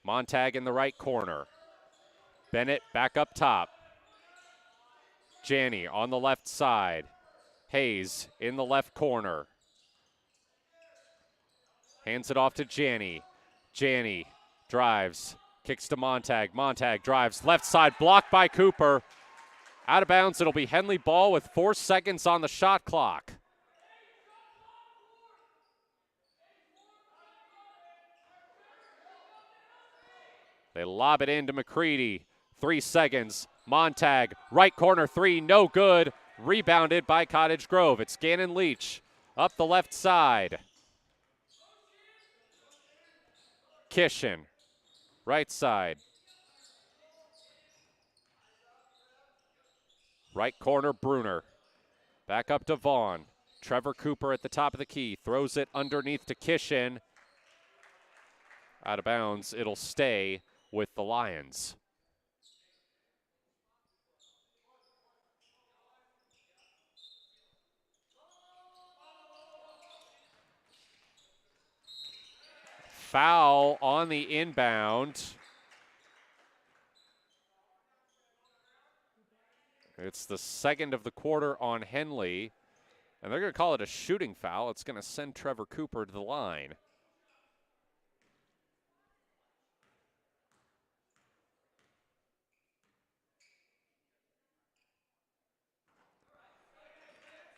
Montag in the right corner. Bennett back up top. Janney on the left side. Hayes in the left corner. Hands it off to Janney. Janney drives, kicks to Montag. Montag drives, left side, blocked by Cooper. Out of bounds, it'll be Henley ball with 4 seconds on the shot clock. They lob it into McCready. 3 seconds. Montag, right corner three, no good. Rebounded by Cottage Grove. It's Gannon Leach up the left side. Kishin, right side. Right corner, Bruner. Back up to Vaughn. Trevor Cooper at the top of the key. Throws it underneath to Kishin. Out of bounds. It'll stay with the Lions. Foul on the inbound. It's the second of the quarter on Henley, and they're going to call it a shooting foul. It's going to send Trevor Cooper to the line.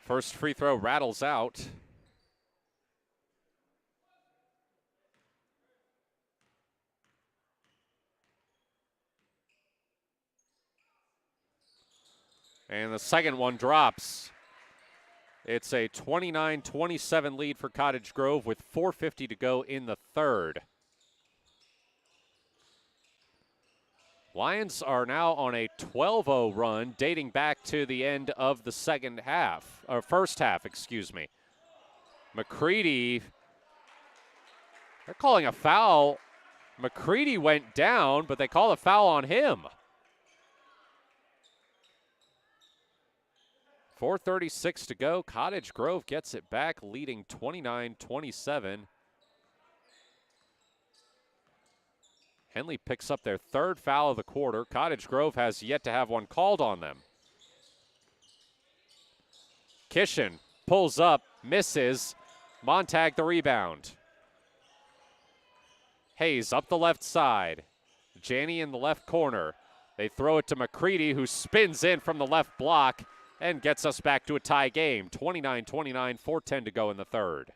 First free throw rattles out. And the second one drops. It's a 29-27 lead for Cottage Grove with 4:50 to go in the third. Lions are now on a 12-0 run dating back to the end of the second half, or first half, excuse me. McCready, they're calling a foul. McCready went down, but they call a foul on him. 4:36 to go. Cottage Grove gets it back, leading 29-27. Henley picks up their third foul of the quarter. Cottage Grove has yet to have one called on them. Kishin pulls up, misses. Montag the rebound. Hayes up the left side. Janney in the left corner. They throw it to McCready, who spins in from the left block and gets us back to a tie game. 29-29, 4:10 to go in the third.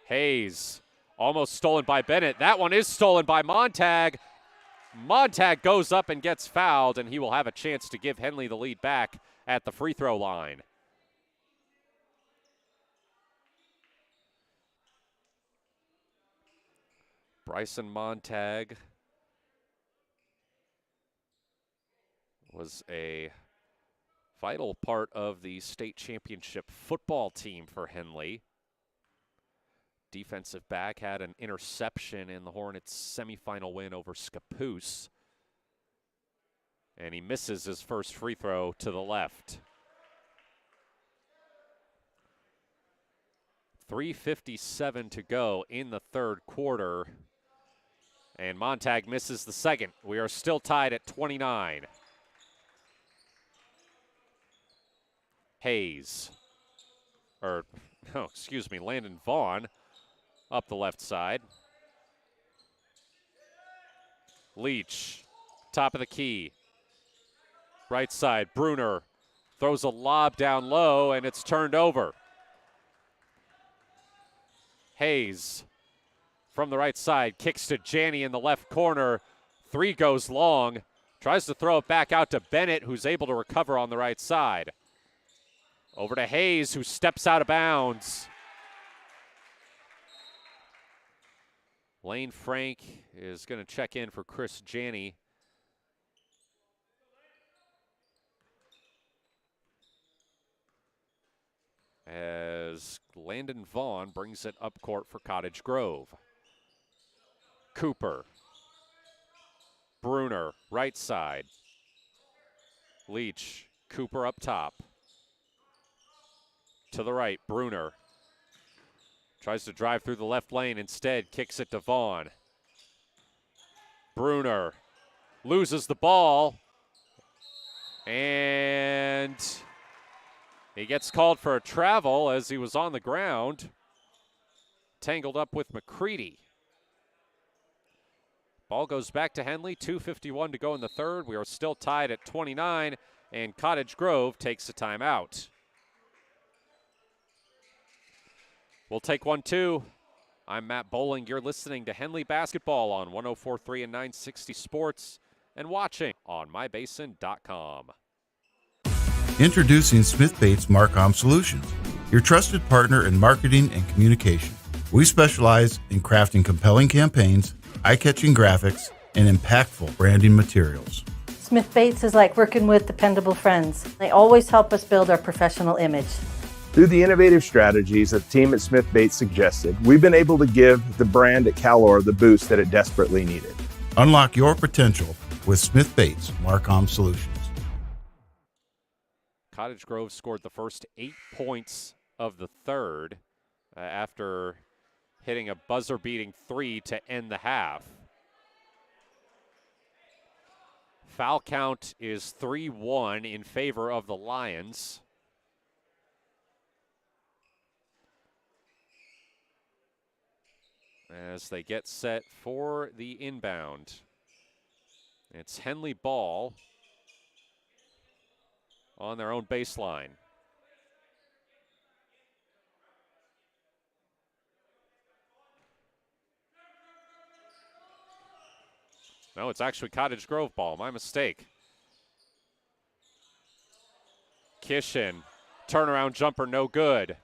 Hayes almost stolen by Bennett. That one is stolen by Montag. Montag goes up and gets fouled, and he will have a chance to give Henley the lead back at the free throw line. Bryson Montag was a vital part of the state championship football team for Henley. Defensive back, had an interception in the Hornets' semifinal win over Scappoose. And he misses his first free throw to the left. 3:57 to go in the third quarter. And Montag misses the second. We are still tied at 29. Hayes, Landon Vaughn up the left side. Leach, top of the key. Right side, Bruner throws a lob down low, and it's turned over. Hayes from the right side kicks to Janney in the left corner. Three goes long. Tries to throw it back out to Bennett, who's able to recover on the right side. Over to Hayes, who steps out of bounds. Lane Frank is going to check in for Chris Janney. As Landon Vaughn brings it up court for Cottage Grove. Cooper. Bruner, right side. Leach, Cooper up top. To the right, Bruner. Tries to drive through the left lane, instead kicks it to Vaughn. Bruner loses the ball, and he gets called for a travel as he was on the ground, tangled up with McCready. Ball goes back to Henley, 2:51 to go in the third. We are still tied at 29, and Cottage Grove takes a timeout. We'll take 1-2. I'm Matt Bowling. You're listening to Henley Basketball on 104.3 and 960 Sports and watching on mybasin.com. Introducing Smith Bates Marcom Solutions, your trusted partner in marketing and communication. We specialize in crafting compelling campaigns, eye-catching graphics, and impactful branding materials. Smith Bates is like working with dependable friends. They always help us build our professional image. Through the innovative strategies that the team at Smith Bates suggested, we've been able to give the brand at Calor the boost that it desperately needed. Unlock your potential with Smith Bates Marcom Solutions. Cottage Grove scored the first 8 points of the third after hitting a buzzer-beating three to end the half. Foul count is 3-1 in favor of the Lions. As they get set for the inbound. It's Henley ball on their own baseline. No, it's actually Cottage Grove ball. My mistake. Kishin, turnaround jumper, no good.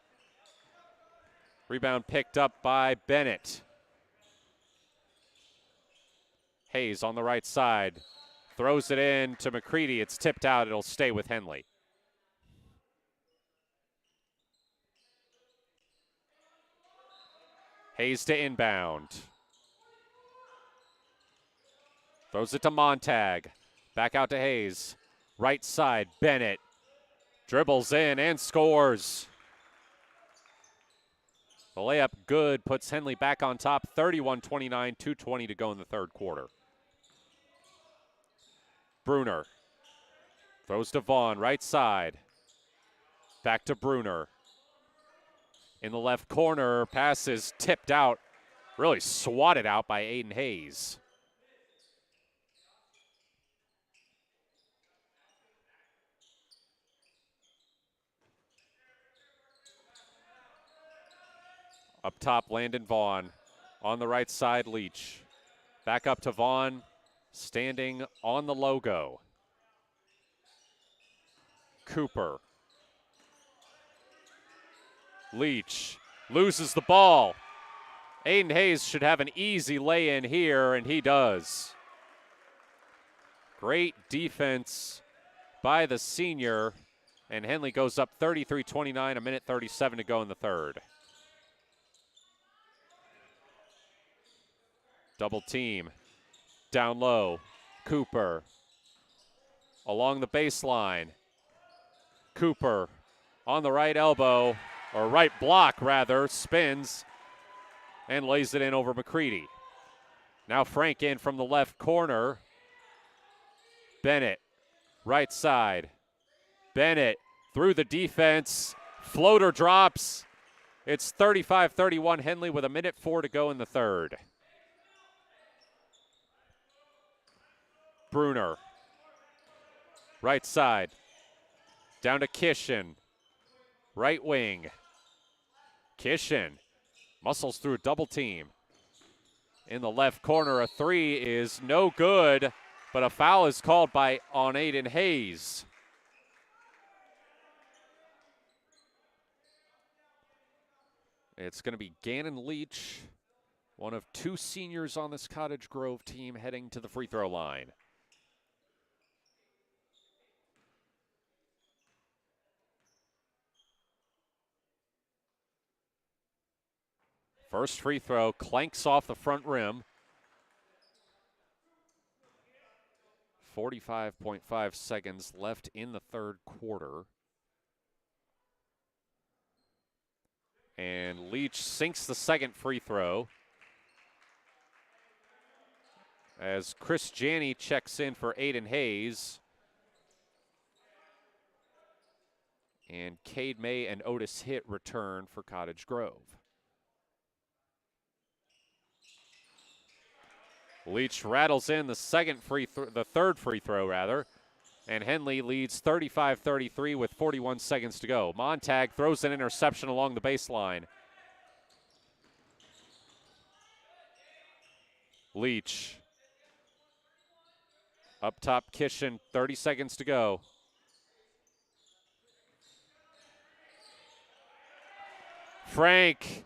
Rebound picked up by Bennett. Hayes on the right side. Throws it in to McCready. It's tipped out. It'll stay with Henley. Hayes to inbound. Throws it to Montag. Back out to Hayes. Right side, Bennett. Dribbles in and scores. The layup good, puts Henley back on top, 31-29, 2:20 to go in the third quarter. Bruner throws to Vaughn, right side. Back to Bruner. In the left corner, pass is tipped out, really swatted out by Aiden Hayes. Up top, Landon Vaughn. On the right side, Leach. Back up to Vaughn, standing on the logo. Cooper. Leach loses the ball. Aiden Hayes should have an easy lay-in here, and he does. Great defense by the senior, and Henley goes up 33-29, a minute 37 to go in the third. Double team, down low, Cooper. Along the baseline, Cooper on the right elbow, or right block rather, spins and lays it in over McCready. Now Frank in from the left corner. Bennett, right side. Bennett through the defense, floater drops. It's 35-31 Henley with a minute 4 to go in the third. Bruner, right side, down to Kishin, right wing. Kishin muscles through a double team. In the left corner, a three is no good, but a foul is called on Aiden Hayes. It's going to be Gannon Leach, one of two seniors on this Cottage Grove team, heading to the free throw line. First free throw clanks off the front rim. 45.5 seconds left in the third quarter. And Leach sinks the second free throw as Chris Janney checks in for Aiden Hayes. And Cade May and Otis Hitt return for Cottage Grove. Leach rattles in the third free throw rather, and Henley leads 35-33 with 41 seconds to go. Montag throws an interception along the baseline. Leach. Up top, Kishin, 30 seconds to go. Frank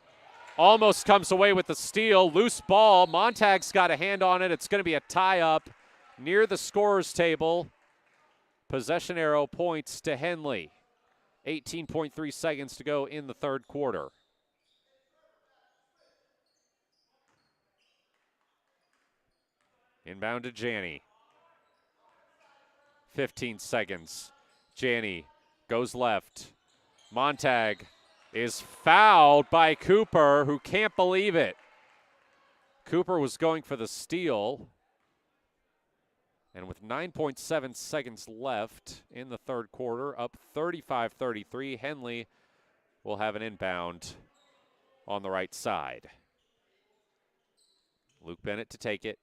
almost comes away with the steal. Loose ball. Montag's got a hand on it. It's going to be a tie-up near the scorer's table. Possession arrow points to Henley. 18.3 seconds to go in the third quarter. Inbound to Janney. 15 seconds. Janney goes left. Montag is fouled by Cooper, who can't believe it. Cooper was going for the steal. And with 9.7 seconds left in the third quarter, up 35-33, Henley will have an inbound on the right side. Luke Bennett to take it.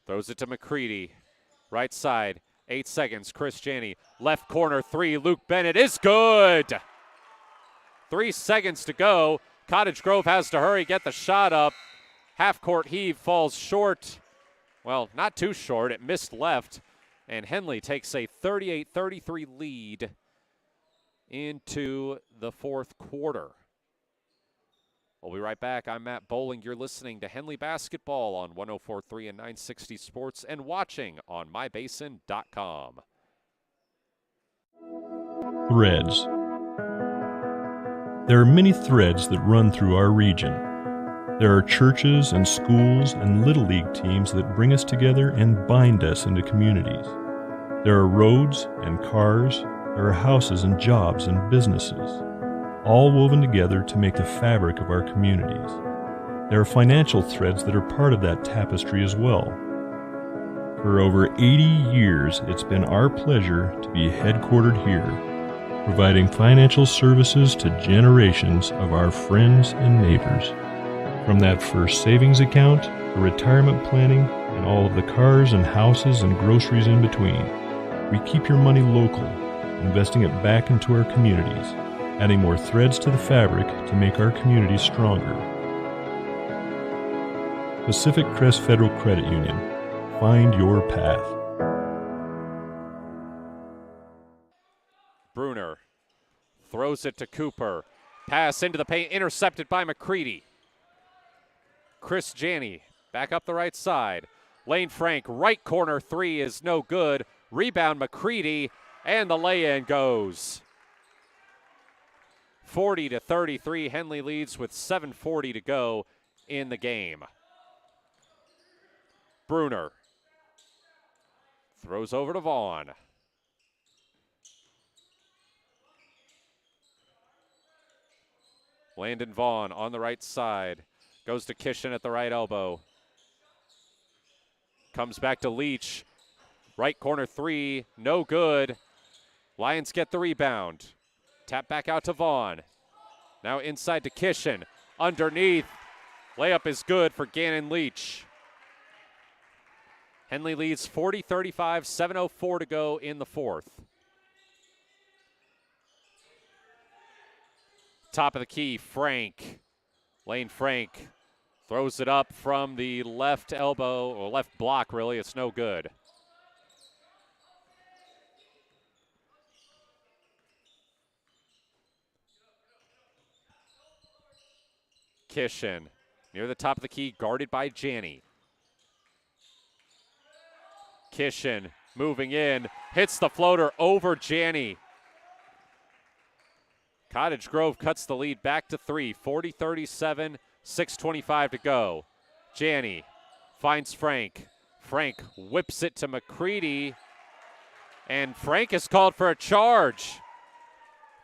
Throws it to McCready. Right side, 8 seconds, Chris Janney. Left corner three, Luke Bennett is good. 3 seconds to go. Cottage Grove has to hurry, get the shot up. Half-court heave falls short Well, not too short. It missed left, and Henley takes a 38-33 lead into the fourth quarter. We'll be right back. I'm Matt Bowling. You're listening to Henley Basketball on 104.3 and 960 Sports and watching on mybasin.com. Threads. There are many threads that run through our region. There are churches and schools and Little League teams that bring us together and bind us into communities. There are roads and cars. There are houses and jobs and businesses, all woven together to make the fabric of our communities. There are financial threads that are part of that tapestry as well. For over 80 years, it's been our pleasure to be headquartered here, providing financial services to generations of our friends and neighbors. From that first savings account to retirement planning and all of the cars and houses and groceries in between, we keep your money local, investing it back into our communities, adding more threads to the fabric to make our communities stronger. Pacific Crest Federal Credit Union. Find your path. Bruner throws it to Cooper. Pass into the paint, intercepted by McCready. Chris Janney back up the right side. Lane Frank, right corner three is no good. Rebound McCready, and the lay-in goes. 40-33, Henley leads with 7:40 to go in the game. Bruner throws over to Vaughn. Landon Vaughn on the right side. Goes to Kishin at the right elbow. Comes back to Leach. Right corner three, no good. Lions get the rebound. Tap back out to Vaughn. Now inside to Kishin. Underneath. Layup is good for Gannon Leach. Henley leads 40-35, 7:04 to go in the fourth. Top of the key, Frank. Lane Frank throws it up from the left elbow, or left block really, it's no good. Kishin near the top of the key, guarded by Janney. Kishin moving in, hits the floater over Janney. Cottage Grove cuts the lead back to 3, 40-37, 6:25 to go. Janney finds Frank. Frank whips it to McCready, and Frank is called for a charge.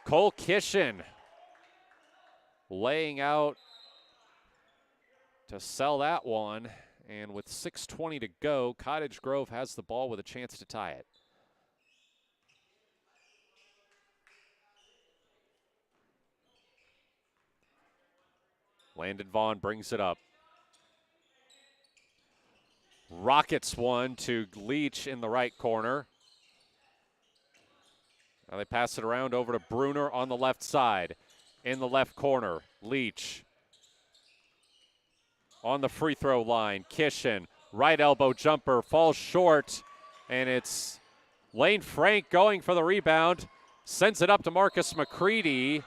Cole Kishin laying out to sell that one. And with 6:20 to go, Cottage Grove has the ball with a chance to tie it. Landon Vaughn brings it up. Rockets one to Leach in the right corner. Now they pass it around over to Bruner on the left side. In the left corner, Leach. On the free throw line, Kishin, right elbow jumper, falls short, and it's Lane Frank going for the rebound, sends it up to Marcus McCready,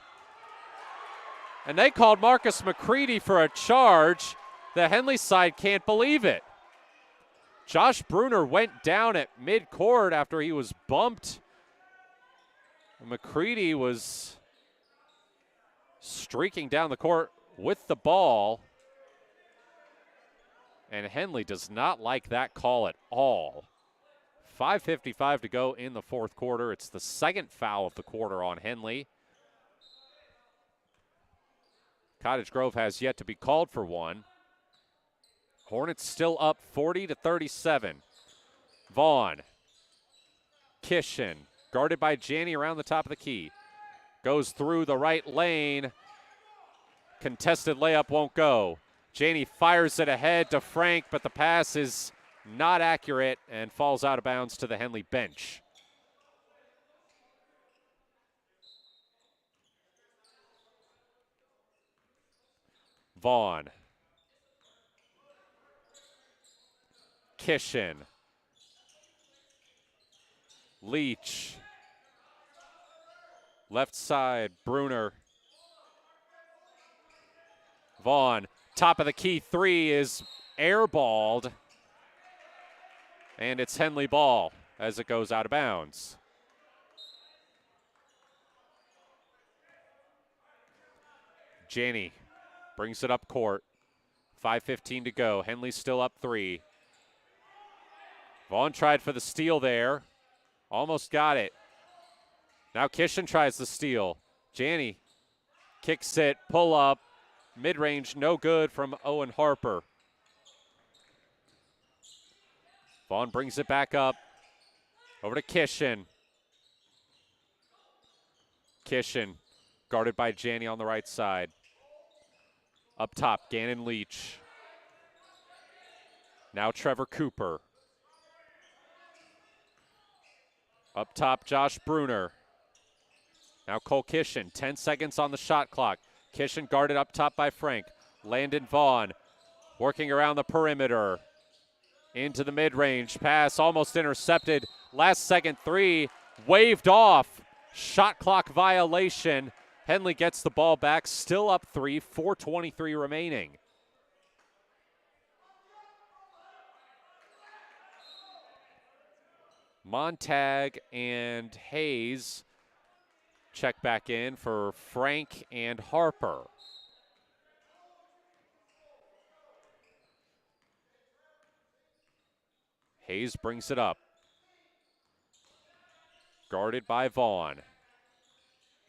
and they called Marcus McCready for a charge. The Henley side can't believe it. Josh Bruner went down at midcourt after he was bumped. McCready was streaking down the court with the ball. And Henley does not like that call at all. 5:55 to go in the fourth quarter. It's the second foul of the quarter on Henley. Cottage Grove has yet to be called for one. Hornets still up 40-37. Vaughn. Kishin, guarded by Janney around the top of the key. Goes through the right lane. Contested layup won't go. Janney fires it ahead to Frank, but the pass is not accurate and falls out of bounds to the Henley bench. Vaughn. Kishin. Leach. Left side, Bruner. Vaughn, top of the key three is airballed. And it's Henley ball as it goes out of bounds. Janney brings it up court. 5:15 to go. Henley still up 3. Vaughn tried for the steal there. Almost got it. Now Kishin tries the steal. Janney kicks it, pull up, mid-range, no good from Owen Harper. Vaughn brings it back up. Over to Kishin. Kishin guarded by Janney on the right side. Up top, Gannon Leach. Now Trevor Cooper. Up top, Josh Bruner. Now Cole Kishin, 10 seconds on the shot clock. Kishin guarded up top by Frank. Landon Vaughn working around the perimeter. Into the mid-range, pass almost intercepted. Last second three, waved off. Shot clock violation. Henley gets the ball back, still up 3, 4:23 remaining. Montag and Hayes check back in for Frank and Harper. Hayes brings it up. Guarded by Vaughn.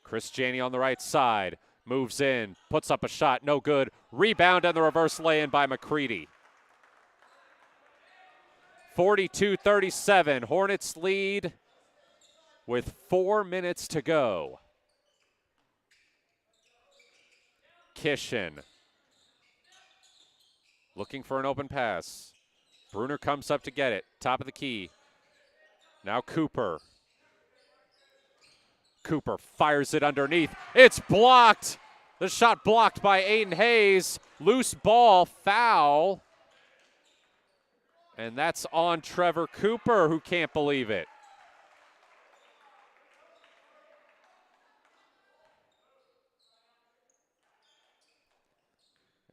Chris Janney on the right side. Moves in, puts up a shot, no good. Rebound and the reverse lay-in by McCready. 42-37, Hornets lead with 4 minutes to go. Kishin looking for an open pass. Bruner comes up to get it, top of the key. Now Cooper. Cooper fires it underneath. It's blocked. The shot blocked by Aiden Hayes. Loose ball, foul. And that's on Trevor Cooper, who can't believe it.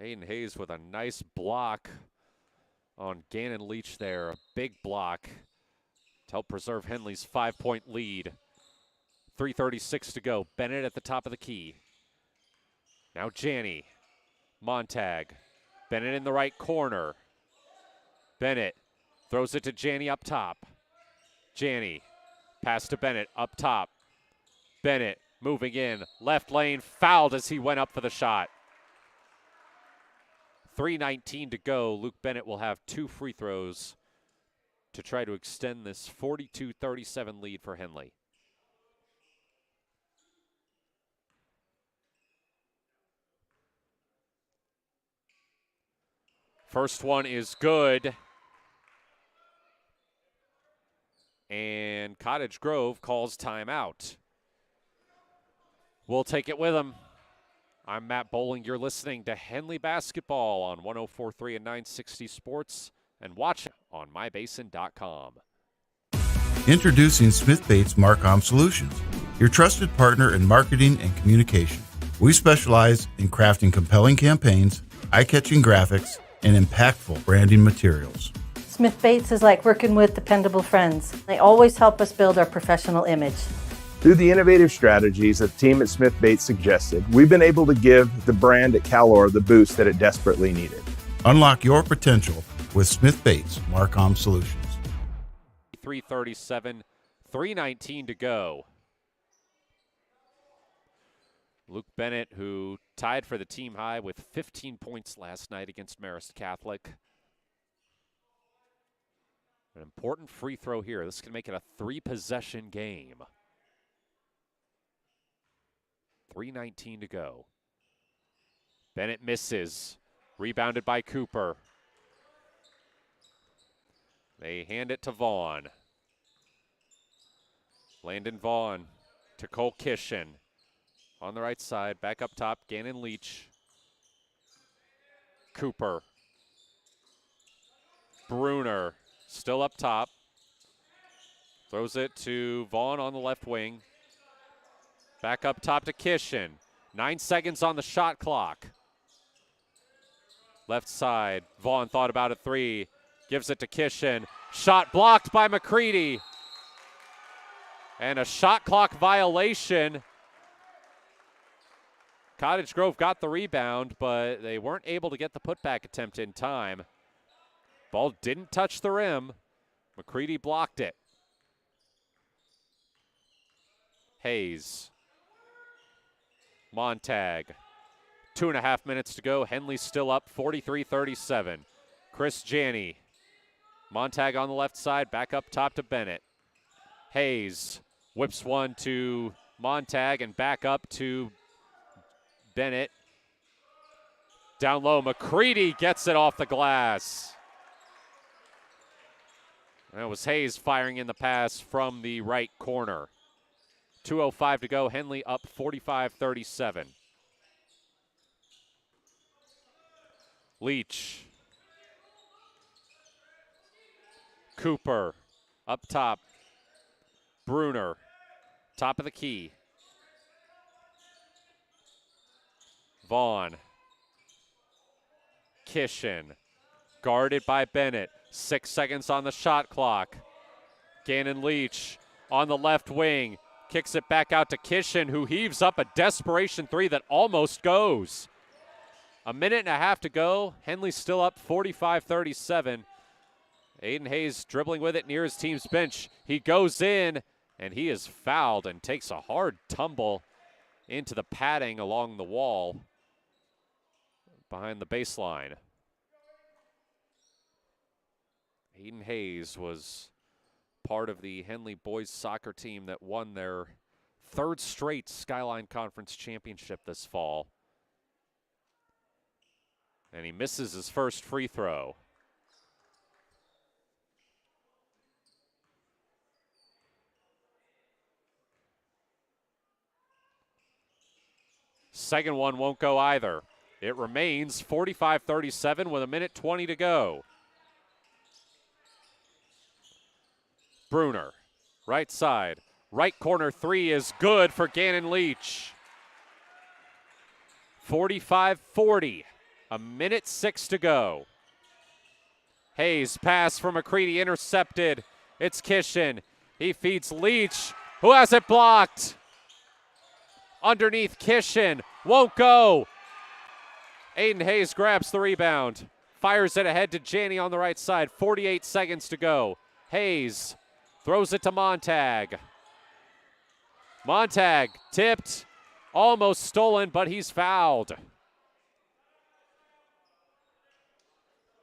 Aiden Hayes with a nice block on Gannon Leach there. A big block to help preserve Henley's 5-point lead. 3:36 to go. Bennett at the top of the key. Now Janney. Montag. Bennett in the right corner. Bennett throws it to Janney up top. Janney. Pass to Bennett up top. Bennett moving in. Left lane. Fouled as he went up for the shot. 3:19 to go. Luke Bennett will have 2 free throws to try to extend this 42-37 lead for Henley. First one is good. And Cottage Grove calls timeout. We'll take it with them. I'm Matt Bowling. You're listening to Henley Basketball on 104.3 and 960 Sports, and watch on mybasin.com. Introducing Smith Bates Marcom Solutions, your trusted partner in marketing and communication. We specialize in crafting compelling campaigns, eye-catching graphics, and impactful branding materials. Smith Bates is like working with dependable friends. They always help us build our professional image. Through the innovative strategies the team at Smith Bates suggested, we've been able to give the brand at Calor the boost that it desperately needed. Unlock your potential with Smith Bates Marcom Solutions. 3:37, 3:19 to go. Luke Bennett, who tied for the team high with 15 points last night against Marist Catholic. An important free throw here. This can make it a 3-possession game. 3:19 to go. Bennett misses. Rebounded by Cooper. They hand it to Vaughn. Landon Vaughn to Cole Kishin. On the right side, back up top, Gannon Leach. Cooper. Bruner. still up top. Throws it to Vaughn on the left wing. Back up top to Kishin. 9 seconds on the shot clock. Left side, Vaughn thought about a three. Gives it to Kishin. Shot blocked by McCready. And a shot clock violation. Cottage Grove got the rebound, but they weren't able to get the putback attempt in time. Ball didn't touch the rim. McCready blocked it. Hayes. Montag. 2.5 minutes to go. Henley still up 43-37. Chris Janney. Montag on the left side, back up top to Bennett. Hayes whips one to Montag and back up to Bennett. Down low, McCready gets it off the glass. That was Hayes firing in the pass from the right corner. 2:05 to go. Henley up 45-37. Leach. Cooper up top. Bruner, top of the key. Vaughn. Kishin, guarded by Bennett. 6 seconds on the shot clock. Gannon Leach on the left wing. Kicks it back out to Kishin, who heaves up a desperation three that almost goes. 1.5 minutes to go. Henley still up 45-37. Aiden Hayes dribbling with it near his team's bench. He goes in, and he is fouled and takes a hard tumble into the padding along the wall behind the baseline. Aiden Hayes was part of the Henley boys soccer team that won their 3rd straight Skyline Conference championship this fall. And he misses his first free throw. Second one won't go either. It remains 45-37 with 1:20 to go. Bruner, right side. Right corner three is good for Gannon Leach. 45-40. 1:06 to go. Hayes pass from McCready intercepted. It's Kishin. He feeds Leach, who has it blocked. Underneath Kishin. Won't go. Aiden Hayes grabs the rebound. Fires it ahead to Janney on the right side. 48 seconds to go. Hayes throws it to Montag. Montag tipped. Almost stolen, but he's fouled.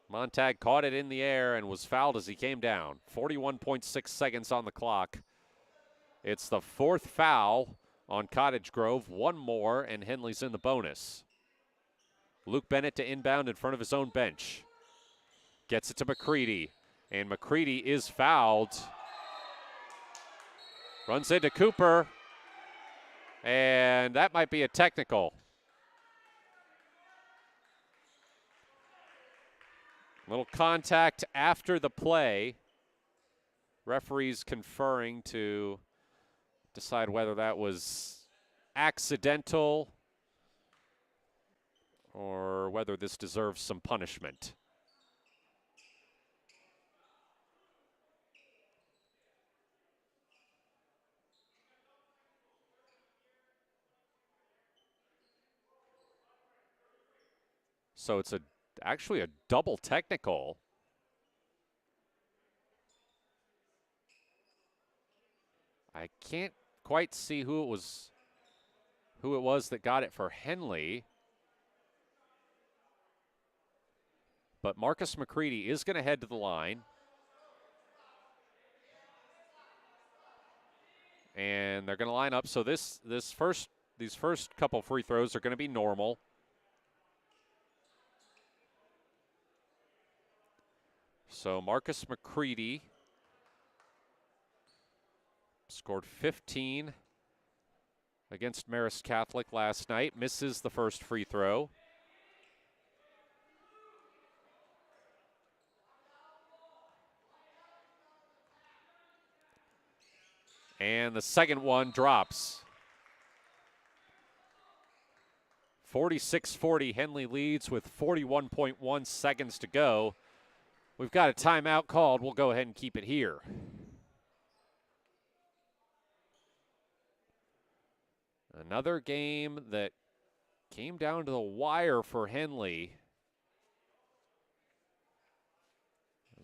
Montag caught it in the air and was fouled as he came down. 41.6 seconds on the clock. It's the 4th foul on Cottage Grove. One more, and Henley's in the bonus. Luke Bennett to inbound in front of his own bench. Gets it to McCready, and McCready is fouled. Runs into Cooper, and that might be a technical. Little contact after the play. Referees conferring to decide whether that was accidental or whether this deserves some punishment. So it's actually a double technical. I can't quite see who it was that got it for Henley. But Marcus McCready is going to head to the line. And they're going to line up. So these first couple free throws are going to be normal. So Marcus McCready scored 15 against Marist Catholic last night. Misses the first free throw. And the second one drops. 46-40, Henley leads with 41.1 seconds to go. We've got a timeout called. We'll go ahead and keep it here. Another game that came down to the wire for Henley.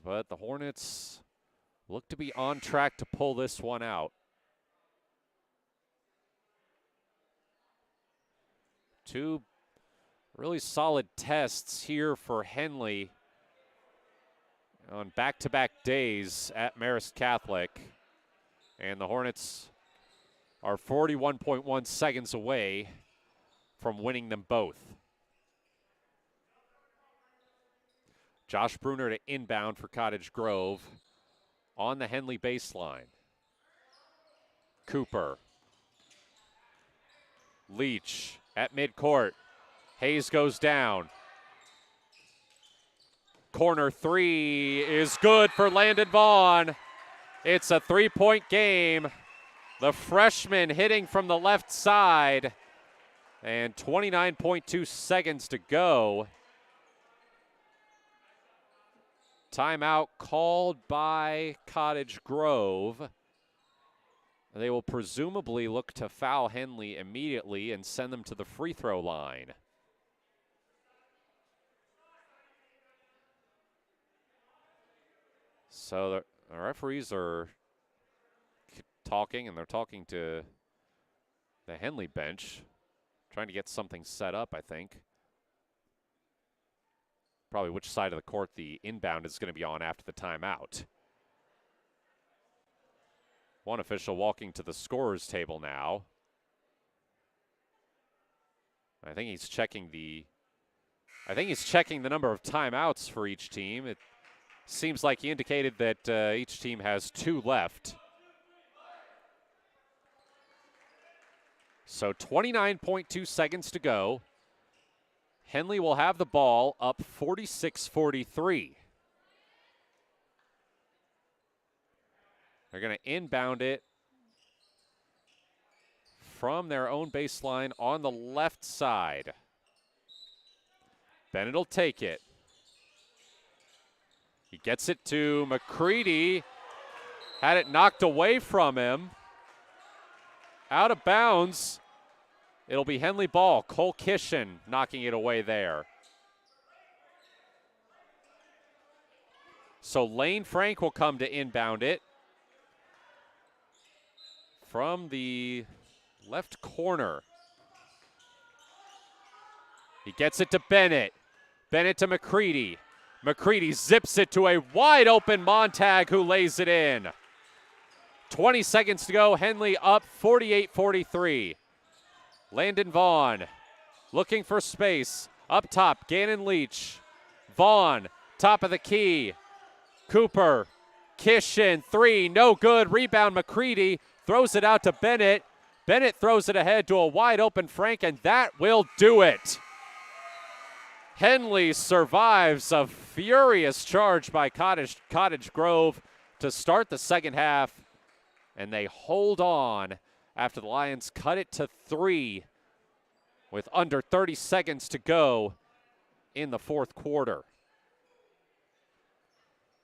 But the Hornets look to be on track to pull this one out. Two really solid tests here for Henley on back-to-back days at Marist Catholic. And the Hornets are 41.1 seconds away from winning them both. Josh Bruner to inbound for Cottage Grove on the Henley baseline. Cooper. Leach at midcourt. Hayes goes down. Corner three is good for Landon Vaughn. It's a three-point game. The freshman hitting from the left side. And 29.2 seconds to go. Timeout called by Cottage Grove. They will presumably look to foul Henley immediately and send them to the free throw line. So the referees are talking, and they're talking to the Henley bench, trying to get something set up, I think. Probably which side of the court the inbound is going to be on after the timeout. One official walking to the scorer's table now. I think he's checking the number of timeouts for each team. It seems like he indicated that each team has 2 left. So 29.2 seconds to go. Henley will have the ball up 46-43. They're going to inbound it from their own baseline on the left side. Bennett will take it. He gets it to McCready. Had it knocked away from him. Out of bounds. It'll be Henley ball. Cole Kishin knocking it away there. So Lane Frank will come to inbound it from the left corner. He gets it to Bennett. Bennett to McCready. McCready zips it to a wide open Montag who lays it in. 20 seconds to go. Henley up 48-43. Landon Vaughn looking for space. Up top, Gannon Leach. Vaughn, top of the key. Cooper, Kishin, 3, no good. Rebound McCready, throws it out to Bennett. Bennett throws it ahead to a wide open Frank, and that will do it. Henley survives a furious charge by Cottage Grove to start the second half, and they hold on after the Lions cut it to 3 with under 30 seconds to go in the fourth quarter.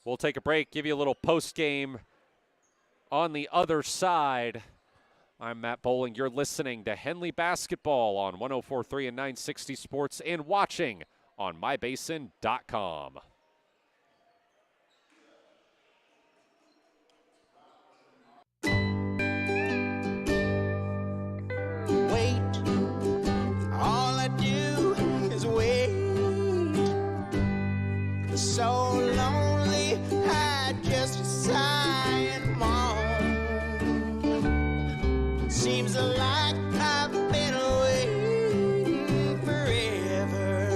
We'll take a break, give you a little post-game on the other side. I'm Matt Bowling. You're listening to Henley Basketball on 104.3 and 960 Sports and watching on mybasin.com. So lonely, I just sigh and moan. Seems like I've been waiting forever.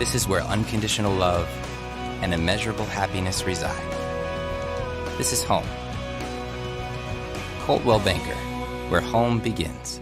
This is where unconditional love and immeasurable happiness reside. This is home. Coltwell Banker, where home begins.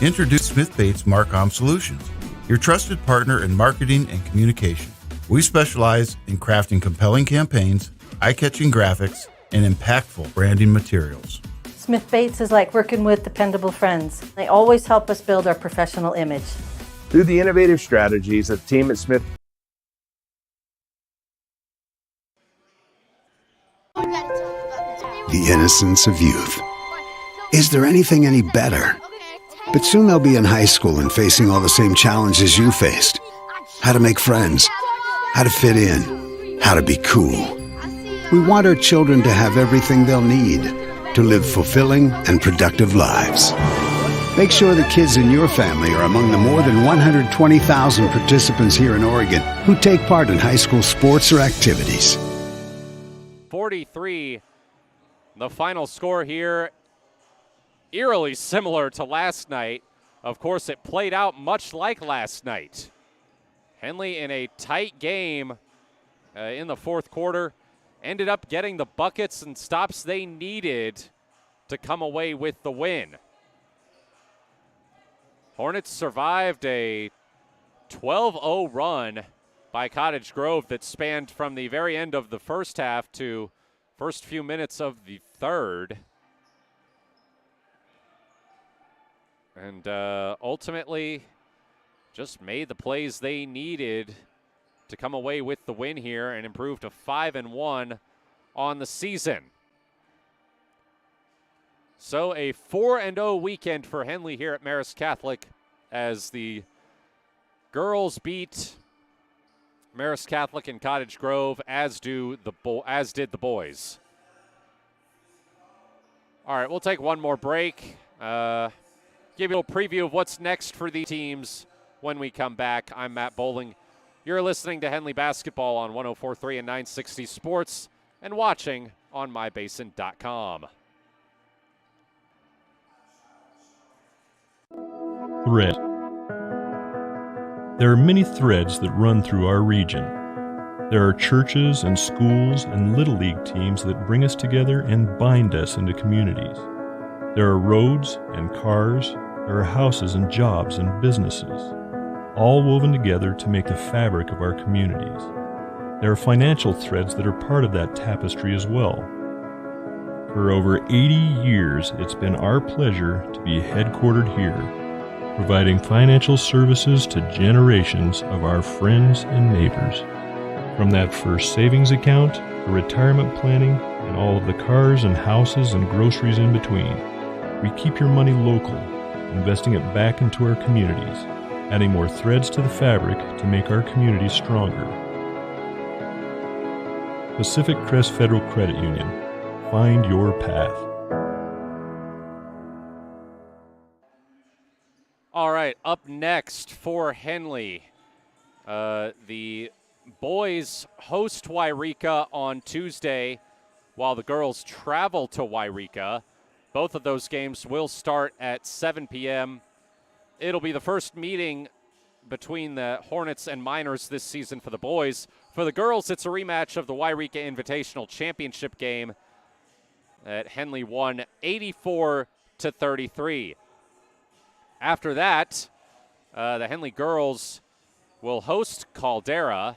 Introduce Smith Bates Marcom Solutions, your trusted partner in marketing and communication. We specialize in crafting compelling campaigns, eye-catching graphics, and impactful branding materials. Smith Bates is like working with dependable friends. They always help us build our professional image. Through the innovative strategies of the team at Smith The innocence of youth. Is there anything any better? But soon they'll be in high school and facing all the same challenges you faced. How to make friends, how to fit in, how to be cool. We want our children to have everything they'll need to live fulfilling and productive lives. Make sure the kids in your family are among the more than 120,000 participants here in Oregon who take part in high school sports or activities. 43, the final score here, eerily similar to last night. Of course, it played out much like last night. Henley, in a tight game in the fourth quarter, ended up getting the buckets and stops they needed to come away with the win. Hornets survived a 12-0 run by Cottage Grove that spanned from the very end of the first half to first few minutes of the third. And ultimately just made the plays they needed to come away with the win here and improve to 5-1 on the season. So a 4-0 weekend for Henley here at Marist Catholic as the girls beat Marist Catholic and Cottage Grove, as did the boys. All right, we'll take one more break. Give you a preview of what's next for the teams when we come back. I'm Matt Bowling. You're listening to Henley Basketball on 104.3 and 960 Sports and watching on mybasin.com. Thread. There are many threads that run through our region. There are churches and schools and Little League teams that bring us together and bind us into communities. There are roads and cars. There are houses and jobs and businesses, all woven together to make the fabric of our communities. There are financial threads that are part of that tapestry as well. For over 80 years, it's been our pleasure to be headquartered here, providing financial services to generations of our friends and neighbors. From that first savings account, to retirement planning, and all of the cars and houses and groceries in between, we keep your money local, investing it back into our communities, adding more threads to the fabric to make our communities stronger. Pacific Crest Federal Credit Union. Find your path. All right, up next for Henley, the boys host Wairika on Tuesday while the girls travel to Wairika. Both of those games will start at 7 p.m. It'll be the first meeting between the Hornets and Miners this season for the boys. For the girls, it's a rematch of the Wairika Invitational Championship game that Henley won 84-33. After that, the Henley girls will host Caldera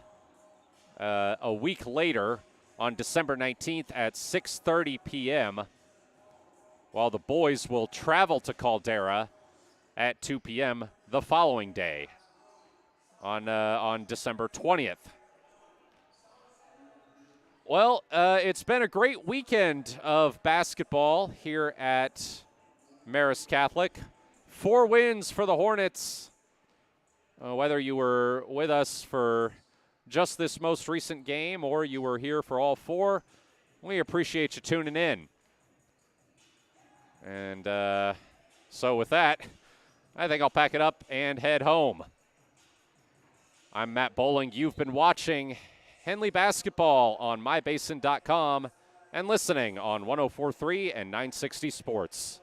a week later on December 19th at 6:30 p.m., while the boys will travel to Caldera at 2 p.m. the following day on December 20th. Well, it's been a great weekend of basketball here at Marist Catholic. 4 wins for the Hornets. Whether you were with us for just this most recent game or you were here for all 4, we appreciate you tuning in. And so with that, I think I'll pack it up and head home. I'm Matt Bowling. You've been watching Henley basketball on mybasin.com and listening on 104.3 and 960 Sports.